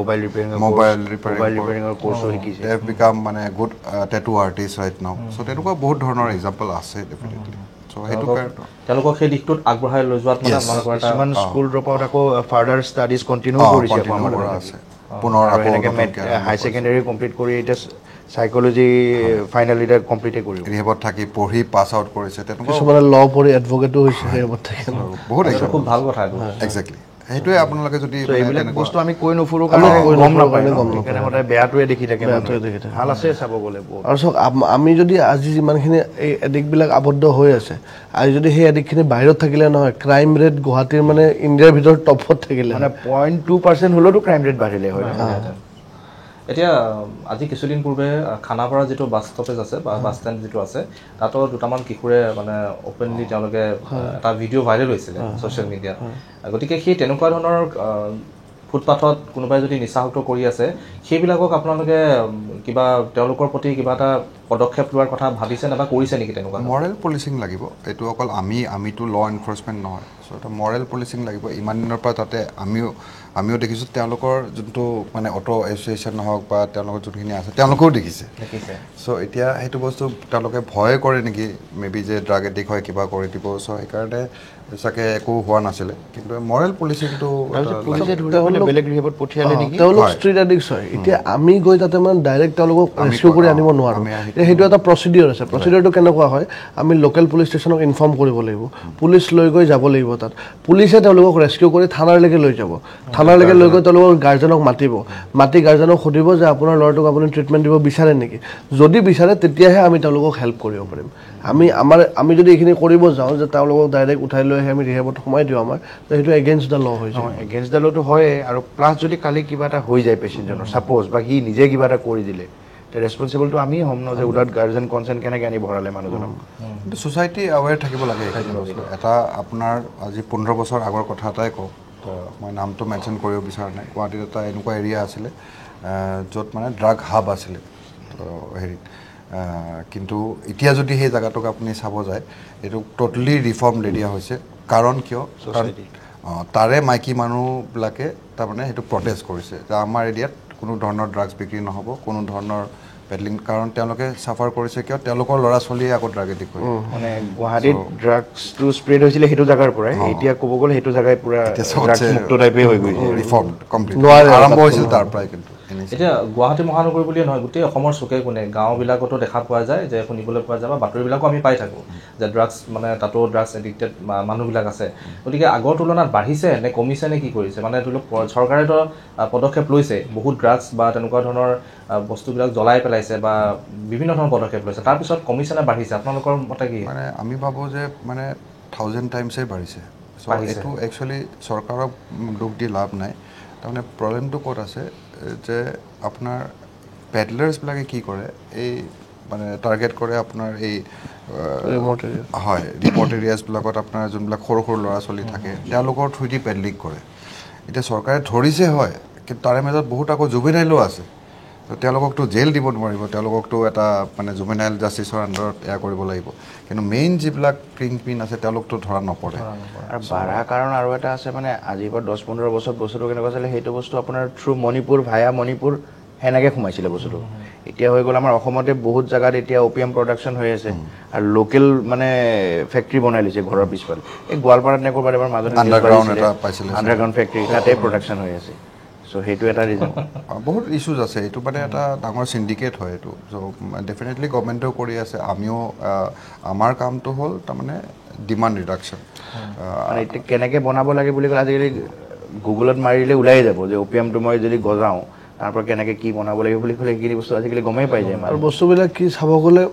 মোবাইল ৰিপেয়াৰিঙৰ কোৰ্চো শিকিছে দে বিকাম মানে গুড টেটু আৰ্টিষ্ট ৰাইট নাও চ' তেনেকুৱা বহুত ধৰণৰ এক্সাম্পল আছে ডেফিনেটলি চ' সেইটো কাৰণে তেওঁলোকক সেই দিশটোত আগবঢ়াই লৈ যোৱাত মানে আপোনালোকৰ এটা কিছুমান স্কুল ড্ৰপ আউট আকৌ ফাৰ্ডাৰ ষ্টাডিজ কণ্টিনিউ কৰিছে আকৌ আমাৰ কৰা আছে পুনৰ আৰু আকৌ এনেকৈ হাই ছেকেণ্ডেৰী কমপ্লিট কৰি এতিয়া চাইক'লজি ফাইনেল এতিয়া কমপ্লিটে কৰিব ৰিহেবত থাকি পঢ়ি পাছ আউট কৰিছে তেনেকুৱা কিছুমানে ল পঢ়ি এডভকেটো হৈছে সেই থাকে বহুত এইটো খুব ভাল কথা এইটো একজেক্টলি সেইটোৱে আপোনালোকে যদি ত' এইবিলাক তেনেকুৱা- বস্তু আমি কৈ নুফুৰো কাৰণে কৈ গম নুফুৰো নাপায় কাৰণে ন? গম নাপায়। সেইকাৰণে সদায় বেয়াটোৱে দেখি থাকে বেয়াটোৱে মানুহে। দেখি থাকে। ভাল আছে চাব গ'লে বহুত আৰু চাওক আমি যদি আজি যিমানখিনি এই এডিক্টবিলাক আবদ্ধ হৈ আছে আজি যদি সেই এডিক্টখিনি বাহিৰত থাকিলে নহয় ক্ৰাইম ৰেট গুৱাহাটীৰ মানে ইণ্ডিয়াৰ ভিতৰত টপত থাকিলে মানে 0.2% হ'লেওতো ক্ৰাইম ৰেট বাঢ়িলে হয় এতিয়া আজি কিছুদিন পূৰ্বে খানাপাৰা যিটো বাছ ষ্টপেজ আছে বা বাছ ষ্টেণ্ড যিটো আছে তাতো দুটামান কিশোৰে মানে অপেনলি তেওঁলোকে এটা ভিডিঅ' ভাইৰেল হৈছিলে ছ'চিয়েল মিডিয়াত গতিকে সেই তেনেকুৱা ধৰণৰ ফুটপাথত কোনোবাই যদি নিচাসক্ত কৰি আছে সেইবিলাকক আপোনালোকে কিবা তেওঁলোকৰ প্ৰতি কিবা এটা পদক্ষেপ লোৱাৰ কথা ভাবিছে নে বা কৰিছে নেকি তেনেকুৱা মৰেল পলিচিং লাগিব এইটো অকল আমিতো ল' এনফৰ্চমেণ্ট নহয় চ' এটা মৰেল পলিচিং লাগিব ইমান দিনৰ পৰা তাতে আমিও দেখিছোঁ তেওঁলোকৰ যোনটো মানে অটো এছ'চিয়েশ্যন হওক বা তেওঁলোকৰ যোনখিনি আছে তেওঁলোকেও দেখিছে চ' এতিয়া সেইটো বস্তু তেওঁলোকে ভয় কৰে নেকি মে বি যে ড্ৰাগ এডিক্ট হয় কিবা কৰি দিব চ' সেইকাৰণে চাগে একো হোৱা নাছিলে কিন্তু মৰেল পলিচিংটো বেলেগ ৰিহেবত পঠিয়ালে নেকি তেওঁলোক ষ্ট্ৰীট এডিক্টছ হয় এতিয়া আমি গৈ তাতে মানে ডাইৰেক্ট তেওঁলোকক ৰেস্কিউ কৰি আনিব নোৱাৰোঁ সেইটো এটা প্ৰচিডিঅ'ৰ আছে প্ৰচিডিঅ'ৰটো কেনেকুৱা হয় আমি লোকেল পুলিচ ষ্টেচনক ইনফৰ্ম কৰিব লাগিব পুলিচ লৈ গৈ যাব লাগিব তাত পুলিচে তেওঁলোকক ৰেস্কিউ কৰি থানালৈকে লৈ যাব থানালৈকে লৈ গৈ তেওঁলোকৰ গাৰ্জেনক মাতি গাৰ্জেনক সুধিব যে আপোনাৰ ল'ৰাটোক আপুনি ট্ৰিটমেণ্ট দিব বিচাৰে নেকি যদি বিচাৰে তেতিয়াহে আমি তেওঁলোকক হেল্প কৰিব পাৰিম আমি যদি এইখিনি কৰিব যাওঁ যে তেওঁলোকক ডাইৰেক্ট উঠাই লৈ আহি আমি ৰিহেবত সোমাই দিওঁ আমাৰ সেইটো এগেইনষ্ট দ্য ল হৈ যায় এগেইনষ্ট দ্য লটো হয় আৰু প্লাছ যদি কালি কিবা এটা হৈ যায় পেচেণ্টজনৰ ছাপ'জ বা সি নিজে কিবা এটা কৰি দিলে ৰেছপনচিবলটো আমি হ'ম ন যে উইদাউট গাৰ্জেন কনচেণ্ট কেনেকৈ আনি ভৰালে মানুহজনক কিন্তু ছ'চাইটি এৱেৰ থাকিব লাগে এইখিনি বস্তু এটা আপোনাৰ আজি 15 বছৰ আগৰ কথা এটাই কওঁ মই নামটো মেনশ্যন কৰিব বিচৰা নাই গুৱাহাটীত এটা এনেকুৱা এৰিয়া আছিলে য'ত মানে ড্ৰাগ হাব আছিলে তো হেৰিত কিন্তু এতিয়া যদি সেই জেগাটোক আপুনি চাব যায় এইটো ট'টেলি ৰিফৰ্ম এৰিয়া হৈছে কাৰণ কিয় তাৰে মাইকী মানুহবিলাকে তাৰমানে সেইটো প্ৰটেষ্ট কৰিছে যে আমাৰ এৰিয়াত কোনো ধৰণৰ ড্ৰাগছ বিক্ৰী নহ'ব কোনো ধৰণৰ পেডলিং কাৰণ তেওঁলোকে চাফাৰ কৰিছে কিয় তেওঁলোকৰ ল'ৰা ছোৱালীয়ে আকৌ ড্ৰাগ এডিক্ট হয় মানে গুৱাহাটীত ড্ৰাগছটো স্প্ৰেড হৈছিলে সেইটো জেগাৰ পৰাই এতিয়া ক'ব গ'লে সেইটো জেগাই পুৰা ড্ৰাগছ মুক্ত টাইপে হৈ গৈছে ৰিফৰ্ম কমপ্লিট আৰম্ভ হৈছিল তাৰ পৰাই কিন্তু এতিয়া গুৱাহাটী মহানগৰ বুলিয়ে নহয় গোটেই অসমৰ চুকে কোণে গাঁওবিলাকতো দেখা পোৱা যায় যে শুনিবলৈ পোৱা যায় বা বাতৰিবিলাকো আমি পাই থাকোঁ যে ড্ৰাগছ মানে তাতো ড্ৰাগছ এডিক্টেড মানুহবিলাক আছে গতিকে আগৰ তুলনাত বাঢ়িছে নে কমিছে নে কি কৰিছে মানে ধৰি লওক চৰকাৰেতো পদক্ষেপ লৈছে বহুত ড্ৰাগছ বা তেনেকুৱা ধৰণৰ বস্তুবিলাক জ্বলাই পেলাইছে বা বিভিন্ন ধৰণৰ পদক্ষেপ লৈছে তাৰপিছত কমিছে নে বাঢ়িছে আপোনালোকৰ মতে কি মানে আমি ভাবোঁ যে মানে 1000 টাইমছেই বাঢ়িছে চ' এইটো একচুৱেলি চৰকাৰক দুখ দি লাভ নাই তাৰমানে প্ৰব্লেমটো ক'ত আছে যে আপোনাৰ পেডলাৰ্ছবিলাকে কি কৰে এই মানে টাৰ্গেট কৰে আপোনাৰ এই হয় ৰিম'ট এৰিয়াছবিলাকত আপোনাৰ যোনবিলাক সৰু সৰু ল'ৰা ছোৱালী থাকে তেওঁলোকৰ থ্ৰুদি পেডলিং কৰে এতিয়া চৰকাৰে ধৰিছে হয় কিন্তু তাৰে মাজত বহুত আকৌ জুভেনাইলো আছে তেওঁলোককতো জেল দিব নোৱাৰিব তেওঁলোককতো এটা মানে জুভেনাইল জাষ্টিছৰ আণ্ডাৰত এয়া কৰিব লাগিব কিন্তু মেইন যিবিলাক কিং পিন আছে তেওঁলোকতো ধৰা নপৰে আৰু বাঢ়া কাৰণ আৰু এটা আছে মানে আজিৰ পৰা 10-15 বছৰ বস্তুটো কেনেকুৱা আছিলে সেইটো বস্তু আপোনাৰ থ্ৰু মণিপুৰ ভায়া মণিপুৰ সেনেকৈ সোমাইছিলে বস্তুটো এতিয়া হৈ গ'ল আমাৰ অসমতে বহুত জেগাত এতিয়া অপিয়াম প্ৰডাকশ্যন হৈ আছে আৰু লোকেল মানে ফেক্টৰী বনাই লৈছে ঘৰৰ পিছফালে এই গোৱালপাৰাত নে ক'ৰবাত এবাৰ মাজতে আণ্ডাৰগ্ৰাউণ্ড ফেক্টৰী তাতে প্ৰডাকশ্যন হৈ আছে চ' সেইটো এটা ৰিজন বহুত ইছ্যুজ আছে এইটো মানে এটা ডাঙৰ চিণ্ডিকেট হয় এইটো চ' ডেফিনেটলি গভৰ্ণমেণ্টেও কৰি আছে আমিও আমাৰ কামটো হ'ল তাৰমানে ডিমাণ্ড ৰিডাকশ্যন মানে এতিয়া কেনেকৈ বনাব লাগে বুলি ক'লে আজিকালি গুগলত মাৰিলে ওলাই যাব যে অপিয়ামটো মই যদি গজাওঁ তাৰ পৰা কেনেকৈ কি বনাব লাগিব বুলি ক'লে এইখিনি বস্তু আজিকালি গমেই পাই যায় আৰু বস্তুবিলাক কি চাব গ'লে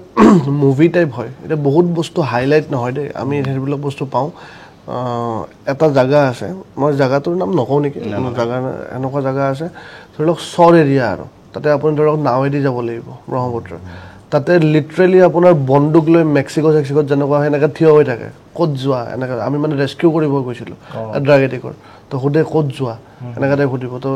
মুভি টাইপ হয় এতিয়া বহুত বস্তু হাইলাইট নহয় দেই আমি সেইবিলাক বস্তু পাওঁ এটা জেগা আছে মই জেগাটোৰ নাম নকওঁ নেকি জেগা এনেকুৱা জেগা আছে ধৰি লওক চৰ এৰিয়া আৰু তাতে আপুনি ধৰক নাৱেদি যাব লাগিব ব্ৰহ্মপুত্ৰ তাতে লিটাৰেলি আপোনাৰ বন্দুক লৈ মেক্সিকো চেক্সিকোত যেনেকুৱা সেনেকৈ থিয় হৈ থাকে ক'ত যোৱা এনেকৈ আমি মানে ৰেস্কিউ কৰিব গৈছিলোঁ ড্ৰাগ এডিক্টৰ তো সোধে ক'ত যোৱা এনেকৈ টাইপ সুধিব তো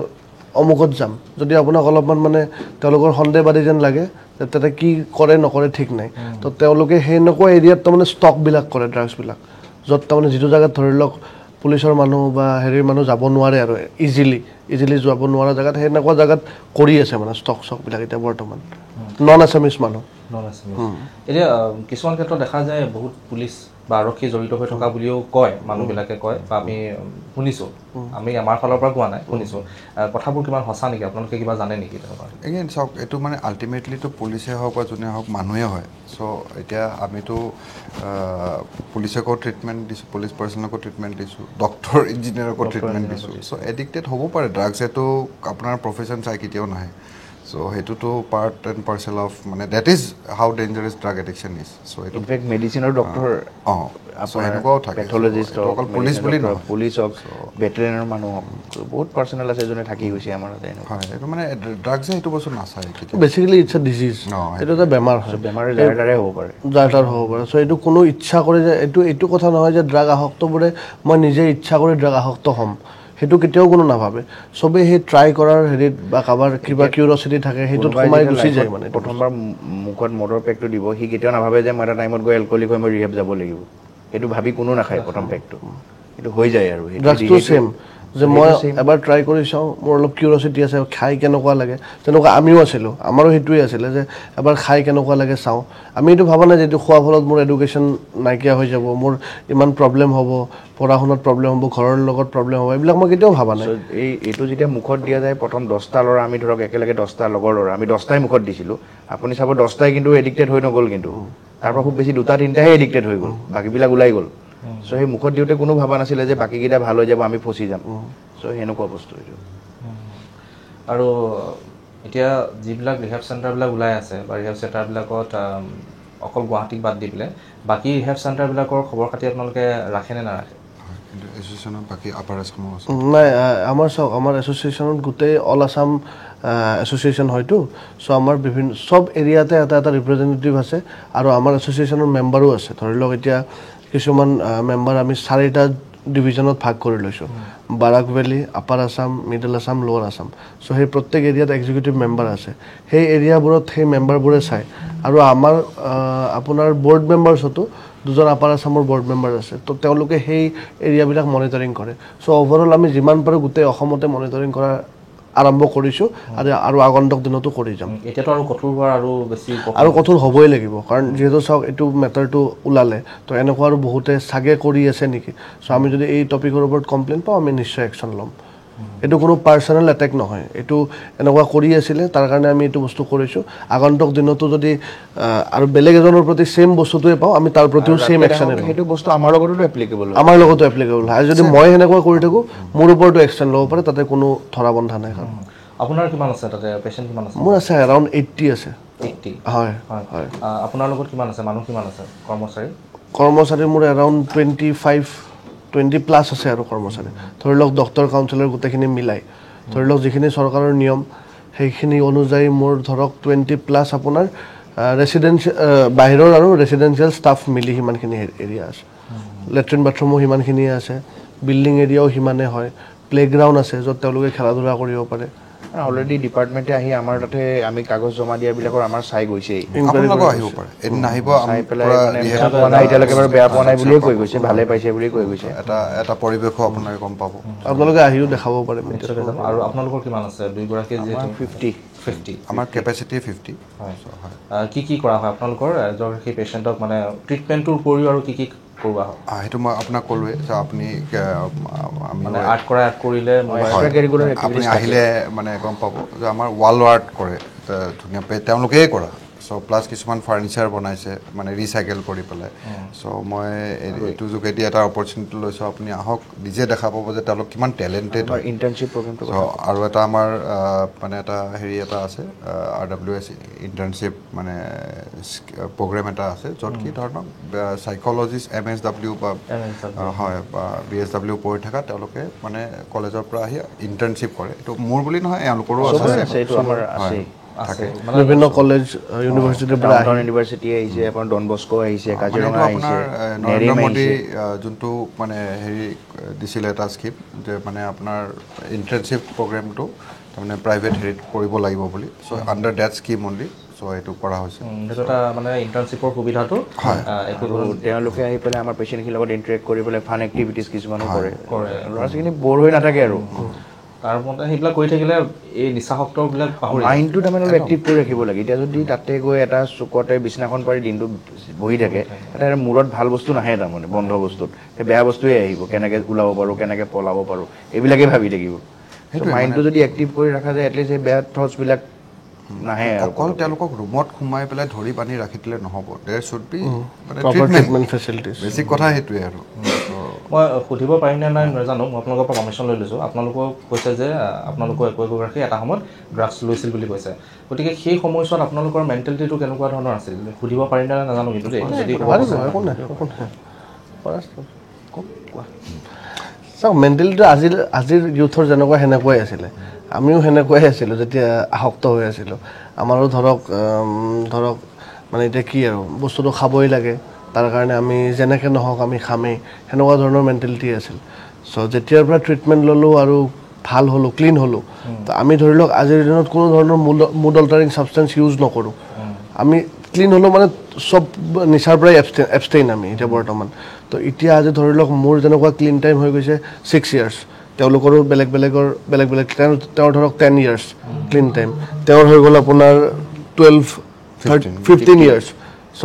অমুকত যাম যদি আপোনাক অলপমান মানে তেওঁলোকৰ সন্দেহবাদী যেন লাগে তাতে কি কৰে নকৰে ঠিক নাই তো তেওঁলোকে সেনেকুৱা এৰিয়াত তাৰমানে ষ্টকবিলাক কৰে ড্ৰাগছবিলাক য'ত তাৰমানে যিটো জেগাত ধৰি লওক পুলিচৰ মানুহ বা হেৰিৰ মানুহ যাব নোৱাৰে আৰু ইজিলি যাব নোৱাৰা জেগাত সেনেকুৱা জেগাত কৰি আছে মানে ষ্টকবিলাক এতিয়া বৰ্তমান নন আছামিজ মানুহ এতিয়া কিছুমান ক্ষেত্ৰত দেখা যায় বহুত পুলিচ বা আৰক্ষী জড়িত হৈ থকা বুলিও কয় মানুহবিলাকে কয় বা আমি শুনিছোঁ আমি আমাৰ ফালৰ পৰা কোৱা নাই শুনিছোঁ কথাবোৰ কিমান সঁচা নেকি আপোনালোকে কিবা জানে নেকি এগেইন চাওক এইটো মানে আল্টিমেটলিটো পুলিচে হওক বা যোনে হওক মানুহে হয় চ' এতিয়া আমিতো পুলিচকো ট্ৰিটমেণ্ট দিছোঁ পুলিচ পাৰ্চনকো ট্ৰিটমেণ্ট দিছোঁ ডক্টৰ ইঞ্জিনিয়াৰকো ট্ৰিটমেণ্ট দিছোঁ চ' এডিক্টেড হ'ব পাৰে ড্ৰাগছেতো আপোনাৰ প্ৰফেশ্যন চাই কেতিয়াও নাহে চ' সেইটোতো পাৰ্ট এণ্ড পাৰ্চেল অফ মানে that is how dangerous drug addiction is so' এইটো ইনফেক্ট মেডিচিনৰ ডক্টৰ সেনেকুৱাও থাকে পেথলজিষ্ট অকল পুলিচ বুলি নহয় পুলিচ হওক ভেটেৰিনেৰ মানুহ হওক বহুত পাৰ্চনেল আছে যোনে থাকি গৈছে আমাৰ তাতে হয় এইটো মানে ড্ৰাগছে সেইটো বস্তু নাচায় কেতিয়া বেচিকেলি ইটছ এ ডিজিজ এইটো এটা বেমাৰ হয় বেমাৰ যাৰ দ্বাৰাই হ'ব পাৰে যাৰ তাৰ হ'ব পাৰে চ' এইটো কোনো ইচ্ছা কৰে যে এইটো কথা নহয় যে ড্ৰাগ আসক্তবোৰে মই নিজে ইচ্ছা কৰি ড্ৰাগ আসক্ত হ'ম সেইটো কেতিয়াও কোনো নাভাবে চবেই সেই ট্ৰাই কৰাৰ হেৰিত বা কাৰোবাৰ কিবা কিউৰিঅচিটি থাকে সেইটোত সোমাই গুচি যায় মানে প্ৰথমবাৰ মুখত মদৰ পেকটো দিব সি কেতিয়াও নাভাবে যে মই এটা টাইমত গৈ এলকহলিক হৈ মই ৰিহেব যাব লাগিব সেইটো ভাবি কোনো নাখায় প্ৰথম পেকটো সেইটো হৈ যায় আৰু ড্ৰাগছটো ছেম যে মই এবাৰ ট্ৰাই কৰি চাওঁ মোৰ অলপ কিউৰিঅচিটি আছে খাই কেনেকুৱা লাগে তেনেকুৱা আমিও আছিলোঁ আমাৰো সেইটোৱে আছিলে যে এবাৰ খাই কেনেকুৱা লাগে চাওঁ আমি এইটো ভবা নাই যে এইটো খোৱাৰ ফলত মোৰ এডুকেশ্যন নাইকিয়া হৈ যাব মোৰ ইমান প্ৰব্লেম হ'ব পঢ়া শুনাত প্ৰব্লেম হ'ব ঘৰৰ লগত প্ৰব্লেম হ'ব এইবিলাক মই কেতিয়াও ভবা নাই এইটো যেতিয়া মুখত দিয়া যায় প্ৰথম 10টা ল'ৰা আমি ধৰক একেলগে 10টা লগৰ ল'ৰা আমি 10টাই মুখত দিছিলোঁ আপুনি চাব 10টাই কিন্তু এডিক্টেড হৈ নগ'ল কিন্তু তাৰপৰা খুব বেছি 2-3টাহে এডিক্টেড হৈ গ'ল বাকীবিলাক ওলাই গ'ল চ' সেই মুখত দিওঁতে কোনো ভবা নাছিলে যে বাকীকেইটা ভাল হৈ যাব আমি ফচি যাম চ' সেনেকুৱা বস্তু এইটো আৰু এতিয়া যিবিলাক ৰিহেব চেণ্টাৰবিলাক ওলাই আছে বা ৰিহেব চেণ্টাৰবিলাকত অকল গুৱাহাটীক বাদ দি পেলাই বাকী ৰিহেব চেণ্টাৰবিলাকৰ খবৰ খাতি আপোনালোকে ৰাখেনে নাৰাখে এছ'চিয়েশ্যনত বাকী আপাৰ আছামো আছে নাই আমাৰ চাওক আমাৰ এছ'চিয়েশ্যনত গোটেই অল আছাম এছ'চিয়েশ্যন হয়তো চ' আমাৰ বিভিন্ন চব এৰিয়াতে এটা এটা ৰিপ্ৰেজেণ্টেটিভ আছে আৰু আমাৰ এছ'চিয়েশ্যনৰ মেম্বাৰো আছে ধৰি লওক এতিয়া কিছুমান মেম্বাৰ আমি 4টা ডিভিজনত ভাগ কৰি লৈছোঁ Barack valley upper Assam middle Assam লোৱাৰ আছাম চ' সেই প্ৰত্যেক এৰিয়াত এক্সিকিউটিভ মেম্বাৰ আছে সেই এৰিয়াবোৰত সেই মেম্বাৰবোৰে চায় আৰু আমাৰ আপোনাৰ ব'ৰ্ড মেম্বাৰ্ছতো 2জন আপাৰ আছামৰ ব'ৰ্ড মেম্বাৰ আছে তো তেওঁলোকে সেই এৰিয়াবিলাক মনিটৰিং কৰে চ' অভাৰঅল আমি যিমান পাৰোঁ গোটেই অসমতে মনিটৰিং কৰা আৰম্ভ কৰিছোঁ আৰু আগন্তুক দিনতো কৰি যাম এতিয়াতো আৰু কঠোৰ হোৱাৰ আৰু বেছি আৰু কঠোৰ হ'বই লাগিব কাৰণ যিহেতু চাওক এইটো মেটাৰটো ওলালে তো এনেকুৱা আৰু বহুতে চাগে কৰি আছে নেকি চ' আমি যদি এই টপিকৰ ওপৰত কমপ্লেইন পাওঁ আমি নিশ্চয় একশ্যন ল'ম এইটো কোনো পাৰ্চনেল এটেক নহয় এইটো এনেকুৱা কৰি আছিলে তাৰ কাৰণে আমি এইটো বস্তু কৰিছোঁ আগন্তুক দিনতো যদি আৰু বেলেগ এজনৰ প্ৰতি ছেম বস্তুটোৱে পাওঁ আমি তাৰ প্ৰতিও ছেম একশ্যন ল'ম সেইটো বস্তু আমাৰ লগতো এপ্লিকেবল আমাৰ লগতো এপ্লিকেবল হয় যদি মই সেনেকুৱা কৰি থাকোঁ মোৰ ওপৰতো একশ্যন ল'ব পাৰে তাতে কোনো ধৰা বন্ধা নাই কাৰণ আপোনাৰ কিমান আছে তাতে পেচেণ্ট কিমান আছে মোৰ আছে এৰাউণ্ড 80 আছে 80 হয় হয় আপোনাৰ লগত কিমান আছে মানুহ কিমান আছে কৰ্মচাৰী মোৰ এৰাউণ্ড 20+ আছে আৰু কৰ্মচাৰী ধৰি লওক ডক্টৰ কাউন্সিলৰ গোটেইখিনি মিলাই ধৰি লওক যিখিনি চৰকাৰৰ নিয়ম সেইখিনি অনুযায়ী মোৰ ধৰক 20+ আপোনাৰ ৰেচিডেঞ্চিয়েল বাহিৰৰ আৰু ৰেচিডেঞ্চিয়েল ষ্টাফ মিলি সিমানখিনি এৰিয়া আছে লেট্ৰিন বাথৰুমো সিমানখিনিয়ে আছে বিল্ডিং এৰিয়াও সিমানে হয় প্লেগ্ৰাউণ্ড আছে য'ত তেওঁলোকে খেলা ধূলা কৰিব পাৰে অলৰেডি ডিপাৰ্টমেণ্টে আহি আমাৰ তাতে আমি কাগজ জমা দিয়াবিলাকৰ আমাৰ চাই গৈছেই আপোনালোকেও আহিব পাৰে এদিন আহিব চাই পেলাই এতিয়ালৈকে বাৰু বেয়া পোৱা নাই বুলিয়ে কৈ গৈছে ভালে পাইছে বুলি কৈ গৈছে এটা পৰিৱেশো আপোনালোকে গম পাব আপোনালোকে আহিও দেখাব পাৰে আৰু আপোনালোকৰ কিমান আছে দুইগৰাকী যিহেতু 50 আমাৰ কেপাচিটি 50 হয় কি কৰা হয় আপোনালোকৰ এজন সেই পেচেণ্টক মানে ট্ৰিটমেণ্টটোৰ উপৰিও আৰু কি কৰোৱা হয় সেইটো মই আপোনাক ক'লোৱে যে আপুনি মানে আৰ্ট কৰিলে আপুনি আহিলে মানে গম পাব যে আমাৰ ৱাল আৰ্ট কৰে ধুনীয়া তেওঁলোকেই কৰা চ' প্লাছ কিছুমান ফাৰ্নিচাৰ বনাইছে মানে ৰিচাইকেল কৰি পেলাই চ' মই এইটো যোগেদি এটা অপৰচুনিটি লৈছোঁ আপুনি আহক নিজে দেখা পাব যে তেওঁলোক কিমান টেলেণ্টেড হয় ইণ্টাৰ্ণশ্বিপ প্ৰগ্ৰেমটো আৰু এটা আমাৰ মানে এটা হেৰি এটা আছে RWS ইণ্টাৰ্ণশ্বিপ মানে প্ৰগ্ৰেম এটা আছে য'ত কি ধৰণক চাইক'লজিষ্ট MSW বা হয় বা BSW পঢ়ি থকা তেওঁলোকে মানে কলেজৰ পৰা আহি ইণ্টাৰ্ণশ্বিপ কৰে এইটো মোৰ বুলি নহয় এওঁলোকৰো আছে বিভিন্ন কলেজ ইউনিভাৰ্চিটিৰ পৰা ইউনিভাৰ্চিটি আহিছে আপোনাৰ ডন বস্কো আহিছে কাজিৰঙা আহিছে নৰেন্দ্ৰ মোদী যোনটো মানে হেৰি দিছিলে এটা স্কিম যে মানে আপোনাৰ ইণ্টাৰ্ণশ্বিপ প্ৰগ্ৰেমটো তাৰমানে প্ৰাইভেট হেৰিত কৰিব লাগিব বুলি চ' আণ্ডাৰ ডেট স্কিম অনলি চ' এইটো কৰা হৈছে সেইটো এটা মানে ইণ্টাৰ্ণশ্বিপৰ সুবিধাটো তেওঁলোকে আহি পেলাই আমাৰ পেচেণ্টখিনিৰ লগত ইণ্টাৰেক্ট কৰি পেলাই ফান এক্টিভিটিজ কিছুমানো কৰে ল'ৰা ছোৱালীখিনি ব'ৰ হৈ নাথাকে আৰু তাৰ মতে সেইবিলাক কৰি থাকিলে এই নিচাসক্তবিলাক পাহৰি মাইণ্ডটো তাৰমানে অলপ এক্টিভ কৰি ৰাখিব লাগে এতিয়া যদি তাতে গৈ এটা চুকতে বিচনাখন পাৰি দিনটো বহি থাকে এটা মূৰত ভাল বস্তু নাহে তাৰমানে বন্ধ বস্তুত সেই বেয়া বস্তুৱে আহিব কেনেকৈ ওলাব পাৰোঁ কেনেকৈ পলাব পাৰোঁ এইবিলাকে ভাবি থাকিব মাইণ্ডটো যদি এক্টিভ কৰি ৰখা যায় এটলিষ্ট সেই বেয়া থটছবিলাক নাহে অকল তেওঁলোকক ৰুমত সোমাই পেলাই ধৰি বান্ধি ৰাখি দিলে নহ'ব দেৰ should be proper treatment facilities basic কথা সেইটোৱে আৰু মই সুধিব পাৰিম নে নাই নাজানো মই আপোনালোকৰ পৰা পাৰ্মিশ্যন লৈ লৈছোঁ আপোনালোকক কৈছে যে আপোনালোকৰ একোগৰাকী এটা সময়ত ড্ৰাগছ লৈছিল বুলি কৈছে গতিকে সেই সময়ছোৱাত আপোনালোকৰ মেণ্টেলিটিটো কেনেকুৱা ধৰণৰ আছিল সুধিব পাৰিম নে নাজানো কিন্তু দেই যদি চাওক মেণ্টেলিটিটো আজিৰ ইউথৰ যেনেকুৱা সেনেকুৱাই আছিলে আমিও সেনেকুৱাই আছিলোঁ যেতিয়া আসক্ত হৈ আছিলোঁ আমাৰো ধৰক মানে এতিয়া কি আৰু বস্তুটো খাবই লাগে তাৰ কাৰণে আমি যেনেকৈ নহওক আমি খামেই সেনেকুৱা ধৰণৰ মেণ্টেলিটি আছিল চ' যেতিয়াৰ পৰা ট্ৰিটমেণ্ট ল'লোঁ আৰু ভাল হ'লোঁ ক্লিন হ'লোঁ তো আমি ধৰি লওক আজিৰ দিনত কোনো ধৰণৰ মুড অল্টাৰিং ছাবষ্টেঞ্চ ইউজ নকৰোঁ আমি ক্লিন হ'লোঁ মানে চব নিচাৰ পৰাই এবষ্টেইন আমি এতিয়া বৰ্তমান তো এতিয়া আজি ধৰি লওক মোৰ যেনেকুৱা ক্লিন টাইম হৈ গৈছে 6 years তেওঁলোকৰো বেলেগ তেওঁৰ ধৰক 10 years ক্লিন টাইম তেওঁৰ হৈ গ'ল আপোনাৰ 15 years চ'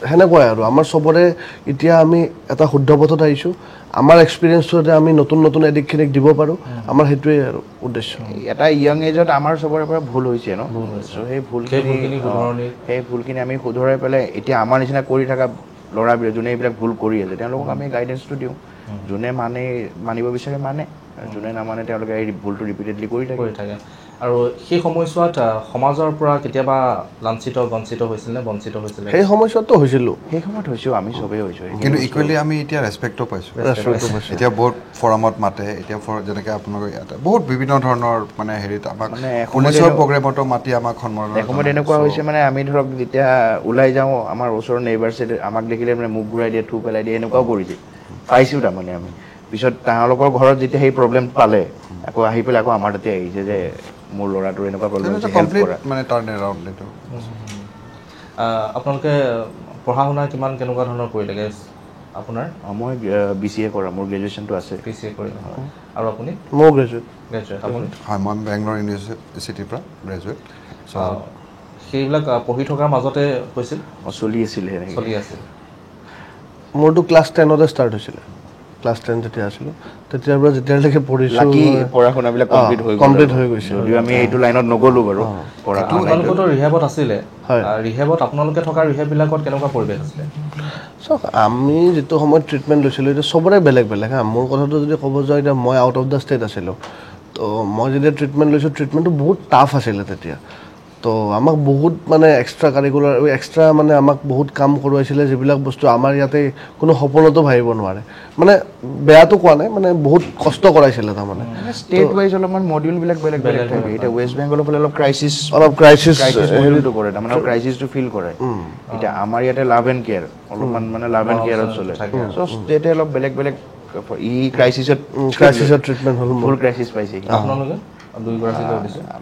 সেনেকুৱাই আৰু আমাৰ চবৰে এতিয়া আমি এটা শুদ্ধ পথত আহিছোঁ আমাৰ এক্সপিৰিয়েঞ্চটো যাতে আমি নতুন এডিকখিনিক দিব পাৰোঁ আমাৰ সেইটোৱে আৰু উদ্দেশ্য এটা য়ং এজত আমাৰ চবৰে পৰা ভুল হৈছে ন চ' সেই ভুলখিনি আমি শুধৰাই পেলাই এতিয়া আমাৰ নিচিনা কৰি থকা ল'ৰাবিলাক যোনে এইবিলাক ভুল কৰি আছে তেওঁলোকক আমি গাইডেঞ্চটো দিওঁ যোনে মানিব বিচাৰে মানে যোনে নামানে তেওঁলোকে এই ভুলটো ৰিপিটেডলি কৰি থাকে আৰু সেই সময়ছোৱাত সমাজৰ পৰা কেতিয়াবা লাঞ্ছিত বঞ্চিত হৈছিল নে বঞ্চিত হৈছিল সেই সময়ছোৱাততো হৈছিলোঁ সেই সময়ত হৈছোঁ আমি চবেই হৈছোঁ কিন্তু ইকুৱেলি আমি এতিয়া ৰেচপেক্টো পাইছোঁ এতিয়া বহুত ফৰামত মাতে এতিয়া যেনেকৈ আপোনালোকৰ ইয়াতে বহুত বিভিন্ন ধৰণৰ মানে হেৰিত আমাক পুলিচৰ প্ৰগ্ৰেমতো মাতি আমাক সন্মান এসময়ত এনেকুৱা হৈছে মানে আমি ধৰক যেতিয়া ওলাই যাওঁ আমাৰ ওচৰৰ নেইবাৰ্ছে আমাক দেখিলে মানে মুখ ঘূৰাই দিয়ে থু পেলাই দিয়ে এনেকুৱাও কৰি দিয়ে পাইছোঁ তাৰমানে আমি পিছত তেওঁলোকৰ ঘৰত যেতিয়া সেই প্ৰব্লেম পালে আকৌ আহি পেলাই আকৌ আমাৰ তাতে আহিছে যে মোৰ ল'ৰাটোৰ এনেকুৱা প্ৰব্লেম হৈছে হেল্প কৰা মানে টাৰ্ণ এৰাউণ্ড এইটো আপোনালোকে পঢ়া শুনা কেনেকুৱা ধৰণৰ কৰিলেগে আপোনাৰ মই BCA কৰা মোৰ গ্ৰেজুৱেশ্যনটো আছে BCA কৰি আৰু আপুনি মোৰ গ্ৰেজুৱেট আপুনি হয় মই বেংগলোৰ ইউনিভাৰ্চিটিৰ পৰা গ্ৰেজুৱেট সেইবিলাক পঢ়ি থকাৰ মাজতে হৈছিল চলি আছিল মোৰতো ক্লাছ 10তে ষ্টাৰ্ট হৈছিলে ক্লাছ 10 যেতিয়া আছিলোঁ তেতিয়াৰ পৰা যেতিয়ালৈকে পঢ়িছোঁ পঢ়া শুনাবিলাক কমপ্লিট হৈ গৈছে যদিও আমি এইটো লাইনত নগ'লোঁ বাৰু আপোনালোকতো ৰিহেবত আছিলে ৰিহেবত আপোনালোকে থকা ৰিহেববিলাকত কেনেকুৱা পৰিৱেশ আছিলে চাওক আমি যিটো সময়ত ট্ৰিটমেণ্ট লৈছিলোঁ এতিয়া চবৰে বেলেগ মোৰ কথাটো যদি ক'ব যাওঁ এতিয়া মই আউট অফ দ্য ষ্টেট আছিলোঁ তো মই যেতিয়া ট্ৰিটমেণ্ট লৈছোঁ ট্ৰিটমেণ্টটো বহুত টাফ আছিলে তেতিয়া তো আমাক বহুত মানে এক্সট্ৰা মানে আমাক বহুত কাম কৰোৱাইছিলে যিবিলাক বস্তু আমাৰ ইয়াতে কোনো সপোনতো ভাবিব নোৱাৰে মানে বেয়াটো কোৱা নাই মানে বহুত কষ্ট কৰাইছিলে তাৰমানে ষ্টেট ৱাইজ অলপমান মডিউলবিলাক বেলেগ থাকে এতিয়া ৱেষ্ট বেংগলৰ ফালে অলপ ক্ৰাইচিছ মডিউলটো কৰে তাৰমানে ক্ৰাইচিছটো ফিল কৰে এতিয়া আমাৰ ইয়াতে লাভ এণ্ড কেয়াৰ অলপমান মানে লাভ এণ্ড কেয়াৰত চলে চ' ষ্টেটে অলপ বেলেগ ক্ৰাইচিছত ট্ৰিটমেণ্ট হ'ল ফুল ক্ৰাইচিছ পাইছে আপোনালোকে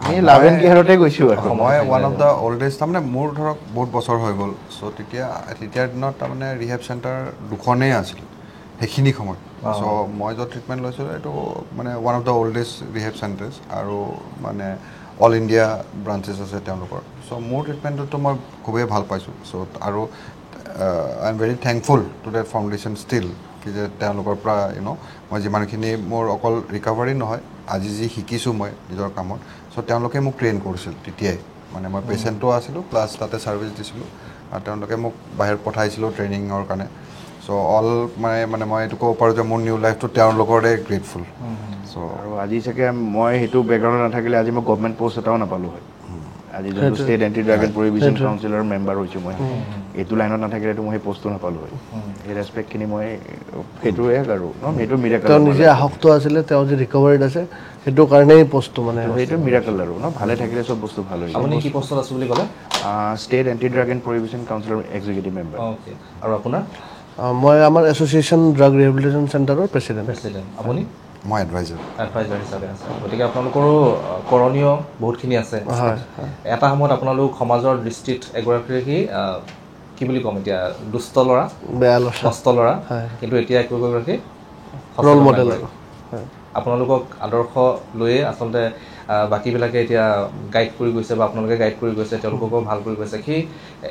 আমি লাভ এণ্ড কেয়াৰতে গৈছোঁ আৰু মই ওৱান অফ দ্য অল্ডেষ্ট তাৰমানে মোৰ ধৰক বহুত বছৰ হৈ গ'ল চ' তেতিয়াৰ দিনত তাৰমানে ৰিহেব চেণ্টাৰ 2খনেই আছিল সেইখিনি সময়ত চ' মই য'ত ট্ৰিটমেণ্ট লৈছিলোঁ এইটো মানে one of the oldest rehab centres আৰু মানে অল ইণ্ডিয়া ব্ৰাঞ্চেছ আছে তেওঁলোকৰ চ' মোৰ ট্ৰিটমেণ্টটোতো মই খুবেই ভাল পাইছোঁ চ' আৰু I am very thankful to that foundation still কি যে তেওঁলোকৰ পৰা মই যিমানখিনি মোৰ অকল ৰিকভাৰী নহয় আজি যি শিকিছোঁ মই নিজৰ কামত চ' তেওঁলোকে মোক ট্ৰেইন কৰিছিল তেতিয়াই মানে মই পেচেণ্টো আছিলোঁ প্লাছ তাতে ছাৰ্ভিচ দিছিলোঁ আৰু তেওঁলোকে মোক বাহিৰত পঠাইছিলোঁ ট্ৰেইনিঙৰ কাৰণে চ' মানে মই এইটো ক'ব পাৰোঁ যে মোৰ নিউ লাইফটো তেওঁলোকৰে গ্ৰেটফুল চ' আৰু আজি চাগে মই সেইটো বেকগ্ৰাউণ্ড নাথাকিলে আজি মই গভমেণ্ট পষ্ট এটাও নাপালোঁ হয় আজি যোনটো state anti drug and prohibition কাউন্সিলৰ মেম্বাৰ হৈছোঁ মই এইটো লাইনত নাথাকিলেতো মই সেই পষ্টটো নাপালোঁ হয় সেই ৰেচপেক্টখিনি মই সেইটোৱে আৰু সেইটো মিৰাকল তেওঁ নিজে আসক্ত আছিলে তেওঁ যে ৰিকভাৰীত আছে সেইটো কাৰণেই পষ্টটো মানে সেইটো মিৰাকল আৰু ভালে থাকিলে চব বস্তু ভাল হৈ আপুনি কি পষ্টত আছে বুলি ক'লে state anti drug and prohibition কাউন্সিলৰ এক্সিকিউটিভ মেম্বাৰ আৰু আপোনাৰ মই আমাৰ এছ'চিয়েশ্যন ড্ৰাগ ৰিহেবিলিটেশ্যন চেণ্টাৰৰ প্ৰেচিডেণ্ট আপুনি মই এডভাইজাৰ হিচাপে আছে গতিকে আপোনালোকৰো কৰণীয় বহুতখিনি আছে এটা সময়ত আপোনালোক সমাজৰ দৃষ্টিত এগৰাকী কি বুলি ক'ম এতিয়া দুষ্ট ল'ৰা নষ্ট ল'ৰা কিন্তু এতিয়া একোগৰাকী ৰ'ল মডেল আপোনালোকক আদৰ্শ লৈয়ে আচলতে বাকীবিলাকে এতিয়া গাইড কৰি গৈছে বা আপোনালোকে গাইড কৰি গৈছে, তেওঁলোককো ভাল কৰি গৈছে। সেই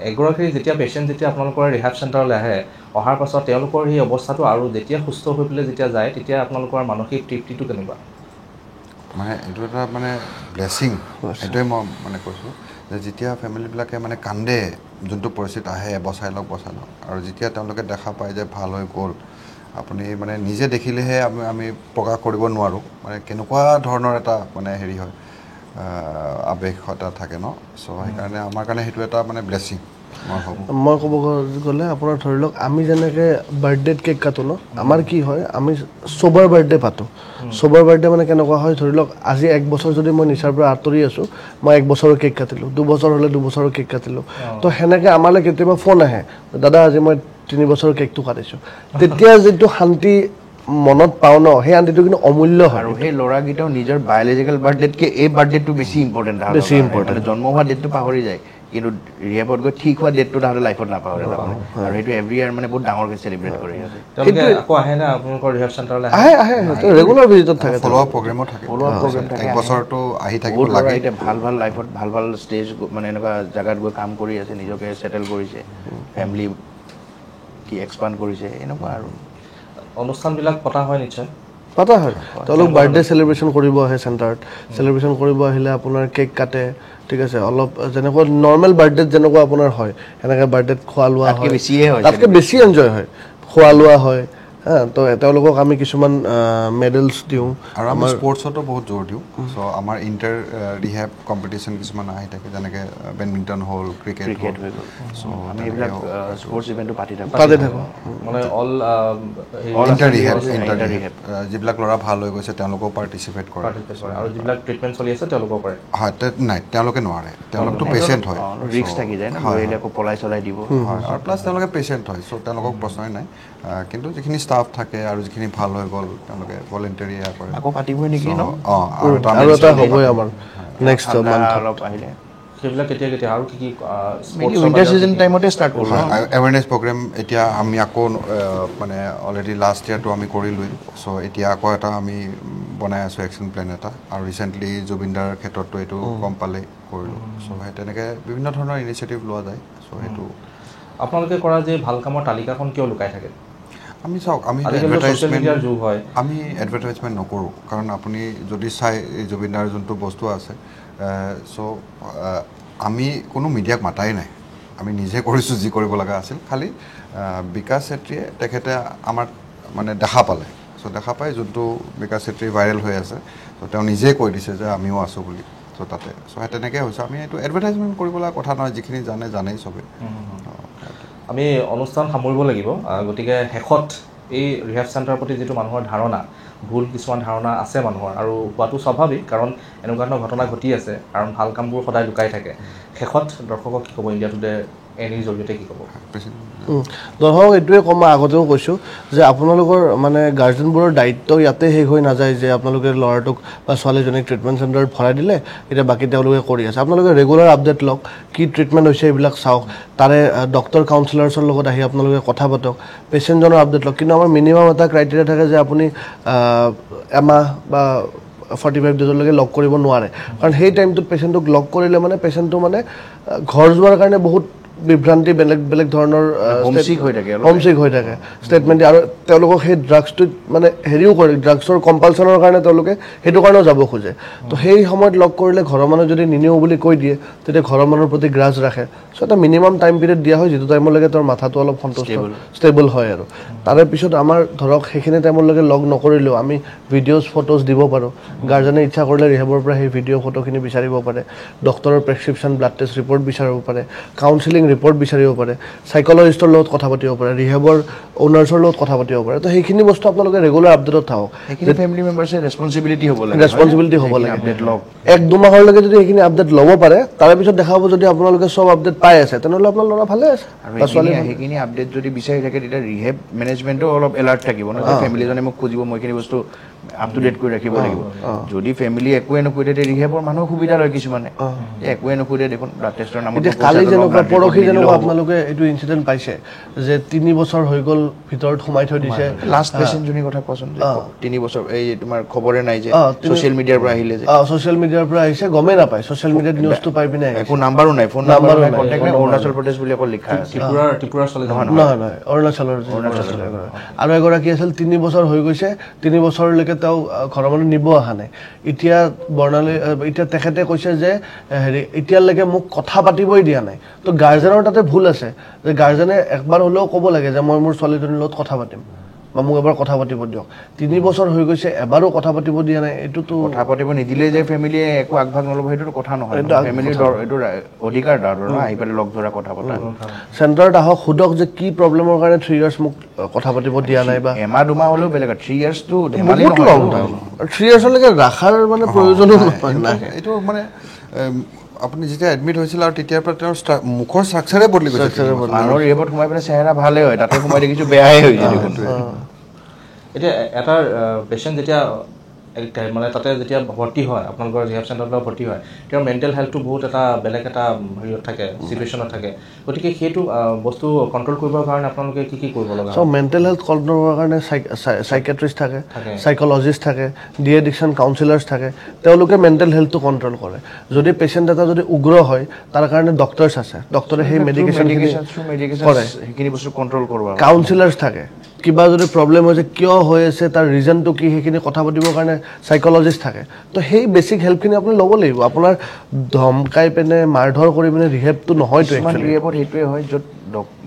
এগৰাকী যেতিয়া পেচেণ্ট যেতিয়া আপোনালোকৰ ৰিহাব চেণ্টাৰলৈ আহে, অহাৰ পাছত তেওঁলোকৰ সেই অৱস্থাটো আৰু যেতিয়া সুস্থ হৈ পেলাই যেতিয়া যায়, তেতিয়া আপোনালোকৰ মানসিক তৃপ্তিটো কেনেকুৱা? মানে এইটো এটা মানে ব্লেছিং, সেইটোৱে মই মানে কৈছোঁ যে যেতিয়া ফেমিলিবিলাকে মানে কান্দে, যোনটো পৰিস্থিতি আহে বচাই লওক আৰু যেতিয়া তেওঁলোকে দেখা পায় যে ভাল হৈ গ'ল, আপুনি মানে নিজে দেখিলেহে আমি প্ৰকাশ কৰিব নোৱাৰোঁ মানে কেনেকুৱা ধৰণৰ এটা মানে হেৰি হয়, আৱেগ এটা থাকে ন। চ' সেইকাৰণে আমাৰ কাৰণে সেইটো এটা মানে ব্লেছিং মই ক'ব গ'লে আপোনাৰ ধৰি লওক আমি যেনেকৈ বাৰ্থডেত কেক কাটো ন, আমাৰ কি হয় আমি চবৰ বাৰ্থডে পাতোঁ। চবৰ বাৰ্থডে মানে কেনেকুৱা হয়, ধৰি লওক আজি 1 বছৰ যদি মই নিচাৰ পৰা আঁতৰি আছোঁ, মই 1 বছৰৰ কেক কাটিলোঁ, 2 বছৰ হ'লে 2 বছৰৰ কেক কাটিলোঁ। তো সেনেকৈ আমালৈ কেতিয়াবা ফোন আহে, দাদা আজি মই 3 বছৰৰ কেকটো কাটিছোঁ। তেতিয়া যিটো শান্তি মনত পাওঁ ন, সেই শান্তিটো কিন্তু অমূল্য হয়। আৰু সেই ল'ৰাকেইটাও নিজৰ বায়'লজিকেল বাৰ্থডেতকৈ এই বাৰ্থডেটো বেছি ইম্পৰ্টেণ্ট, বেছি ইম্পৰ্টেণ্ট। জন্ম হোৱা ডেটটো পাহৰি যায়, কিন্তু ৰিহেবত গৈ ঠিক হোৱা ডেটটো তাহাঁতে লাইফত নাপাহৰে। আৰু সেইটো এভৰি ইয়াৰ মানে বহুত ডাঙৰকৈ চেলিব্ৰেট কৰে সিহঁতে। তেওঁলোকে আকৌ আহে না আপোনালোকৰ ৰিহাব চেণ্টাৰলৈ? আহে ৰেগুলাৰ ভিজিটত থাকে, ফ'ল' আপ প্ৰগ্ৰেমো থাকে। 1 বছৰটো আহি থাকিব বহুত ল'ৰা লাগে। এতিয়া ভাল লাইফত ভাল ষ্টেজ মানে এনেকুৱা জেগাত গৈ কাম কৰি আছে, নিজকে ছেটেল কৰিছে, ফেমিলি কি এক্সপাণ্ড কৰিছে, এনেকুৱা আৰু অনুষ্ঠানবিলাক পতা হয় নিশ্চয়? পতা হয়। তেওঁলোক বাৰ্থডে চেলিব্ৰেশ্যন কৰিব আহে চেণ্টাৰত, চেলিব্ৰেশ্যন কৰিব আহিলে আপোনাৰ কেক কাটে, ঠিক আছে, অলপ যেনেকুৱা নৰ্মেল বাৰ্থডেত যেনেকুৱা আপোনাৰ হয় সেনেকৈ বাৰ্থডেত খোৱা লোৱা হয়, তাতকৈ বেছি এনজয় হয়, খোৱা লোৱা হয়। তো তেওঁলোকক আমি কিছুমান মেডেলছ দিওঁ আৰু আমি স্পৰ্টছতো বহুত জোৰ দিওঁ। চ' আমাৰ ইণ্টাৰ ৰিহেব কম্পিটিশ্যন কিছুমান আহি থাকে, যেনেকৈ বেডমিণ্টন হ'ল, ক্ৰিকেট হৈ গ'ল। চ' আমি এইবিলাক স্পৰ্টছ ইভেণ্টটো পাতি থাকোঁ মানে অল ইণ্টাৰ ৰিহেব যিবিলাক ল'ৰা ভাল হৈ গৈছে তেওঁলোকেও পাৰ্টিচিপেট কৰে। আৰু যিবিলাক ট্ৰিটমেণ্ট চলি আছে তেওঁলোকেও কৰে? হয়, নাই তেওঁলোকে নোৱাৰে, তেওঁলোকতো পেচেণ্ট হয়, ৰিস্ক থাকি যায় ন, আকৌ পলাই চলাই দিব। হয়, আৰু প্লাছ তেওঁলোকে পেচেণ্ট হয়, চ' তেওঁলোকক প্ৰশ্নই নাই। কিন্তু যিখিনি ষ্টাফ থাকে আৰু যিখিনি ভাল হৈ গ'ল তেওঁলোকে ভলেণ্টাৰী কৰে। আকৌ পাতিবই নেকি ন? আৰু এটা হ'বই আমাৰ নেক্সট অলপ আহিলে সেইবিলাক কেতিয়া আৰু কি উইণ্টাৰ ছিজন টাইমতে ষ্টাৰ্ট কৰোঁ। এৱেৰনেছ প্ৰগ্ৰেম এতিয়া আমি আকৌ মানে অলৰেডি লাষ্ট ইয়াৰটো আমি কৰিলোঁৱেই। চ' এতিয়া আকৌ এটা আমি বনাই আছোঁ একশ্যন প্লেন এটা, আৰু ৰিচেণ্টলি জুবিনদাৰ ক্ষেত্ৰতো এইটো গম পালেই কৰিলোঁ। চ' সেই তেনেকৈ বিভিন্ন ধৰণৰ ইনিচিয়েটিভ লোৱা যায়। চ' সেইটো আপোনালোকে কৰা যে ভাল কামৰ তালিকাখন কিয় লুকাই থাকে? আমি চাওক, আমি এডভাৰটাইজমেণ্ট নকৰোঁ, কাৰণ আপুনি যদি চাই এই জুবিনদাৰ যোনটো বস্তু আছে, চ' আমি কোনো মিডিয়াক মাতাই নাই, আমি নিজে কৰিছোঁ যি কৰিব লগা আছিল। খালি বিকাশ চেত্ৰীয়ে তেখেতে আমাক মানে দেখা পালে, চ' দেখা পাই যোনটো বিকাশ চেত্ৰী ভাইৰেল হৈ আছে, চ' তেওঁ নিজে কৈ দিছে যে আমিও আছোঁ বুলি। চ' তাতে চ' তেনেকৈ হৈছে। আমি এইটো এডভাৰটাইজমেণ্ট কৰিব লগা কথা নহয়, যিখিনি জানেই চবেই। আমি অনুষ্ঠান সামৰিব লাগিব, গতিকে শেষত এই ৰিহেব চেণ্টাৰৰ প্ৰতি যিটো মানুহৰ ধাৰণা, ভুল কিছুমান ধাৰণা আছে মানুহৰ, আৰু হোৱাটো স্বাভাৱিক, কাৰণ এনেকুৱা ধৰণৰ ঘটনা ঘটি আছে, কাৰণ ভাল কামবোৰ সদায় লুকাই থাকে। শেষত দৰ্শকক কি ক'ব, ইণ্ডিয়া টুডে এনিৰ জৰিয়তে কি ক'ব? দৰ্শকক এইটোৱে ক'ম, মই আগতেও কৈছোঁ যে আপোনালোকৰ মানে গাৰ্জেনবোৰৰ দায়িত্ব ইয়াতে শেষ হৈ নাযায় যে আপোনালোকে ল'ৰাটোক বা ছোৱালীজনীক ট্ৰিটমেণ্ট চেণ্টাৰত ভৰাই দিলে, এতিয়া বাকী তেওঁলোকে কৰি আছে। আপোনালোকে ৰেগুলাৰ আপডেট লওক, কি ট্ৰিটমেণ্ট হৈছে এইবিলাক চাওক, তাৰে ডক্টৰ কাউন্সিলাৰ্ছৰ লগত আহি আপোনালোকে কথা পাতক, পেচেণ্টজনৰ আপডেট লওক। কিন্তু আমাৰ মিনিমাম এটা ক্ৰাইটেৰিয়া থাকে যে আপুনি এমাহ বা 45 ডেজলৈকে লক কৰিব নোৱাৰে, কাৰণ সেই টাইমটোত পেচেণ্টটোক লক কৰিলে মানে পেচেণ্টটো মানে ঘৰ যোৱাৰ কাৰণে বহুত বিভ্ৰান্তি, বেলেগ ধৰণৰ হোমচিক হৈ থাকে ষ্টেটমেণ্ট দিয়ে, আৰু তেওঁলোকক সেই ড্ৰাগছটোত মানে হেৰিও কৰে, ড্ৰাগছৰ কম্পালচনৰ কাৰণে তেওঁলোকে সেইটো কাৰণেও যাব খোজে। তো সেই সময়ত লগ কৰিলে ঘৰৰ মানুহ যদি নিনিও বুলি কৈ দিয়ে, তেতিয়া ঘৰৰ মানুহৰ প্ৰতি গ্ৰাজ ৰাখে। চ' এটা মিনিমাম টাইম পিৰিয়ড দিয়া হয়, যিটো টাইমলৈকে তেওঁৰ মাথাটো অলপ সন্তুষ্ট ষ্টেবল হয়। আৰু তাৰে পিছত আমাৰ ধৰক সেইখিনি টাইমলৈকে লগ নকৰিলেও আমি ভিডিঅ'জ ফটোজ দিব পাৰোঁ। গাৰ্জেনে ইচ্ছা কৰিলে ৰিহেবৰ পৰা সেই ভিডিঅ' ফটোখিনি বিচাৰিব পাৰে, ডক্টৰৰ প্ৰেছক্ৰিপশ্যন, ব্লাড টেষ্ট ৰিপৰ্ট বিচাৰিব পাৰে, কাউন্সিলিং ৰিপৰ্ট বিচাৰিব পাৰে, চাইকলজিষ্টৰ লগত কথা পাতিব পাৰে, ৰিহেবৰ অ'নাৰ্ছৰ লগত কথা পাতিব পাৰে। তো সেইখিনি বস্তু আপোনালোকে ৰেগুলাৰ আপডেটত থাকক। সেইখিনি ফেমিলি মেম্বাৰ্ছে ৰেছপনচিবিলিটি হ'ব লাগে, 1-2 মাহলৈকে যদি সেইখিনি আপডেট ল'ব পাৰে, তাৰে পিছত দেখা হ'ব যদি আপোনালোকে চব আপডেট পাই আছে, তেনেহ'লে আপোনাৰ ল'ৰা ভালে আছে। আৰু সেইখিনি আপডেট যদি বিচাৰি থাকে, তেতিয়া ৰিহেব মেনেজমেণ্টো অলপ এলাৰ্ট থাকিব ন, ফেমিলিজনে মোক খুজিব, মই এইখিনি বস্তু আপ টু ডেট কৰি ৰাখিব লাগিব যদি ফেমিলি একোৱে নকৰে তেতিয়া ৰিহেবৰ মানুহৰ সুবিধা লয় কিছুমানে একোৱে নকৰে দেখোন ব্লাড টেষ্টৰ নামত এতিয়া কালি যেনেকুৱা পৰহি যেনেকুৱা আপোনালোকে এইটো ইনচিডেণ্ট পাইছে যে 3 বছৰ হৈ গ'ল ভিতৰত সোমাই থৈ দিছে লাষ্ট পেচেণ্টজনীৰ কথা কোৱাচোন 3 বছৰ এই তোমাৰ খবৰে নাই যে ছ'চিয়েল মিডিয়াৰ পৰা আহিলে যে ছ'চিয়েল মিডিয়াৰ পৰা আহিছে গমেই নাপায় ছ'চিয়েল মিডিয়াত নিউজটো পাই পিনে একো নাম্বাৰো নাই ফোন নাম্বাৰো নাই কণ্টেক্ট নাই অৰুণাচল প্ৰদেশ বুলি অকল লিখা আছে ত্ৰিপুৰাৰ চলে নহয় অৰুণাচলৰ আৰু এগৰাকী আছিল 3 বছৰ হৈ গৈছে 3 বছৰলৈকে তেওঁ ঘৰৰ মানুহ নিব অহা নাই এতিয়া বৰ্ণালী এতিয়া তেখেতে কৈছে যে হেৰি এতিয়ালৈকে মোক কথা পাতিবই দিয়া নাই তো গাৰ্জেনৰ তাতে ভুল আছে যে গাৰ্জেনে একবাৰ হ'লেও ক'ব লাগে যে মই মোৰ ছোৱালীজনীৰ লগত কথা পাতিম বা মোক এবাৰ কথা পাতিব দিয়ক 3 বছৰ হৈ গৈছে এবাৰো কথা পাতিব দিয়া নাই এইটোতো কথা পাতিব নিদিলে যে ফেমিলিয়ে একো আগভাগ নল'ব সেইটো কথা নহয় ফেমিলিৰ এইটো অধিকাৰ দাদৰ আহি পেলাই লগ ধৰা কথা পতা চেণ্টাৰত আহক সোধক যে কি প্ৰব্লেমৰ কাৰণে 3 ইয়াৰ্ছ মোক কথা পাতিব দিয়া নাই বা এমাহ দুমাহ হ'লেও বেলেগ 3 ইয়াৰ্ছটো ধেমালি বহুত লং টাইম 3 ইয়াৰ্ছলৈকে ৰাখাৰ মানে প্ৰয়োজনো নাই এইটো মানে আপুনি যেতিয়া এডমিট হৈছিল আৰু তেতিয়াৰ পৰা তেওঁৰ মুখৰ ষ্ট্ৰাকচাৰে বদলি গৈছে মানুহৰ ৰিহেবত সোমাই পেলাই চেহেৰা ভালেই হয় তাতে সোমাই দেখিছোঁ বেয়াই হৈ যায় দেখোন এতিয়া এটা পেচেণ্ট যেতিয়া মানে তাতে যেতিয়া ভৰ্তি হয় আপোনালোকৰ ৰিহেব চেণ্টাৰত ভৰ্তি হয় তেওঁৰ মেণ্টেল হেল্থটো বহুত এটা বেলেগ এটা হেৰিয়ত থাকে চিটুৱেশ্যনত থাকে গতিকে সেইটো বস্তু কণ্ট্ৰল কৰিবৰ কাৰণে আপোনালোকে কি কি কৰিব লগা চ' মেণ্টেল হেল্থ কণ্ট্ৰল কৰিবৰ কাৰণে চাইকেট্ৰিষ্ট থাকে চাইক'লজিষ্ট থাকে ডি এডিকশ্যন কাউন্সিলাৰ্ছ থাকে তেওঁলোকে মেণ্টেল হেল্থটো কণ্ট্ৰল কৰে যদি পেচেণ্ট এটা যদি উগ্ৰ হয় তাৰ কাৰণে ডক্টৰ্ছ আছে ডক্টৰে সেই মেডিকেশ্যন কৰে সেইখিনি বস্তু কণ্ট্ৰল কৰিব কাউন্সিলাৰ্ছ থাকে কিবা যদি প্ৰব্লেম হৈছে কিয় হৈ আছে তাৰ ৰিজনটো কি সেইখিনি কথা পাতিবৰ কাৰণে সাইকোলজিষ্ট থাকে তো সেই বেসিক হেল্পখিনি আপুনি ল'ব লাগিব আপোনাৰ ধমকাই পেনে মাৰধৰ কৰি পেনে ৰিহেবটো নহয়তো একচুৱেলি ৰিহেবত সেইটোৱে হয় য'ত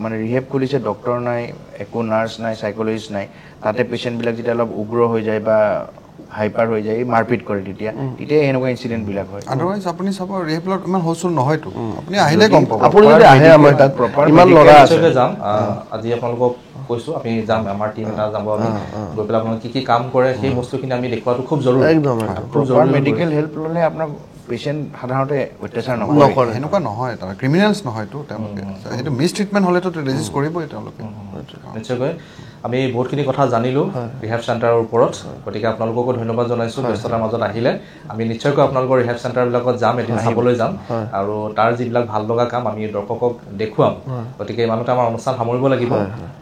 মানে ৰিহেব খুলিছে ডক্টৰ নাই একো নাৰ্ছ নাই সাইকোলজিষ্ট নাই তাতে পেচেণ্টবিলাক যেতিয়া অলপ উগ্ৰ হৈ যায় বা হাইপাৰ হৈ যায় মাৰপিট কৰে তেতিয়া এনেকুৱা ইনচিডেণ্টবিলাক হয় আদাৰৱাইজ আপুনি চাব ৰিহেবলত ইমান হলচল নহয়তো আপুনি আহিলে গম পাব আপুনি যদি আহে আমাৰ তাত ইমান ল'ৰা আছে যাম আজি আপোনালোকক কৈছোঁ আমি যাম আমাৰ টিম এটা যাব আমি গৈ পেলাই আপোনালোকে কি কাম কৰে সেই বস্তুখিনি আমি দেখুৱাটো খুব জৰুৰী একদম প্ৰপাৰ মেডিকেল হেল্প ল'লে আপোনাৰ পেচেণ্ট সাধাৰণতে অত্যাচাৰ নকৰে সেনেকুৱা নহয় তাৰ ক্ৰিমিনেলছ নহয়তো তেওঁলোকে সেইটো মিছ ট্ৰিটমেণ্ট হ'লেতো ৰেজিষ্ট কৰিবই তেওঁলোকে নিশ্চয়কৈ আমি বহুতখিনি কথা জানিলোঁ ৰিহেব চেণ্টাৰৰ ওপৰত গতিকে আপোনালোককো ধন্যবাদ জনাইছোঁ ব্যস্ততাৰ মাজত আহিলে আমি নিশ্চয়কৈ আপোনালোকৰ ৰিহেব চেণ্টাৰবিলাকত যাম এদিন চাবলৈ যাম আৰু তাৰ যিবিলাক ভাল লগা কাম আমি দৰ্শকক দেখুৱাম গতিকে ইমানতে আমাৰ অনুষ্ঠান সামৰিব লাগিব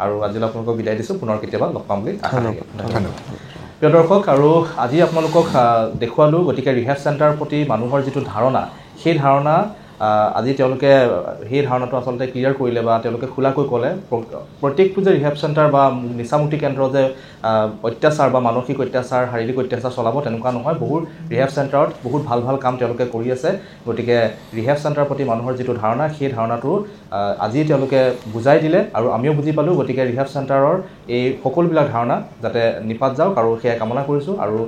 আৰু আজিলৈ আপোনালোকক বিদায় দিছোঁ পুনৰ কেতিয়াবা লগ পাম বুলি আশা থাকিল ধন্যবাদ প্ৰিয় দৰ্শক আৰু আজি আপোনালোকক দেখুৱালোঁ গতিকে ৰিহেব চেণ্টাৰৰ প্ৰতি মানুহৰ যিটো ধাৰণা সেই ধাৰণা আজি তেওঁলোকে সেই ধাৰণাটো আচলতে ক্লিয়াৰ কৰিলে বা তেওঁলোকে খোলাকৈ ক'লে প্ৰত্যেকটো যে ৰিহেব চেণ্টাৰ বা নিচামুক্তি কেন্দ্ৰ যে অত্যাচাৰ বা মানসিক অত্যাচাৰ শাৰীৰিক অত্যাচাৰ চলাব তেনেকুৱা নহয় বহুত ৰিহেব চেণ্টাৰত বহুত ভাল ভাল কাম তেওঁলোকে কৰি আছে গতিকে ৰিহেব চেণ্টাৰৰ প্ৰতি মানুহৰ যিটো ধাৰণা সেই ধাৰণাটো আজি তেওঁলোকে বুজাই দিলে আৰু আমিও বুজি পালোঁ গতিকে ৰিহেব চেণ্টাৰৰ এই সকলোবিলাক ধাৰণা যাতে নিপাত যাওক আৰু সেয়া কামনা কৰিছোঁ আৰু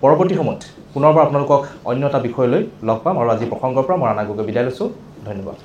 পৰৱৰ্তী সময়ত পুনৰবাৰ আপোনালোকক অন্য এটা বিষয় লৈ লগ পাম আৰু আজি প্ৰসংগৰ পৰা মই ৰাণা গগৈ বিদায় লৈছোঁ ধন্যবাদ